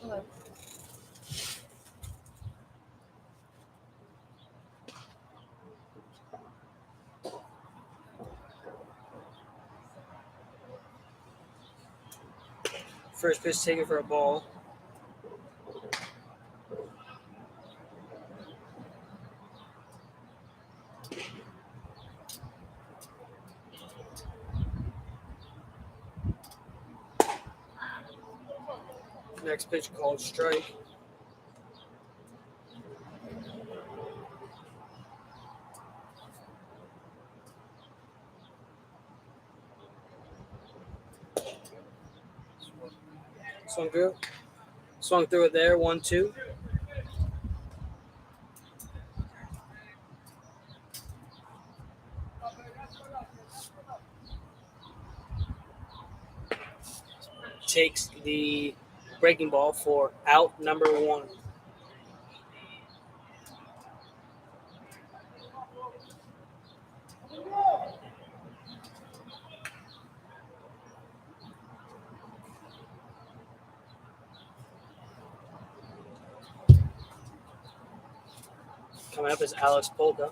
Hello. First pitch taken for a ball. Next pitch called strike. Swung through it there. 1-2. Takes the breaking ball for out number 1. Coming up is Alex Polka.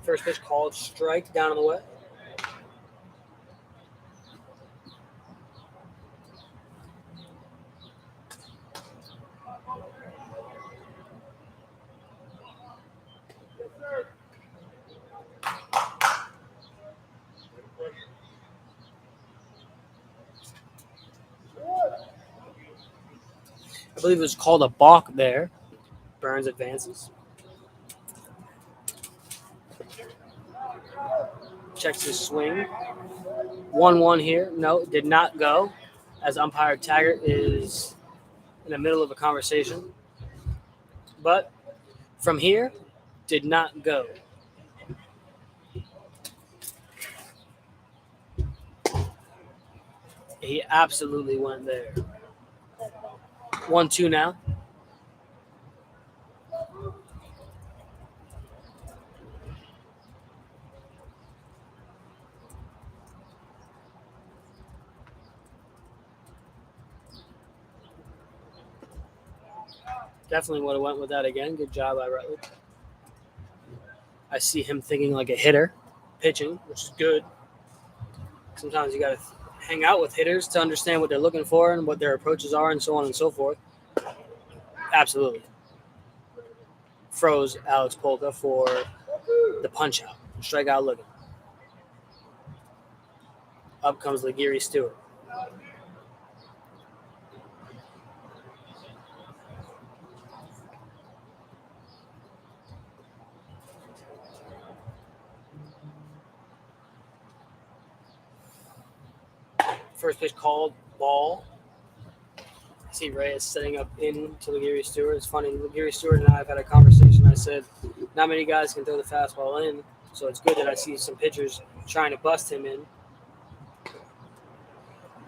First pitch called strike down on the way. I believe it was called a balk there. Burns advances. Checks his swing. 1-1 here. No, did not go, as umpire Taggart is in the middle of a conversation. But from here, did not go. He absolutely went there. 1-2 now. Definitely would have went with that again. Good job by Rutledge. I see him thinking like a hitter, pitching, which is good. Sometimes you got to hang out with hitters to understand what they're looking for and what their approaches are and so on and so forth. Absolutely. Froze Alex Polka for the punch-out. Strikeout looking. Up comes Legiri Stewart. First pitch called, ball. I see Reyes setting up into Legiri Stewart. It's funny, Legiri Stewart and I have had a conversation. I said, not many guys can throw the fastball in, so it's good that I see some pitchers trying to bust him in.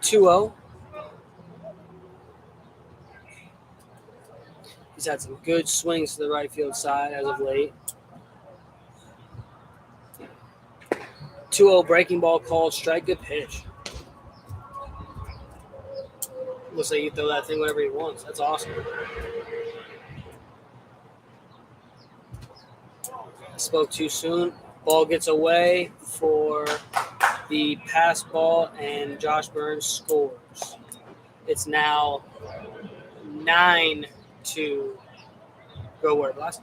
2-0. He's had some good swings to the right field side as of late. 2-0 breaking ball called, strike, good pitch. Looks like he can throw that thing whenever he wants. That's awesome. I spoke too soon. Ball gets away for the pass ball, and Josh Burns scores. It's now 9-2 Go Warrior Blast.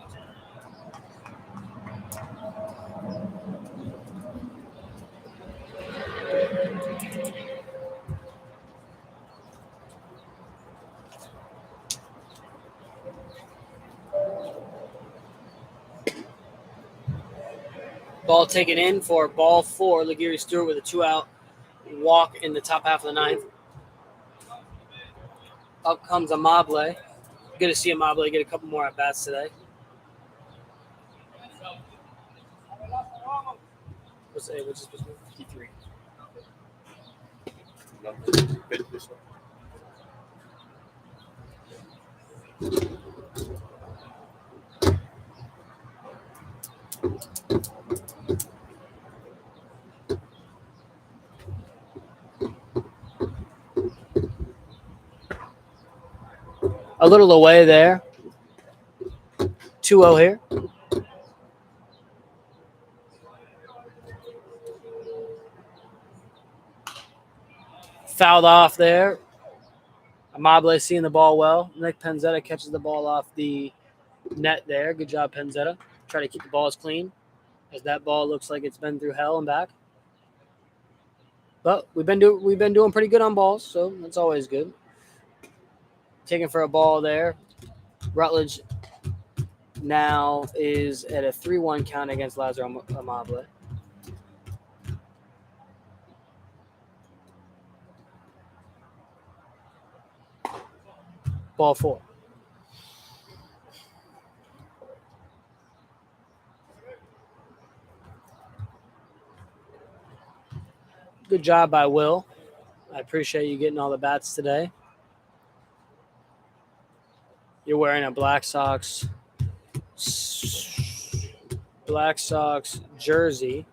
Ball taken in for ball 4. Laguerre Stewart with a 2-out walk in the top half of the ninth. Up comes Amable. Good to see Amable get a couple more at bats today. What's this supposed to be? 53. Nothing. Pitch this one. A little away there. 2-0 here. Fouled off there. Amable seeing the ball well. Nick Penzetta catches the ball off the net there. Good job, Penzetta. Try to keep the balls clean, as that ball looks like it's been through hell and back. But we've been doing pretty good on balls, so that's always good. Taking for a ball there. Rutledge now is at a 3-1 count against Lazaro Amable. Ball 4. Good job by Will. I appreciate you getting all the bats today. You're wearing a Black Sox jersey.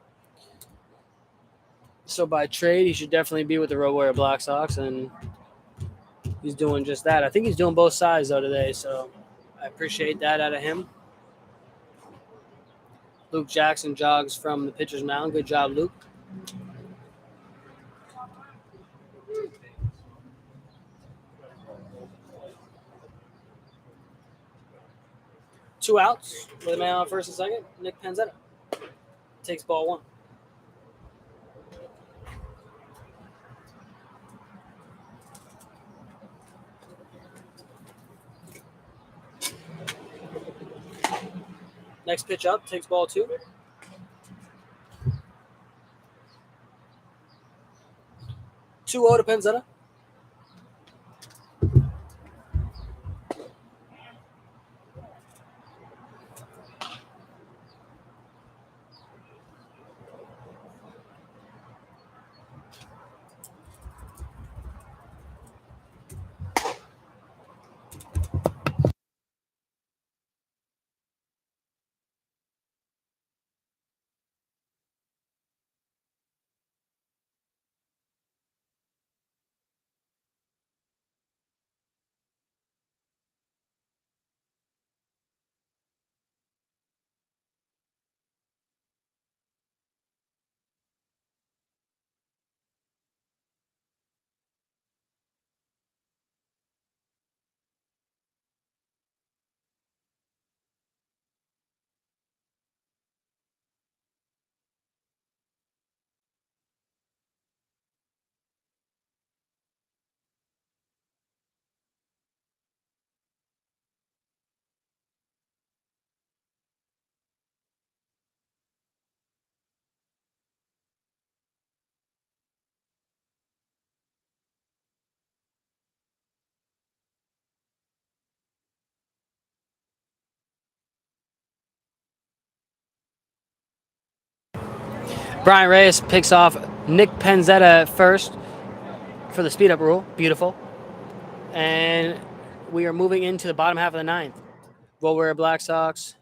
So by trade, he should definitely be with the Road Warrior Black Sox, and he's doing just that. I think he's doing both sides, though, today, so I appreciate that out of him. Luke Jackson jogs from the pitcher's mound. Good job, Luke. Two outs with a man on first and second. Nick Penzetta takes ball 1. Next pitch up, takes ball 2. 2-0 to Penzetta. Brian Reyes picks off Nick Penzetta at first. for the speed up rule. Beautiful. And we are moving into the bottom half of the ninth. Road Warrior Black Sox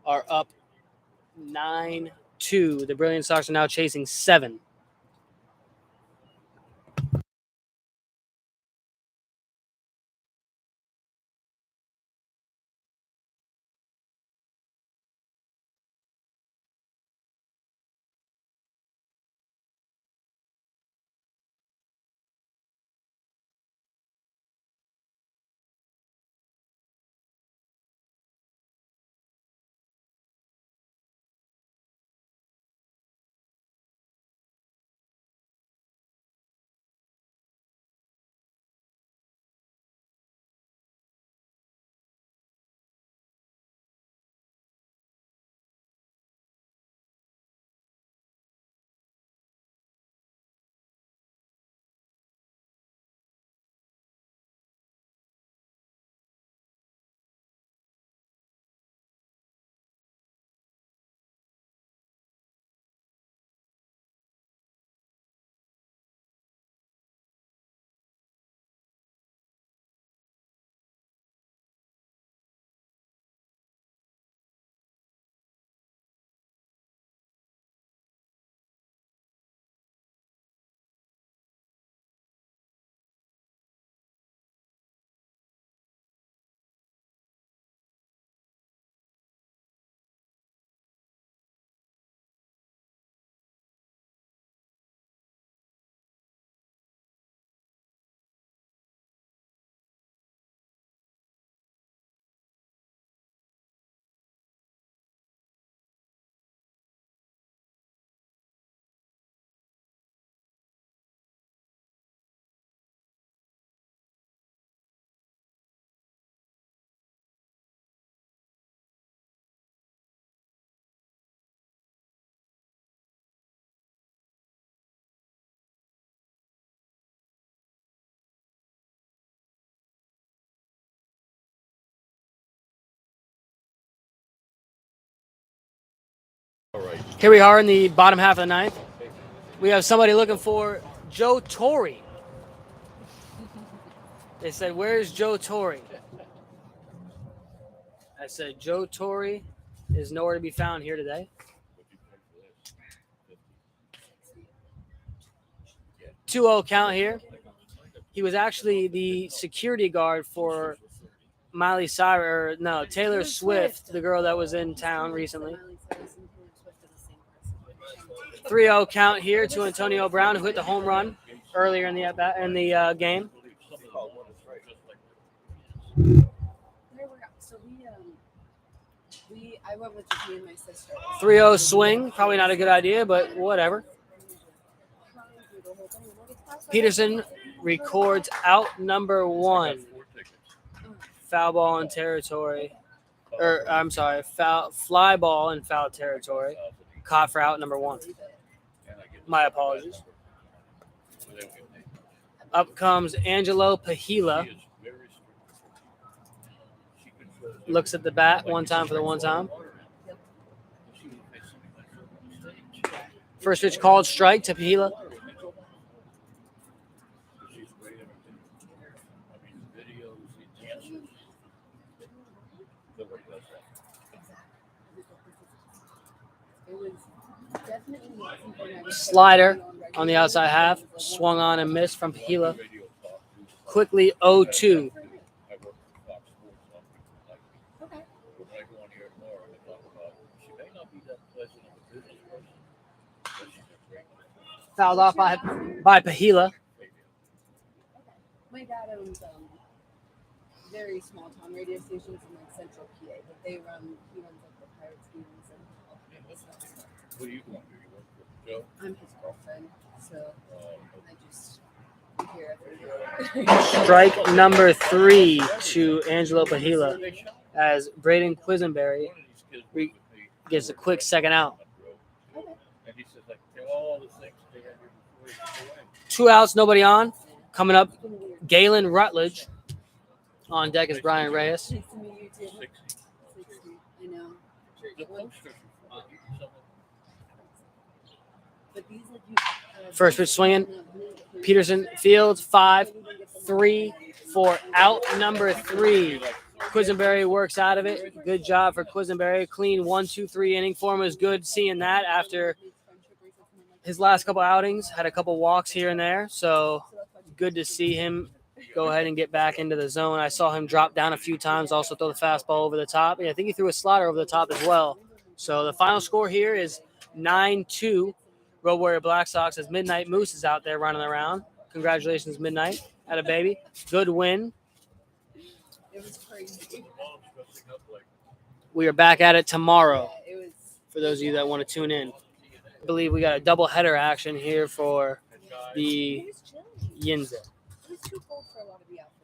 are up 9-2. The Brilliant Sox are now chasing 7. Here we are in the bottom half of the ninth. We have somebody looking for Joe Torre. They said, "Where's Joe Torre?" I said, "Joe Torre is nowhere to be found here today." 2-0 count here. He was actually the security guard for Taylor Swift, the girl that was in town recently. 3-0 count here to Antonio Brown, who hit the home run earlier in the game. I went with just me and my sister. 3-0 swing, probably not a good idea, but whatever. Peterson records out number 1. Foul ball in territory. Fly ball in foul territory. Caught for out number 1. My apologies. Up comes Angelo Pahila. Looks at the bat one time for the one time. First pitch called, strike to Pahila. Slider on the outside half, swung on and missed from Pahila. Quickly 0-2. Fouled off by Pahila. My dad owns very small town radio stations in like central PA, but he runs like the Pirates games and stuff. What do you want? Do you work for Joe? I'm his girlfriend, so I just hear everything. Strike number 3 to Angelo Pahila as Braden Quisenberry gets a quick second out. 2 outs, nobody on. Coming up, Galen Rutledge. On deck is Brian Reyes. Nice to meet you too. 60. I know. But these First pitch swinging. Peterson Fields 5-3 for out number 3. Quisenberry works out of it. Good job for Quisenberry. Clean 1-2-3 inning form was good seeing that after his last couple outings. Had a couple walks here and there. So good to see him go ahead and get back into the zone. I saw him drop down a few times, also throw the fastball over the top. Yeah, I think he threw a slider over the top as well. So the final score here is 9-2. Road Warrior Black Sox as Midnight Moose is out there running around. Congratulations, Midnight. Had a baby. Good win. It was crazy. We are back at it tomorrow Yeah, it was. for those of you that want to tune in. I believe we got a double header action here for the It was chilly. Yinzer. It was too cold for a lot of the outfits.